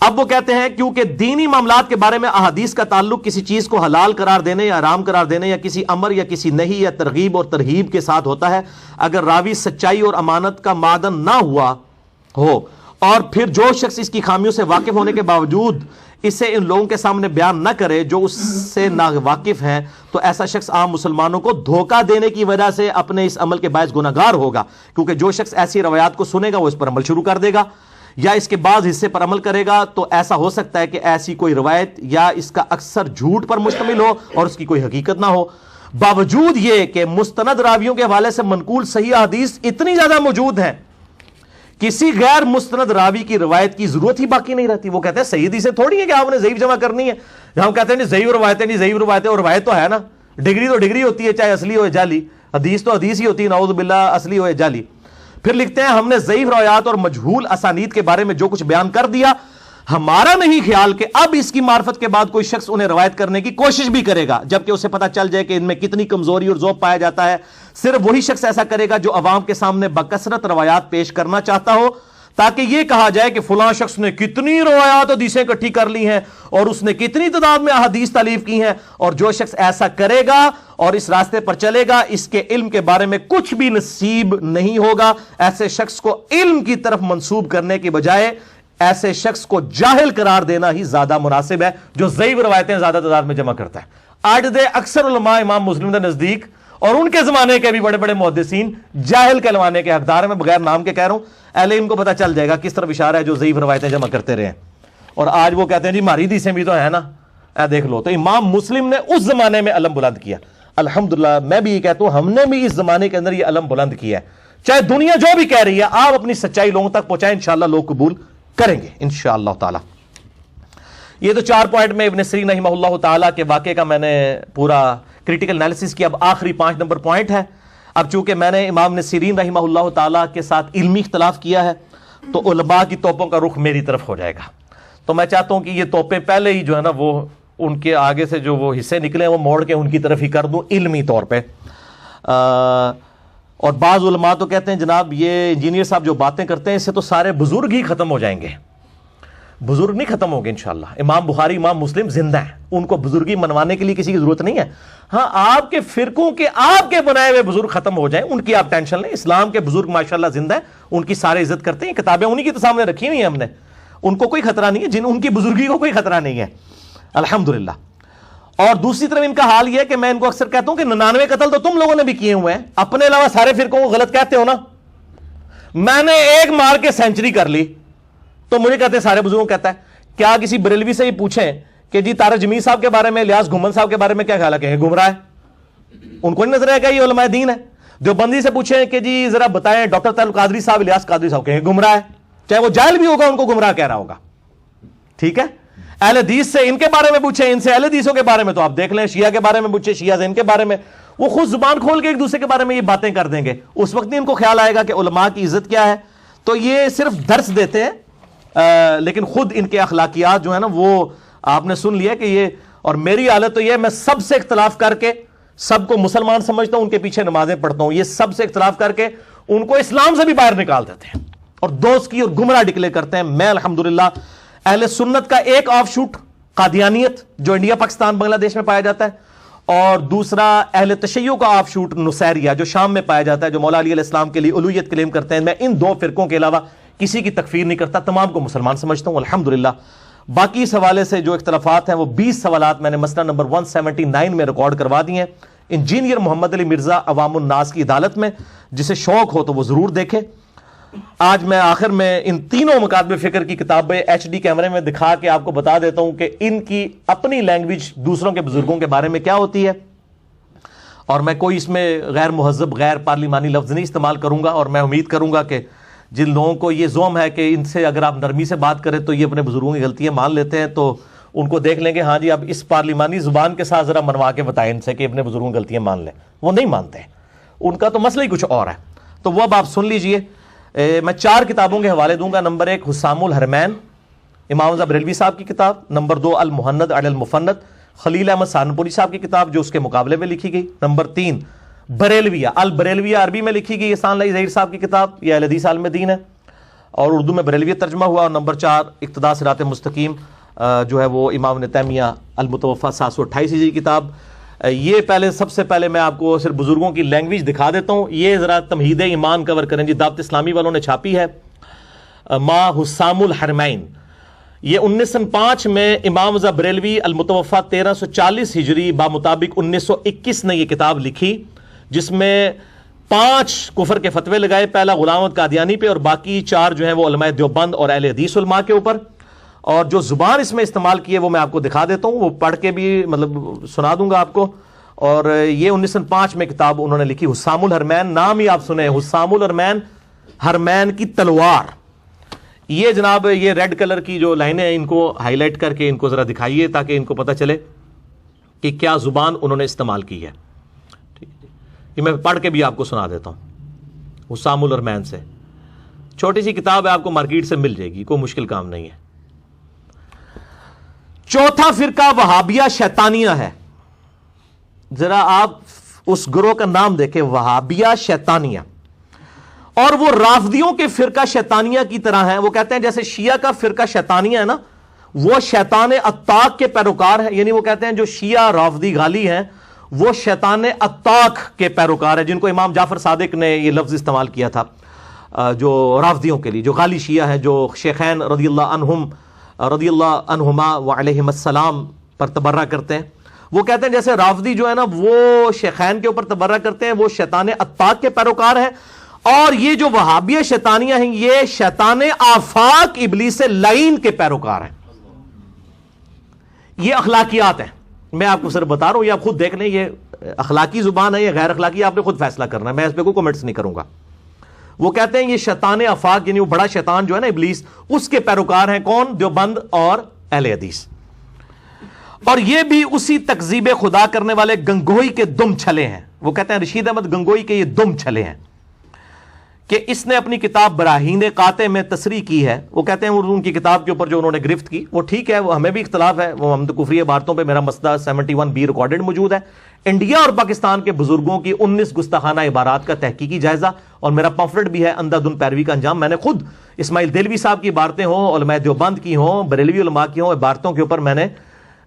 اب وہ کہتے ہیں کیونکہ دینی معاملات کے بارے میں احادیث کا تعلق کسی چیز کو حلال قرار دینے یا حرام قرار دینے یا کسی امر یا کسی نہی یا ترغیب اور ترہیب کے ساتھ ہوتا ہے، اگر راوی سچائی اور امانت کا معدن نہ ہوا ہو اور پھر جو شخص اس کی خامیوں سے واقف ہونے کے باوجود اسے ان لوگوں کے سامنے بیان نہ کرے جو اس سے ناواقف ہیں، تو ایسا شخص عام مسلمانوں کو دھوکہ دینے کی وجہ سے اپنے اس عمل کے باعث گناہگار ہوگا، کیونکہ جو شخص ایسی روایات کو سنے گا وہ اس پر عمل شروع کر دے گا یا اس کے بعض حصے پر عمل کرے گا، تو ایسا ہو سکتا ہے کہ ایسی کوئی روایت یا اس کا اکثر جھوٹ پر مشتمل ہو اور اس کی کوئی حقیقت نہ ہو۔ باوجود یہ کہ مستند راویوں کے حوالے سے منقول صحیح حدیث اتنی زیادہ موجود ہیں، کسی غیر مستند راوی کی روایت کی ضرورت ہی باقی نہیں رہتی۔ وہ کہتے ہیں صحیح حدیثیں تھوڑی ہیں کہ آپ نے ضعیف جمع کرنی ہے، ہم کہتے ہیں نہیں ضعیف روایتیں، نہیں ضعیف روایتیں، اور روایت تو ہے نا، ڈگری تو ڈگری ہوتی ہے، چاہے اصلی ہو یا جعلی، حدیث تو حدیث ہی ہوتی ہے، نعوذ باللہ، اصلی ہو یا جعلی۔ پھر لکھتے ہیں ہم نے ضعیف روایات اور مجہول اسانید کے بارے میں جو کچھ بیان کر دیا، ہمارا نہیں خیال کہ اب اس کی معرفت کے بعد کوئی شخص انہیں روایت کرنے کی کوشش بھی کرے گا، جبکہ اسے پتہ چل جائے کہ ان میں کتنی کمزوری اور ذوق پایا جاتا ہے۔ صرف وہی شخص ایسا کرے گا جو عوام کے سامنے بکثرت روایات پیش کرنا چاہتا ہو، تاکہ یہ کہا جائے کہ فلاں شخص نے کتنی روایات حدیثیں اکٹھی کر لی ہیں اور اس نے کتنی تعداد میں احادیث تالیف کی ہیں، اور جو شخص ایسا کرے گا اور اس راستے پر چلے گا، اس کے علم کے بارے میں کچھ بھی نصیب نہیں ہوگا۔ ایسے شخص کو علم کی طرف منسوب کرنے کے بجائے ایسے شخص کو جاہل قرار دینا ہی زیادہ مناسب ہے، جو ضعیف روایتیں زیادہ تعداد میں جمع کرتا ہے۔ آج دے اکثر علماء امام مسلم کے نزدیک اور ان کے زمانے کے بھی بڑے بڑے محدثین جاہل کہلوانے کے حقدار ہیں۔ میں بغیر نام کے کہہ رہا ہوں، اہل علم کو پتہ چل جائے گا کس طرف اشارہ ہے جو ضعیف روایتیں جمع کرتے رہے ہیں، اور آج وہ کہتے ہیں جی ہماری حدیثیں بھی تو ہے نا، اے دیکھ لو۔ تو امام مسلم نے اس زمانے میں علم بلند کیا، الحمدللہ میں بھی یہ کہتا ہوں ہم نے بھی اس زمانے کے اندر یہ علم بلند کیا ہے۔ چاہے دنیا جو بھی کہہ رہی ہے، آپ اپنی سچائی لوگوں تک پہنچائیں، انشاءاللہ لوگ قبول کریں گے انشاءاللہ تعالی۔ یہ تو 4 پوائنٹ میں ابن سیرین رحمہ اللہ تعالیٰ کے واقعے کا میں نے پورا کریٹیکل انالیسس کیا۔ اب آخری 5 نمبر پوائنٹ ہے۔ اب چونکہ میں نے امام ابن سیرین رحمہ اللہ تعالیٰ کے ساتھ علمی اختلاف کیا ہے، تو علماء کی توپوں کا رخ میری طرف ہو جائے گا۔ تو میں چاہتا ہوں کہ یہ توپیں پہلے ہی جو ہے نا وہ ان کے آگے سے جو وہ حصے نکلے وہ موڑ کے ان کی طرف ہی کر دوں علمی طور پہ۔ اور بعض علماء تو کہتے ہیں جناب یہ انجینئر صاحب جو باتیں کرتے ہیں اس سے تو سارے بزرگ ہی ختم ہو جائیں گے۔ بزرگ نہیں ختم ہوں گے انشاءاللہ۔ امام بخاری، امام مسلم زندہ ہیں، ان کو بزرگی منوانے کے لیے کسی کی ضرورت نہیں ہے۔ ہاں آپ کے فرقوں کے آپ کے بنائے ہوئے بزرگ ختم ہو جائیں ان کی آپ ٹینشن لیں، اسلام کے بزرگ ماشاءاللہ زندہ ہیں، ان کی سارے عزت کرتے ہیں، کتابیں انہی کی تو سامنے رکھی ہوئی ہیں ہم نے، ان کو کوئی خطرہ نہیں ہے، ان کی بزرگی کو کوئی خطرہ نہیں ہے الحمدللہ۔ اور دوسری طرف ان کا حال یہ ہے کہ میں ان کو اکثر کہتا ہوں کہ 99 قتل تو تم لوگوں نے بھی کیے ہوئے ہیں، اپنے علاوہ سارے فرقوں کو غلط کہتے ہو نا۔ میں نے ایک مار کے سینچری کر لی تو مجھے کہتے ہیں سارے بزرگوں کہتا ہے۔ کیا کسی بریلوی سے یہ پوچھیں کہ جی طارق جمیل صاحب کے بارے میں، الیاس گھمن صاحب کے بارے میں کیا خیال ہے، کہ گمراہ ہے؟ ان کو نہیں نظر آئے گا یہ علماء دین ہے۔ دیوبندی سے پوچھیں کہ جی ذرا بتائیں ڈاکٹر طارق قادری صاحب، الیاس قادری صاحب، کہیں گمراہ ہے، چاہے وہ جاہل بھی ہوگا ان کو گمراہ کہہ رہا ہوگا، ٹھیک ہے۔ اہل حدیث سے ان کے بارے میں پوچھیں، ان سے اہل حدیثوں کے بارے میں تو آپ دیکھ لیں، شیعہ کے بارے میں پوچھیں، شیعہ سے ان کے بارے میں، وہ خود زبان کھول کے ایک دوسرے کے بارے میں یہ باتیں کر دیں گے، اس وقت نہیں ان کو خیال آئے گا کہ علماء کی عزت کیا ہے۔ تو یہ صرف درس دیتے ہیں، لیکن خود ان کے اخلاقیات جو ہے نا وہ آپ نے سن لیا کہ یہ، اور میری حالت تو یہ ہے میں سب سے اختلاف کر کے سب کو مسلمان سمجھتا ہوں، ان کے پیچھے نمازیں پڑھتا ہوں، یہ سب سے اختلاف کر کے ان کو اسلام سے بھی باہر نکال دیتے ہیں اور دوست کی اور گمراہ ڈکلیئر کرتے ہیں۔ میں الحمدللہ اہل سنت کا ایک آف شوٹ قادیانیت جو انڈیا پاکستان بنگلہ دیش میں پایا جاتا ہے، اور دوسرا اہل تشیع کا آف شوٹ نصیریہ جو شام میں پایا جاتا ہے، جو مولا علی علیہ السلام کے لیے الوہیت کلیم کرتے ہیں۔ میں ان 2 فرقوں کے علاوہ کسی کی تکفیر نہیں کرتا، تمام کو مسلمان سمجھتا ہوں الحمدللہ۔ باقی اس حوالے سے جو اختلافات ہیں وہ 20 سوالات میں نے مسئلہ نمبر 179 میں ریکارڈ کروا دیے ہیں، انجینئر محمد علی مرزا عوام الناس کی عدالت میں، جسے شوق ہو تو وہ ضرور دیکھے۔ آج میں آخر میں ان تینوں مکاتب فکر کی کتابیں HD کیمرے میں دکھا کے آپ کو بتا دیتا ہوں کہ ان کی اپنی لینگویج دوسروں کے بزرگوں کے بارے میں کیا ہوتی ہے، اور میں کوئی اس میں غیر مہذب غیر پارلیمانی لفظ نہیں استعمال کروں گا، اور میں امید کروں گا کہ جن لوگوں کو یہ زوم ہے کہ ان سے اگر آپ نرمی سے بات کریں تو یہ اپنے بزرگوں کی غلطیاں مان لیتے ہیں، تو ان کو دیکھ لیں گے ہاں جی اب اس پارلیمانی زبان کے ساتھ ذرا منوا کے بتائیں ان سے کہ اپنے بزرگوں کی غلطیاں مان لیں، وہ نہیں مانتے، ان کا تو مسئلہ ہی کچھ اور ہے۔ تو وہ اب آپ سن لیجئے، میں 4 کتابوں کے حوالے دوں گا۔ نمبر 1 حسام الحرمین، امام رضا بریلوی صاحب کی کتاب۔ نمبر 2 المہند علی المفند، خلیل احمد سہارنپوری صاحب کی کتاب جو اس کے مقابلے میں لکھی گئی۔ نمبر 3 بریلویہ، البریلویہ عربی میں لکھی گئی احسان اللہ ظہیر صاحب کی کتاب، یہ اہل حدیث عالم دین ہے اور اردو میں بریلویہ ترجمہ ہوا۔ اور نمبر 4 اقتداء صراط مستقیم جو ہے وہ امام ابن تیمیہ المتوفیٰ 728 ہجری کتاب۔ یہ پہلے سب سے پہلے میں آپ کو صرف بزرگوں کی لینگویج دکھا دیتا ہوں، یہ ذرا تمہید ایمان کور کریں جی، دعوت اسلامی والوں نے چھاپی ہے، ما حسام الحرمین، یہ 1905 میں امام رضا بریلوی المتوفا 1340 ہجری بامطابق 1921 نے یہ کتاب لکھی، جس میں 5 کفر کے فتوے لگائے، پہلا غلام احمد قادیانی پہ اور باقی 4 جو ہیں وہ علماء دیوبند اور اہل حدیث علماء کے اوپر. اور جو زبان اس میں استعمال کی ہے وہ میں آپ کو دکھا دیتا ہوں، وہ پڑھ کے بھی مطلب سنا دوں گا آپ کو. اور یہ 1905 میں کتاب انہوں نے لکھی، حسام الحرمین. نام ہی آپ سنیں، حسام الحرمین، حرمین کی تلوار. یہ جناب یہ ریڈ کلر کی جو لائنیں ہیں ان کو ہائی لائٹ کر کے ان کو ذرا دکھائیے تاکہ ان کو پتہ چلے کہ کیا زبان انہوں نے استعمال کی ہے. یہ میں پڑھ کے بھی آپ کو سنا دیتا ہوں حسام الحرمین سے. چھوٹی سی کتاب ہے، آپ کو مارکیٹ سے مل جائے گی، کوئی مشکل کام نہیں ہے. چوتھا فرقہ وہابیہ شیطانیہ ہے. ذرا آپ اس گروہ کا نام دیکھیں، وہابیہ شیطانیہ. اور وہ رافضیوں کے فرقہ شیطانیہ کی طرح ہیں. وہ کہتے ہیں جیسے شیعہ کا فرقہ شیطانیہ ہے نا، وہ شیطان اتاق کے پیروکار ہیں. یعنی وہ کہتے ہیں جو شیعہ رافضی غالی ہیں وہ شیطان اتاق کے پیروکار ہیں، جن کو امام جعفر صادق نے یہ لفظ استعمال کیا تھا جو رافضیوں کے لیے، جو غالی شیعہ ہیں، جو شیخین رضی اللہ عنہما وعلیہم السلام پر تبرہ کرتے ہیں. وہ کہتے ہیں جیسے رافضی جو ہے نا وہ شیخین کے اوپر تبرہ کرتے ہیں، وہ شیطان اتاق کے پیروکار ہیں. اور یہ جو وہابیہ شیطانیہ ہیں یہ شیطان آفاق ابلیس لعین کے پیروکار ہیں. یہ اخلاقیات ہیں، میں آپ کو صرف بتا رہا ہوں، یہ آپ خود دیکھ لیں یہ اخلاقی زبان ہے یا غیر اخلاقی، آپ نے خود فیصلہ کرنا ہے، میں اس پہ کوئی کمنٹس نہیں کروں گا. وہ کہتے ہیں یہ شیطان آفاق یعنی وہ بڑا شیطان جو ہے نا ابلیس، اس کے پیروکار ہیں. کون؟ دیوبند اور اہل حدیث. اور یہ بھی اسی تکذیب خدا کرنے والے گنگوئی کے دم چھلے ہیں. وہ کہتے ہیں رشید احمد گنگوئی کے یہ دم چھلے ہیں کہ اس نے اپنی کتاب براہین قاطع میں تصریح کی ہے. وہ کہتے ہیں ان کی کتاب کے اوپر جو انہوں نے گرفت کی وہ ٹھیک ہے، وہ ہمیں بھی اختلاف ہے، وہ ہم تو کفری عبارتوں پہ میرا مسئلہ 71B ریکارڈڈ موجود ہے. انڈیا اور پاکستان کے بزرگوں کی 19 گستاخانہ عبارات کا تحقیقی جائزہ، اور میرا پمفلٹ بھی ہے اندھا دھند پیروی کا انجام. میں نے خود اسماعیل دہلوی صاحب کی عبارتیں ہوں، علماء دیوبند کی ہوں، بریلوی علماء کی ہوں، عبارتوں کے اوپر میں نے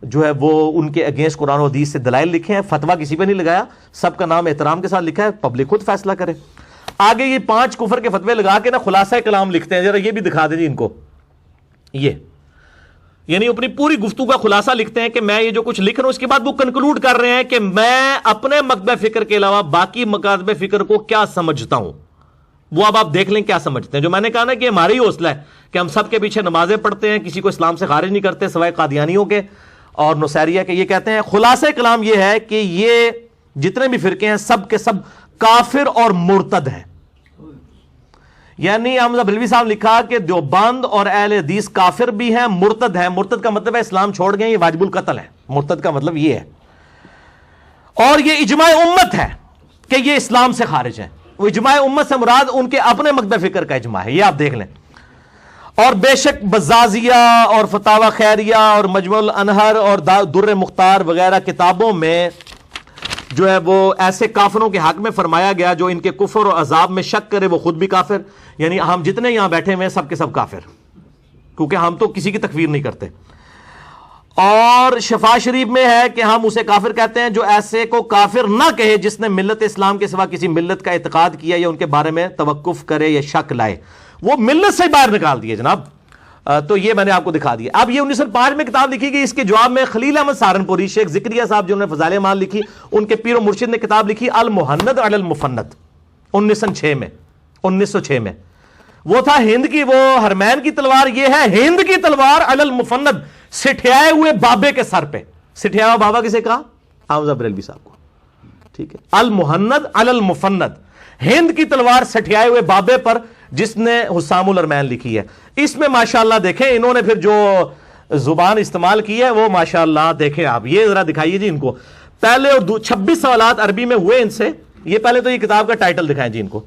جو ہے وہ ان کے اگینسٹ قرآن و حدیث سے دلائل لکھے ہیں. فتویٰ کسی پہ نہیں لگایا، سب کا نام احترام کے ساتھ لکھا ہے، پبلک خود فیصلہ کرے. آگے یہ 5 کفر کے فتوے لگا کے نا خلاصہ کلام لکھتے ہیں. ذرا یہ بھی دکھا دیں جی ان کو. یہ یعنی اپنی پوری گفتگو کا خلاصہ لکھتے ہیں کہ میں یہ جو کچھ لکھ رہا ہوں اس کے بعد وہ کنکلوڈ کر رہے ہیں کہ میں اپنے مکتب فکر کے علاوہ باقی مکاتب فکر کو کیا سمجھتا ہوں. وہ اب آپ دیکھ لیں کیا سمجھتے ہیں. جو میں نے کہا نا کہ ہماری حوصلہ ہے کہ ہم سب کے پیچھے نمازیں پڑھتے ہیں، کسی کو اسلام سے خارج نہیں کرتے سوائے قادیانیوں کے اور نصیریہ کے. یہ کہتے ہیں خلاصہ کلام یہ ہے کہ یہ جتنے بھی فرقے ہیں سب کے سب کافر اور مرتد ہیں. یعنی احمد بریلوی صاحب لکھا کہ دیوبند اور اہل حدیث کافر بھی ہیں، مرتد ہیں. مرتد کا مطلب ہے اسلام چھوڑ گئے، یہ واجب القتل ہے. مرتد کا مطلب یہ ہے. اور یہ اجماع امت ہے کہ یہ اسلام سے خارج ہیں. وہ اجماع امت سے مراد ان کے اپنے مکتب فکر کا اجماع ہے، یہ آپ دیکھ لیں. اور بے شک بزازیہ اور فتاوی خیریہ اور مجموع الانہر اور در مختار وغیرہ کتابوں میں جو ہے وہ ایسے کافروں کے حق میں فرمایا گیا جو ان کے کفر اور عذاب میں شک کرے وہ خود بھی کافر. یعنی ہم جتنے یہاں بیٹھے ہوئے ہیں سب کے سب کافر، کیونکہ ہم تو کسی کی تکفیر نہیں کرتے. اور شفا شریف میں ہے کہ ہم اسے کافر کہتے ہیں جو ایسے کو کافر نہ کہے جس نے ملت اسلام کے سوا کسی ملت کا اعتقاد کیا یا ان کے بارے میں توقف کرے یا شک لائے. وہ ملت سے باہر نکال دیے جناب. تو یہ میں نے آپ کو دکھا دیا. اب یہ 1905 میں کتاب لکھی گئی. اس کے جواب میں خلیل احمد سہارنپوری، شیخ ذکریہ صاحب جنہوں نے فضائل اعمال لکھی، ان کے پیر و مرشد نے کتاب لکھی المحند علی المفند 1906 میں. وہ تھا ہند کی، وہ حرمین کی تلوار، یہ ہے ہند کی تلوار علی المفند، سٹھیائے ہوئے بابے کے سر پہ. سٹھیا ہوا بابا کسے کہا؟ احمد بریلوی صاحب کو. ٹھیک ہے، المحند علی المفند، ہند کی تلوار سٹھیائے ہوئے بابے پر، جس نے حسام الحرمین لکھی ہے. اس میں ماشاءاللہ دیکھیں انہوں نے پھر جو زبان استعمال کی ہے وہ ماشاءاللہ دیکھیں آپ. یہ ذرا دکھائیے جی ان کو. پہلے اور 26 سوالات عربی میں ہوئے ان سے. یہ پہلے تو یہ کتاب کا ٹائٹل دکھائیں جی ان کو.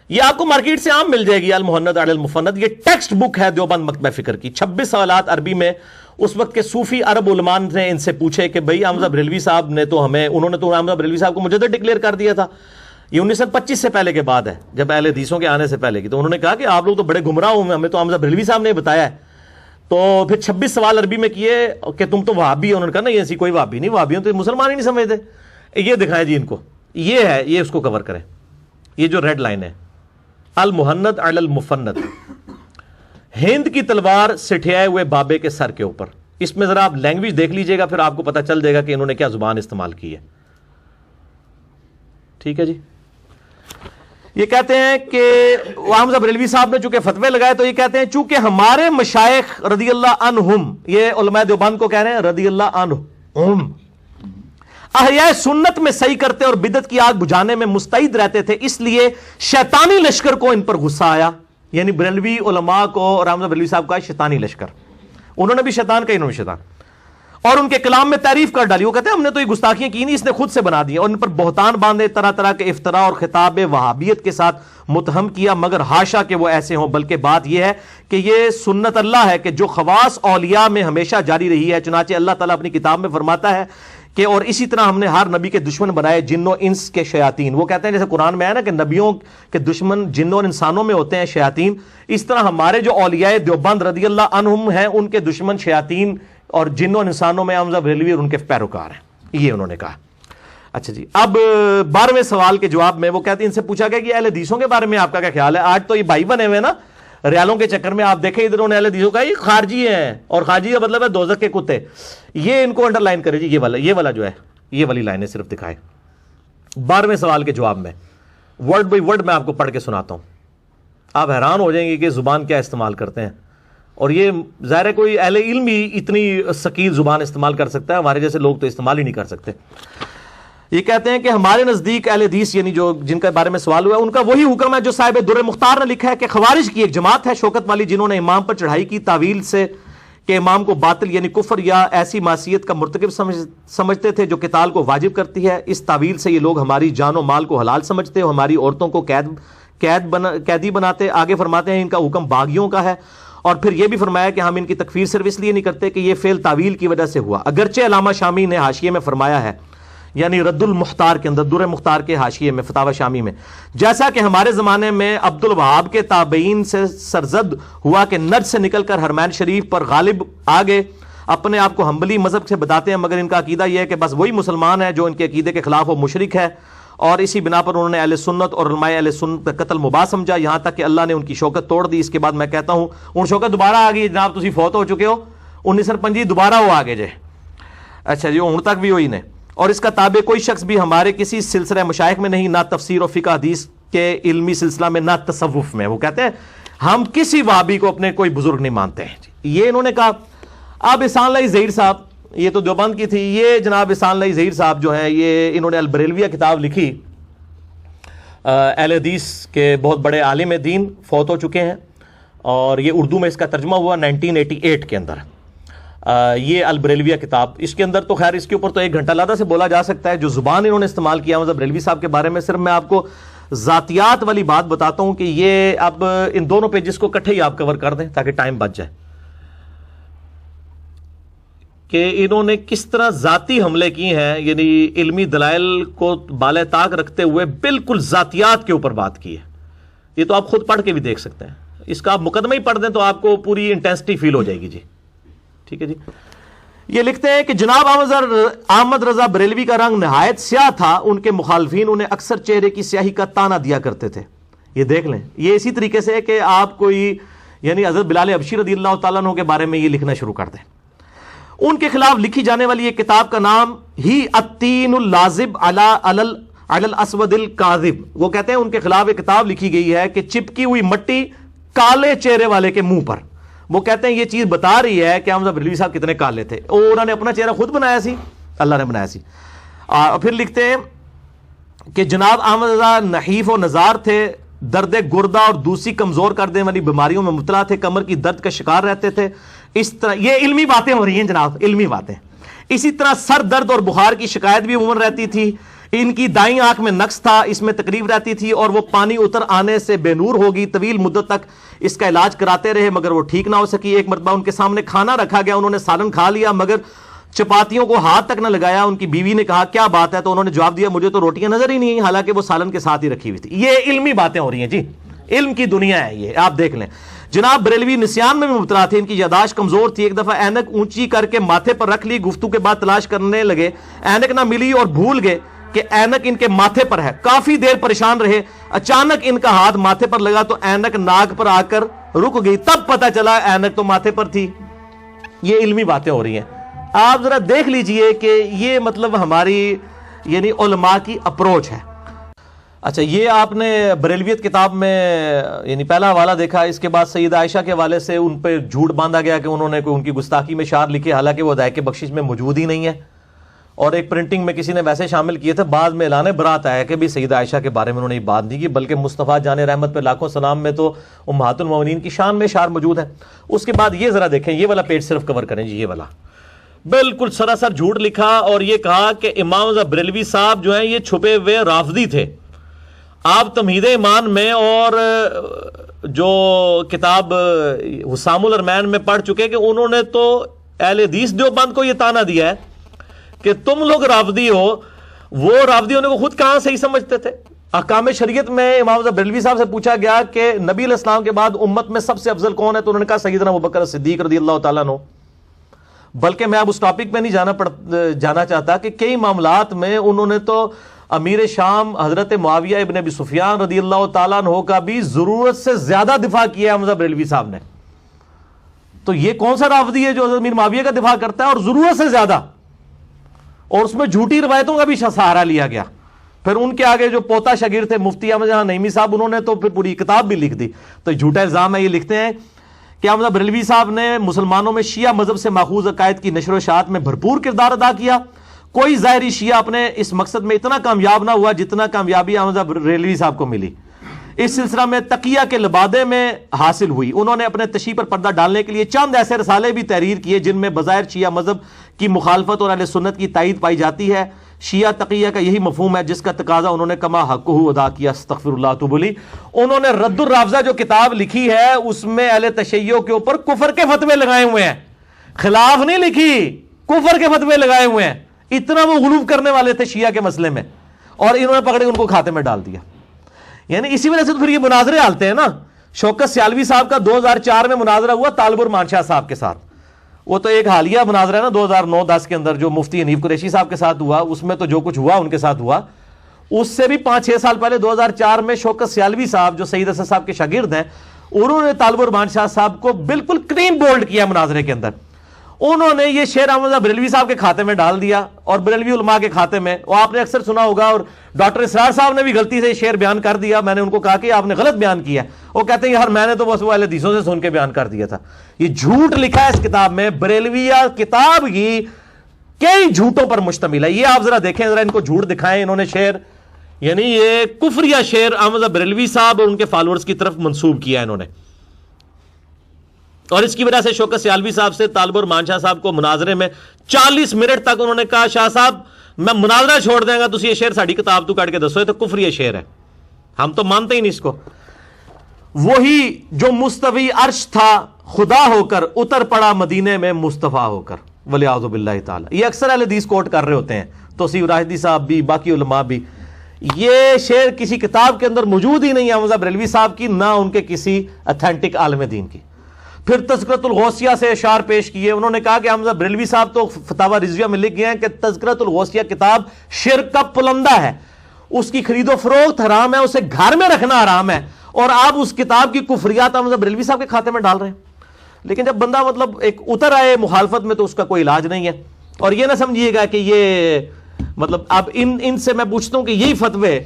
یہ آپ کو مارکیٹ سے عام مل جائے گی، المحند علی المفند. یہ ٹیکسٹ بک ہے دیوبند مکتبہ فکر کی. 26 سوالات عربی میں. اس وقت کے صوفی عرب علماء نے ان سے پوچھے کہ بھئی احمد بریلوی صاحب نے تو ہمیں، انہوں نے تو احمد بریلوی صاحب کو مجدد ڈکلیئر کر دیا تھا. یہ 1925 سے پہلے کے بعد ہے، جب اہل حدیثوں کے آنے سے پہلے کی. تو انہوں نے کہا کہ آپ لوگ تو بڑے گمراہ ہوئے، ہمیں تو احمد بریلوی صاحب نے بتایا ہے. تو پھر 26 سوال عربی میں کیے کہ تم تو وہابی ہو. انہوں نے کہا نا ایسی کوئی وہابی نہیں، وہابیوں تو مسلمان ہی نہیں سمجھتے. یہ دکھائیں جی ان کو. یہ ہے، یہ اس کو کور کریں. یہ جو ریڈ لائن ہے المحند علی المفند، ہند کی تلوار سٹھیائے ہوئے بابے کے سر کے اوپر. اس میں ذرا آپ لینگویج دیکھ لیجئے گا، پھر آپ کو پتہ چل جائے گا کہ انہوں نے کیا زبان استعمال کی ہے. ٹھیک ہے جی. یہ کہتے ہیں کہ حمزہ بریلوی صاحب نے چونکہ فتوے لگائے تو یہ کہتے ہیں چونکہ ہمارے مشائخ رضی اللہ عنہم، یہ علماء دیوبند کو کہہ رہے ہیں رضی اللہ عنہم، احیاء سنت میں صحیح کرتے اور بدعت کی آگ بجھانے میں مستعد رہتے تھے، اس لیے شیطانی لشکر کو ان پر غصہ آیا. یعنی بریلوی علماء کو اور حمزہ بریلوی صاحب کا شیطانی لشکر، انہوں نے بھی شیطان کا، انہوں نے شیطان، اور ان کے کلام میں تعریف کر ڈالی. وہ کہتے ہیں ہم نے تو یہ گستاخیاں کی نہیں، اس نے خود سے بنا دی، اور ان پر بہتان باندھے، طرح طرح کے افطراء اور خطاب وہابیت کے ساتھ متہم کیا، مگر حاشا کہ وہ ایسے ہوں، بلکہ بات یہ ہے کہ یہ سنت اللہ ہے کہ جو خواص اولیاء میں ہمیشہ جاری رہی ہے. چنانچہ اللہ تعالیٰ اپنی کتاب میں فرماتا ہے کہ اور اسی طرح ہم نے ہر نبی کے دشمن بنائے جن و انس کے شیاطین. وہ کہتے ہیں جیسے قرآن میں ہے نا کہ نبیوں کے دشمن جنوں اور انسانوں میں ہوتے ہیں شیاطین، اس طرح ہمارے جو اولیاء دیوبند رضی اللہ عنہم ہیں ان کے دشمن شیاطین اور جنوں اور انسانوں میں حمزہ بریلوی اور ان کے پیروکار ہیں. یہ انہوں نے کہا. اچھا جی، اب 12ویں سوال کے جواب میں وہ کہتے ہیں، ان سے پوچھا گیا کہ اہل حدیثوں کے بارے میں آپ کا کیا خیال ہے؟ آج تو یہ بھائی بنے ہوئے نا ریالوں کے چکر میں، آپ دیکھیں ادھر انہوں نے اہل حدیثوں کا یہ خارجی ہیں، اور خارجی کا مطلب ہے دوزخ کے کتے. یہ ان کو انڈر لائن کرے جی، یہ والا جو ہے، یہ والی لائنیں صرف دکھائے. 12ویں سوال کے جواب میں ورڈ بائی ورڈ میں آپ کو پڑھ کے سناتا ہوں، آپ حیران ہو جائیں گے کہ زبان کیا استعمال کرتے ہیں. اور یہ ظاہر ہے کوئی اہل علم ہی اتنی ثقیل زبان استعمال کر سکتا ہے، ہمارے جیسے لوگ تو استعمال ہی نہیں کر سکتے. یہ کہتے ہیں کہ ہمارے نزدیک اہل حدیث یعنی جو جن کے بارے میں سوال ہوا ہے ان کا وہی حکم ہے جو صاحب در مختار نے لکھا ہے کہ خوارج کی ایک جماعت ہے شوکت والی جنہوں نے امام پر چڑھائی کی تعویل سے کہ امام کو باطل یعنی کفر یا ایسی معصیت کا مرتکب سمجھتے تھے جو قتال کو واجب کرتی ہے. اس تعویل سے یہ لوگ ہماری جان و مال کو حلال سمجھتے اور ہماری عورتوں کو قیدی بناتے. آگے فرماتے ہیں ان کا حکم باغیوں کا ہے، اور پھر یہ بھی فرمایا کہ ہم ان کی تکفیر صرف اس لیے نہیں کرتے کہ یہ فعل تعویل کی وجہ سے ہوا. اگرچہ علامہ شامی نے حاشیے میں فرمایا ہے، یعنی رد المختار کے اندر، در مختار کے حاشیے میں، فتاوی شامی میں، جیسا کہ ہمارے زمانے میں عبد الوہاب کے تابعین سے سرزد ہوا کہ نجد سے نکل کر حرمین شریف پر غالب آگے اپنے آپ کو حنبلی مذہب سے بتاتے ہیں، مگر ان کا عقیدہ یہ ہے کہ بس وہی مسلمان ہے جو ان کے عقیدے کے خلاف وہ مشرک ہے، اور اسی بنا پر انہوں نے اہل سنت اور علماء اہل سنت کا قتل مباح سمجھا، یہاں تک کہ اللہ نے ان کی شوکت توڑ دی. اس کے بعد میں کہتا ہوں ان شوکت دوبارہ آ گئی جناب، تسی فوت ہو چکے ہو 1955 دوبارہ وہ آگے جے. اچھا جی، ہن تک بھی ہوئی نے. اور اس کا تابع کوئی شخص بھی ہمارے کسی سلسلہ مشائخ میں نہیں، نہ تفسیر و فقہ حدیث کے علمی سلسلہ میں، نہ تصوف میں. وہ کہتے ہیں ہم کسی وہابی کو اپنے کوئی بزرگ نہیں مانتے ہیں. یہ انہوں نے کہا. اب احسان اللہ ظہیر صاحب، یہ تو دیوبند کی تھی، یہ جناب احسان اللہ ظہیر صاحب جو ہیں یہ انہوں نے البریلویہ کتاب لکھی، اہل حدیث کے بہت بڑے عالم دین، فوت ہو چکے ہیں، اور یہ اردو میں اس کا ترجمہ ہوا 1988 کے اندر. یہ البریلویہ کتاب، اس کے اندر تو خیر اس کے اوپر تو 1 گھنٹہ لادہ سے بولا جا سکتا ہے. جو زبان انہوں نے استعمال کیا مطلب بریلوی صاحب کے بارے میں، صرف میں آپ کو ذاتیات والی بات بتاتا ہوں کہ یہ اب ان دونوں پیجز کو اکٹھے ہی آپ کور کر دیں تاکہ ٹائم بچ جائے، کہ انہوں نے کس طرح ذاتی حملے کیے ہیں، یعنی علمی دلائل کو بالائے طاق رکھتے ہوئے بالکل ذاتیات کے اوپر بات کی ہے. یہ تو آپ خود پڑھ کے بھی دیکھ سکتے ہیں، اس کا آپ مقدمہ ہی پڑھ دیں تو آپ کو پوری انٹینسٹی فیل ہو جائے گی. جی ٹھیک ہے جی. یہ لکھتے ہیں کہ جناب احمد رضا بریلوی کا رنگ نہایت سیاہ تھا، ان کے مخالفین انہیں اکثر چہرے کی سیاہی کا تانا دیا کرتے تھے. یہ دیکھ لیں، یہ اسی طریقے سے ہے کہ آپ کوئی یعنی حضرت بلال حبشی رضی اللہ تعالیٰ عنہ کے بارے میں یہ لکھنا شروع کر دیں. ان کے خلاف لکھی جانے والی یہ کتاب کا نام ہی التین اللازب علی الاسود الکاذب. وہ کہتے ہیں ان کے خلاف ایک کتاب لکھی گئی ہے کہ چپکی ہوئی مٹی کالے چہرے والے کے منہ پر. وہ کہتے ہیں یہ چیز بتا رہی ہے کہ حمزہ بریلوی صاحب کتنے کالے تھے، اور انہوں نے اپنا چہرہ خود بنایا سی، اللہ نے بنایا سی. پھر لکھتے ہیں کہ جناب احمد رضا نحیف و نزار تھے، درد گردہ اور دوسری کمزور کر دینے والی بیماریوں میں مبتلا تھے، کمر کی درد کا شکار رہتے تھے. اس طرح یہ علمی باتیں ہو رہی ہیں جناب، علمی باتیں. اسی طرح سر درد اور بخار کی شکایت بھی عموماً رہتی تھی. ان کی دائیں آنکھ میں نقص تھا، اس میں تکلیف رہتی تھی اور وہ پانی اتر آنے سے بے نور ہوگی. طویل مدت تک اس کا علاج کراتے رہے مگر وہ ٹھیک نہ ہو سکی. ایک مرتبہ ان کے سامنے کھانا رکھا گیا، انہوں نے سالن کھا لیا مگر چپاتیوں کو ہاتھ تک نہ لگایا. ان کی بیوی نے کہا کیا بات ہے، تو انہوں نے جواب دیا مجھے تو روٹیاں نظر ہی نہیں، حالانکہ وہ سالن کے ساتھ ہی رکھی ہوئی تھی. یہ علمی باتیں ہو رہی ہیں جی، علم کی دنیا ہے یہ، آپ دیکھ لیں. جناب بریلوی نسیان میں بھی مبتلا تھے، ان کی یاداشت کمزور تھی. ایک دفعہ اینک اونچی کر کے ماتھے پر رکھ لی، گفتگو کے بعد تلاش کرنے لگے، اینک نہ ملی اور بھول گئے کہ اینک ان کے ماتھے پر ہے. کافی دیر پریشان رہے، اچانک ان کا ہاتھ ماتھے پر لگا تو اینک ناک پر آ کر رک گئی, تب پتہ چلا اینک تو ماتھے پر تھی. یہ علمی باتیں ہو رہی ہیں. آپ ذرا دیکھ لیجئے کہ یہ مطلب ہماری یعنی علماء کی اپروچ ہے. اچھا, یہ آپ نے بریلویت کتاب میں یعنی پہلا حوالہ دیکھا, اس کے بعد سیدہ عائشہ کے حوالے سے ان پہ جھوٹ باندھا گیا کہ انہوں نے کوئی ان کی گستاخی میں اشعار لکھے, حالانکہ وہ ہدایت بخشش میں موجود ہی نہیں ہے, اور ایک پرنٹنگ میں کسی نے ویسے شامل کیے تھے. بعد میں اعلان برات آیا کہ بھی سیدہ عائشہ کے بارے میں انہوں نے یہ بات نہیں کی, بلکہ مصطفیٰ جان رحمت پہ لاکھوں سلام میں تو امہات المومنین کی شان میں اشعار موجود ہے. اس کے بعد یہ ذرا دیکھیں, یہ والا پیج صرف کور کریں جی, یہ والا بالکل سراسر جھوٹ لکھا, اور یہ کہا کہ امام بریلوی صاحب جو ہیں یہ چھپے ہوئے رافضی تھے. آپ تمہید ایمان میں اور جو کتاب حسام الارمین میں پڑھ چکے کہ انہوں نے تو اہل حدیث دیوبند کو یہ تانا دیا ہے کہ تم لوگ رافضی ہو. وہ رافضی ہونے کو خود کہاں صحیح سمجھتے تھے؟ احکام شریعت میں امام بریلوی صاحب سے پوچھا گیا کہ نبی علیہ السلام کے بعد امت میں سب سے افضل کون ہے, تو انہوں نے کہا سیدنا ابوبکر صدیق رضی اللہ تعالیٰ عنہ. بلکہ میں اب اس ٹاپک پہ نہیں جانا چاہتا کہ کئی معاملات میں انہوں نے تو امیر شام حضرت معاویہ ابن ابی سفیان رضی اللہ تعالیٰ عنہ کا بھی ضرورت سے زیادہ دفاع کیا ہے حمزہ بریلوی صاحب نے. تو یہ کون سا رافضی ہے جو حضرت امیر معاویہ کا دفاع کرتا ہے اور ضرورت سے زیادہ, اور اس میں جھوٹی روایتوں کا بھی سہارا لیا گیا. پھر ان کے آگے جو پوتا شاگرد تھے مفتی احمد جہاں نعیمی صاحب, انہوں نے تو پھر پوری کتاب بھی لکھ دی. تو جھوٹا الزام ہے, یہ لکھتے ہیں کہ حمزہ بریلوی صاحب نے مسلمانوں میں شیعہ مذہب سے ماخوذ عقائد کی نشر و اشاعت میں بھرپور کردار ادا کیا. کوئی ظاہری شیعہ اپنے اس مقصد میں اتنا کامیاب نہ ہوا جتنا کامیابی حمزہ بریلوی صاحب کو ملی. اس سلسلہ میں تقیہ کے لبادے میں حاصل ہوئی. انہوں نے اپنے تشیع پر پردہ ڈالنے کے لیے چند ایسے رسالے بھی تحریر کیے جن میں بظاہر شیعہ مذہب کی مخالفت اور اہل سنت کی تائید پائی جاتی ہے. شیعہ تقیہ کا یہی مفہوم ہے جس کا تقاضا انہوں نے کما حقہ ادا کیا. استغفر اللہ تو بولی. انہوں نے رد الرافضہ جو کتاب لکھی ہے اس میں اہل تشیع کے اوپر کفر کے فتوے لگائے ہوئے ہیں, خلاف نہیں لکھی, کفر کے فتوے لگائے ہوئے ہیں. اتنا وہ غلو کرنے والے تھے شیعہ کے مسئلے میں, اور انہوں نے پکڑ کے ان کو کھاتے میں ڈال دیا. یعنی اسی وجہ سے تو پھر یہ مناظرے آلتے ہیں نا. شوکت سیالوی صاحب کا 2004 میں مناظرہ ہوا طالب الرحمان شاہ صاحب کے ساتھ. وہ تو ایک حالیہ مناظرہ ہے نا 2009-10 کے اندر جو مفتی حنیف قریشی صاحب کے ساتھ ہوا, اس میں تو جو کچھ ہوا ان کے ساتھ ہوا. اس سے بھی 5-6 سال پہلے 2004 میں شوکت سیالوی صاحب جو سید اسد صاحب کے شاگرد ہیں, انہوں نے طالب الرحمان شاہ صاحب کو بالکل کلین بولڈ کیا مناظرے کے اندر. انہوں نے یہ شعر حمزہ بریلوی صاحب کے کھاتے میں ڈال دیا اور بریلوی علماء کے کھاتے میں. وہ آپ نے اکثر سنا ہوگا, اور ڈاکٹر اسرار صاحب نے بھی غلطی سے یہ شعر بیان کر دیا. میں نے ان کو کہا کہ آپ نے غلط بیان کیا. وہ کہتے ہیں یار میں نے تو بس وہ اہل حدیثوں سے سن کے بیان کر دیا تھا. یہ جھوٹ لکھا ہے اس کتاب میں. بریلویہ کتاب کی کئی جھوٹوں پر مشتمل ہے. یہ آپ ذرا دیکھیں, ذرا ان کو جھوٹ دکھائیں. انہوں نے شعر یعنی یہ کفریہ شعر حمزہ بریلوی صاحب اور ان کے فالوورز کی طرف منسوب کیا انہوں نے. اور اس کی وجہ سے شوکت سیالوی صاحب سے طالب الرحمان شاہ صاحب کو مناظرے میں 40 منٹ تک انہوں نے کہا شاہ صاحب میں مناظرہ چھوڑ دیں گا, تو یہ شعر ساڑی کتاب تو کٹ کے دسو, یہ تو کفر یہ شعر ہے, ہم تو مانتے ہی نہیں اس کو. وہی جو مستوی عرش تھا خدا ہو کر اتر پڑا مدینے میں مصطفیٰ ہو کر, ولیعوذ باللہ تعالی. یہ اکثر اہل حدیث کوٹ کر رہے ہوتے ہیں, توصیف راشدی صاحب بھی, باقی علماء بھی. یہ شعر کسی کتاب کے اندر موجود ہی نہیں ہے حمزہ بریلوی صاحب کی, نہ ان کے کسی اتھینٹک عالم دین کی. پھر تذکرۃ الغوثیہ سے اشعار پیش کیے. انہوں نے کہا کہ حمزہ بریلوی صاحب تو فتاوی رضویہ میں لکھ گئے ہیں کہ تذکرۃ الغوثیہ کتاب شرک کا پلندہ ہے, اس کی خرید و فروخت حرام ہے, اسے گھر میں رکھنا حرام ہے, اور آپ اس کتاب کی کفریات حمزہ بریلوی صاحب کے کھاتے میں ڈال رہے ہیں. لیکن جب بندہ مطلب ایک اتر آئے مخالفت میں تو اس کا کوئی علاج نہیں ہے. اور یہ نہ سمجھیے گا کہ یہ مطلب اب ان سے میں پوچھتا ہوں کہ یہی فتوے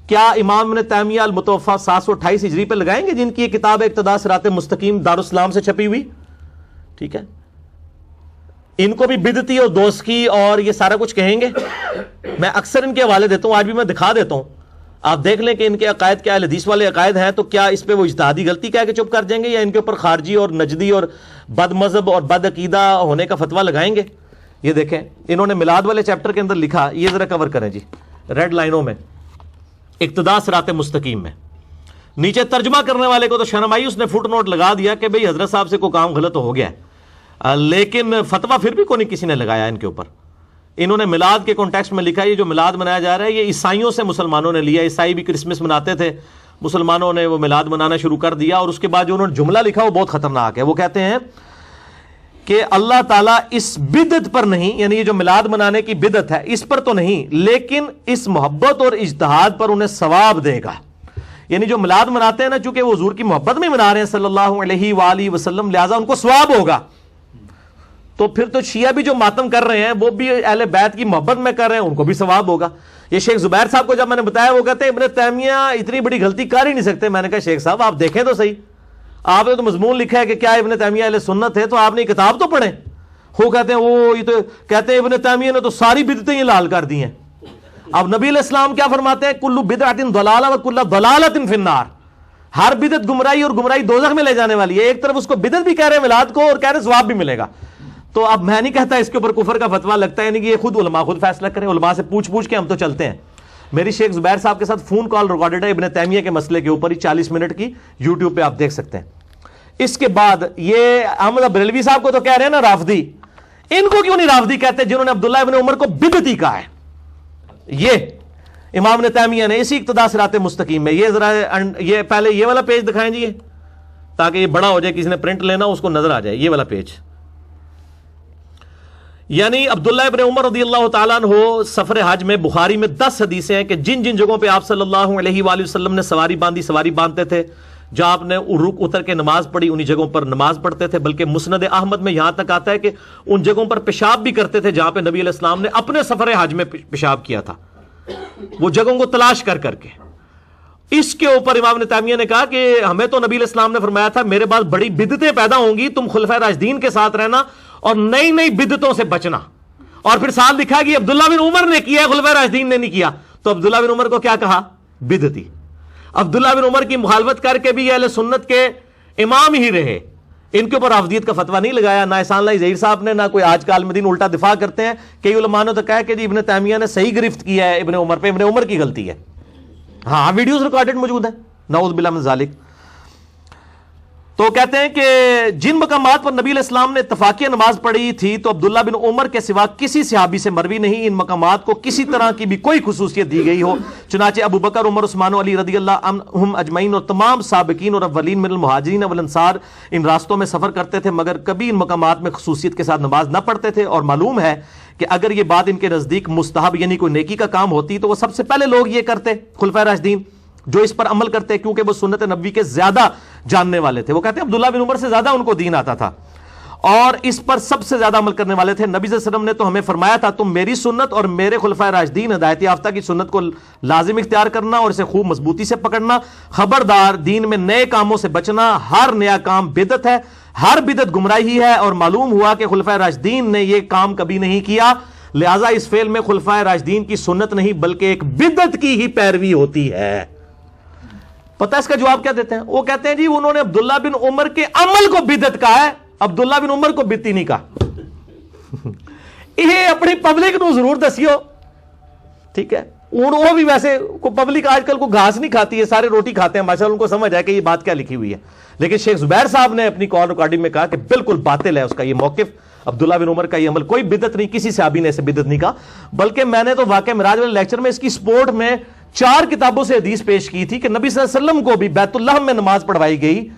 کیا امام ابن تیمیہ المتوفیٰ 728 ہجری پہ لگائیں گے, جن کی یہ کتاب اقتداء صراط مستقیم دارالاسلام سے چھپی ہوئی؟ ٹھیک ہے, ان کو بھی بدعتی اور دوستی اور یہ سارا کچھ کہیں گے. میں اکثر ان کے حوالے دیتا ہوں, آج بھی میں دکھا دیتا ہوں, آپ دیکھ لیں کہ ان کے عقائد کیا, اہل حدیث والے عقائد ہیں, تو کیا اس پہ وہ اجتہادی غلطی کہہ کے چپ کر جائیں گے, یا ان کے اوپر خارجی اور نجدی اور بد مذہب اور بد عقیدہ ہونے کا فتویٰ لگائیں گے؟ یہ دیکھیں انہوں نے میلاد والے چیپٹر کے اندر لکھا, یہ ذرا کور کریں جی ریڈ لائنوں میں, اقتداء صراط مستقیم میں. نیچے ترجمہ کرنے والے کو تو شرم آئی, اس نے فٹ نوٹ لگا دیا کہ بھئی حضرت صاحب سے کوئی کام غلط ہو گیا ہے, لیکن فتویٰ پھر بھی کوئی کسی نے لگایا ان کے اوپر. انہوں نے میلاد کے کانٹیکسٹ میں لکھا, یہ جو میلاد منایا جا رہا ہے یہ عیسائیوں سے مسلمانوں نے لیا. عیسائی بھی کرسمس مناتے تھے, مسلمانوں نے وہ میلاد منانا شروع کر دیا. اور اس کے بعد جو انہوں نے جملہ لکھا وہ بہت خطرناک ہے. وہ کہتے ہیں کہ اللہ تعالیٰ اس بدعت پر نہیں, یعنی یہ جو میلاد منانے کی بدعت ہے اس پر تو نہیں, لیکن اس محبت اور اجتہاد پر انہیں ثواب دے گا. یعنی جو میلاد مناتے ہیں نا، چونکہ وہ حضور کی محبت میں منا رہے ہیں صلی اللہ علیہ وآلہ وسلم، لہٰذا ان کو ثواب ہوگا. تو پھر تو شیعہ بھی جو ماتم کر رہے ہیں وہ بھی اہل بیت کی محبت میں کر رہے ہیں، ان کو بھی ثواب ہوگا. یہ شیخ زبیر صاحب کو جب میں نے بتایا، وہ کہتے ہیں ابن تیمیہ اتنی بڑی غلطی کر ہی نہیں سکتے. میں نے کہا شیخ صاحب آپ دیکھیں تو صحیح، آپ نے تو مضمون لکھا ہے کہ کیا ابن تیمیہ اہل سنت ہے، تو آپ نے کتاب تو پڑھیں. وہ کہتے ہیں وہ یہ تو کہتے ہیں ابن تیمیہ نے تو ساری بدعتیں ہی لال کر دی ہیں. اب نبی علیہ السلام کیا فرماتے ہیں؟ کل بدعۃ ضلالہ وکل ضلالۃ فی النار. ہر بدعت گمراہی، اور گمراہی دوزخ میں لے جانے والی ہے. ایک طرف اس کو بدعت بھی کہہ رہے ہیں میلاد کو، اور کہہ رہے ہیں ثواب بھی ملے گا. تو اب میں نہیں کہتا اس کے اوپر کفر کا فتویٰ لگتا ہے، یعنی کہ یہ خود علماء خود فیصلہ کریں. علماء سے پوچھ کے ہم تو چلتے ہیں. میری شیخ زبیر صاحب کے ساتھ فون کال ریکارڈڈ ہے ابن تیمیہ کے مسئلے کے اوپر ہی، 40 منٹ کی، یوٹیوب پہ آپ دیکھ سکتے ہیں. اس کے بعد یہ احمد بریلوی صاحب کو تو کہہ رہے ہیں نا رافضی، ان کو کیوں نہیں رافضی کہتے جنہوں نے عبداللہ ابن عمر کو بدعتی کہا ہے؟ یہ امام ابن تیمیہ نے اسی اقتداء صراط مستقیم میں، یہ ذرا یہ پہلے یہ والا پیج دکھائیں جی، تاکہ یہ بڑا ہو جائے، کسی نے پرنٹ لینا اس کو نظر آ جائے. یہ والا پیج، یعنی عبداللہ ابن عمر رضی اللہ تعالیٰ عنہ سفر حج میں، بخاری میں 10 حدیثیں ہیں کہ جن جن جگہوں پہ آپ صلی اللہ علیہ وآلہ وسلم نے سواری باندھی، سواری باندھتے تھے. جہاں آپ نے رک اتر کے نماز پڑھی انہی جگہوں پر نماز پڑھتے تھے. بلکہ مسند احمد میں یہاں تک آتا ہے کہ ان جگہوں پر پیشاب بھی کرتے تھے جہاں پہ نبی علیہ السلام نے اپنے سفر حج میں پیشاب کیا تھا، وہ جگہوں کو تلاش کر کے. اس کے اوپر امام ابن تیمیہ نے کہا کہ ہمیں تو نبی علیہ السلام نے فرمایا تھا میرے بعد بڑی بدعتیں پیدا ہوں گی، تم خلفائے راشدین کے ساتھ رہنا اور نئی نئی بدعتوں سے بچنا. اور پھر ساتھ لکھا کہ عبداللہ بن عمر نے کیا، خلفائے راشدین نے نہیں کیا. تو عبداللہ بن عمر کو کیا کہا؟ بدعتی. عبداللہ بن عمر کی مخالفت کر کے بھی یہ اہل سنت کے امام ہی رہے، ان کے اوپر رافضیت کا فتویٰ نہیں لگایا، نہ احسان اللہ ظہیر صاحب نے، نہ کوئی آج کا عالم دین. الٹا دفاع کرتے ہیں. کئی علماء نے تو کہا کہ جی ابن تیمیہ نے صحیح گرفت کیا ہے ابن عمر پہ، ابن عمر کی غلطی ہے. ہاں ویڈیوز ریکارڈڈ موجود ہیں، نعوذ باللہ من ذالک. تو کہتے ہیں کہ جن مقامات پر نبی علیہ السلام نے اتفاقیہ نماز پڑھی تھی تو عبداللہ بن عمر کے سوا کسی صحابی سے مروی نہیں ان مقامات کو کسی طرح کی بھی کوئی خصوصیت دی گئی ہو. چنانچہ ابو بکر، عمر، عثمان و علی رضی اللہ عنہم اجمعین اور تمام سابقین اور اولین من المہاجرین والانصار ان راستوں میں سفر کرتے تھے، مگر کبھی ان مقامات میں خصوصیت کے ساتھ نماز نہ پڑھتے تھے. اور معلوم ہے کہ اگر یہ بات ان کے نزدیک مستحب یعنی کوئی نیکی کا کام ہوتی تو وہ سب سے پہلے لوگ یہ کرتے، خلفائے راشدین جو اس پر عمل کرتے، کیونکہ وہ سنت نبوی کے زیادہ جاننے والے تھے. وہ کہتے ہیں عبداللہ بن عمر سے زیادہ ان کو دین آتا تھا اور اس پر سب سے زیادہ عمل کرنے والے تھے. نبی صلی اللہ علیہ وسلم نے تو ہمیں فرمایا تھا تم میری سنت اور میرے خلفائے راشدین ہدایت یافتہ کی سنت کو لازم اختیار کرنا اور اسے خوب مضبوطی سے پکڑنا. خبردار دین میں نئے کاموں سے بچنا، ہر نیا کام بدعت ہے، ہر بدعت گمراہی ہے. اور معلوم ہوا کہ خلفائے راشدین نے یہ کام کبھی نہیں کیا، لہٰذا اس فعل میں خلفائے راشدین کی سنت نہیں بلکہ ایک بدعت کی ہی پیروی ہوتی ہے. پتہ اس کا جواب کیا دیتے ہیں؟ وہ کہتے ہیں جی انہوں نے عبداللہ بن عمر کے عمل کو بدعت کہا ہے، عبداللہ بن عمر کو بدعتی نہیں کہا. یہ اپنی پبلک نو ضرور دسیو، ٹھیک ہے. وہ بھی ویسے پبلک آج کل کو گھاس نہیں کھاتی ہے، سارے روٹی کھاتے ہیں ماشاءاللہ، ان کو سمجھ ہے کہ یہ بات کیا لکھی ہوئی ہے. لیکن شیخ زبیر صاحب نے اپنی کال ریکارڈنگ میں کہا کہ بالکل باطل ہے اس کا یہ موقف، عبداللہ بن عمر کا یہ عمل کوئی بدعت نہیں، کسی صحابی نے اسے بدعت نہیں کہا. بلکہ میں نے تو واقعہ معراج والے لیکچر میں اس کی سپورٹ میں 4 کتابوں سے حدیث پیش کی تھی کہ نبی صلی اللہ علیہ وسلم کو بھی بیت اللہ میں نماز پڑھوائی گئی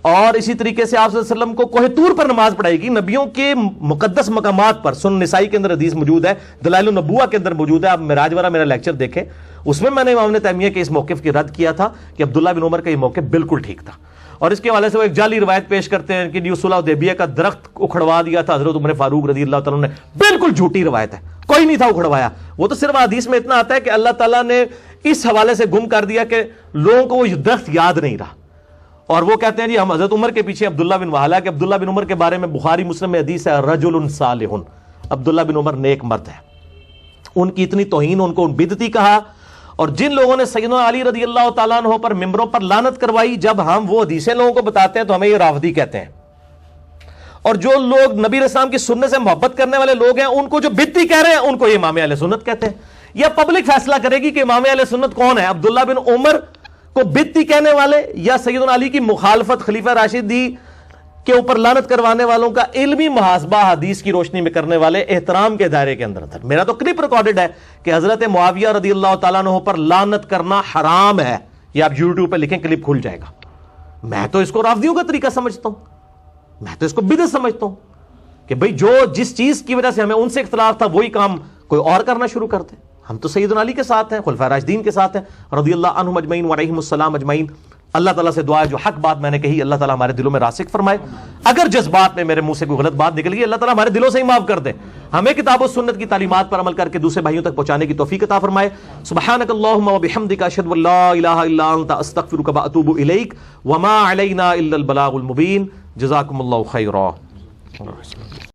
اور اسی طریقے سے آپ صلی اللہ علیہ وسلم کو کوہ طور پر نماز پڑھائی گئی. نبیوں کے مقدس مقامات پر سنن نسائی کے اندر حدیث موجود ہے، دلائل النبوہ کے اندر موجود ہے. آپ معراج والا میرا لیکچر دیکھیں، اس میں نے امام ابن تیمیہ کے اس موقف کی رد کیا تھا کہ عبداللہ بن عمر کا یہ موقف بالکل ٹھیک تھا. اور اس کے حوالے سے وہ ایک جعلی روایت پیش کرتے ہیں کہ صلح حدیبیہ کا درخت اکھڑوا دیا تھا حضرت عمر فاروق رضی اللہ تعالیٰ نے. بالکل جھوٹی روایت ہے، کوئی نہیں تھا اکھڑوایا. وہ تو صرف حدیث میں اتنا آتا ہے کہ اللہ تعالیٰ نے اس حوالے سے گم کر دیا کہ لوگوں کو وہ درخت یاد نہیں رہا. اور وہ کہتے ہیں جی ہم حضرت عمر کے پیچھے عبداللہ بن وہالہ کہ عبداللہ بن عمر کے بارے میں بخاری مسلم میں حدیث ہے رجل صالح، عبداللہ بن عمر نیک مرد ہے. ان کی اتنی توہین، ان کو بدعتی کہا. اور جن لوگوں نے سیدنا علی رضی اللہ تعالیٰ عنہ پر ممبروں پر لعنت کروائی، جب ہم وہ حدیثیں لوگوں کو بتاتے ہیں تو ہمیں یہ رافضی کہتے ہیں. اور جو لوگ نبی علیہ السلام کی سنت سے محبت کرنے والے لوگ ہیں ان کو جو بدعتی کہہ رہے ہیں ان کو یہ امام اہل سنت کہتے ہیں. یا پبلک فیصلہ کرے گی کہ امام اہل سنت کون ہے، عبداللہ بن عمر کو بدعتی کہنے والے یا سیدنا علی کی مخالفت خلیفہ راشدی کے اوپر لعنت کروانے والوں کا علمی محاسبہ حدیث کی روشنی میں کرنے والے احترام کے دائرے کے اندر تھا. میرا تو کلپ ریکارڈڈ ہے کہ حضرت معاویہ رضی اللہ تعالیٰ عنہ پر لعنت کرنا حرام ہے. یہ آپ یوٹیوب پہ لکھیں، کلپ کھل جائے گا. میں تو اس کو رافضیوں کا طریقہ سمجھتا ہوں، میں تو اس کو بدعت سمجھتا ہوں کہ بھئی جو جس چیز کی وجہ سے ہمیں ان سے اختلاف تھا وہی کام کوئی اور کرنا شروع کرتے. ہم تو سیدنا علی کے ساتھ ہیں، خلفائے راشدین کے ساتھ ہیں رضی اللہ عنہم اجمعین وعلیہم السلام اجمعین۔ اللہ تعالیٰ سے دعا ہے جو حق بات میں نے کہی اللہ تعالیٰ ہمارے دلوں میں راسخ فرمائے، اگر جذبات میں میرے منہ سے کوئی غلط بات نکل گئی اللہ تعالیٰ ہمارے دلوں سے ہی معاف کر دے، ہمیں کتاب و سنت کی تعلیمات پر عمل کر کے دوسرے بھائیوں تک پہنچانے کی توفیق عطا فرمائے۔ سبحانک اللہم وبحمدک اشہد ان لا الہ الا انت استغفرک واتوب الیک وما علینا الا البلاغ المبین۔ جزاکم اللہ خیرا۔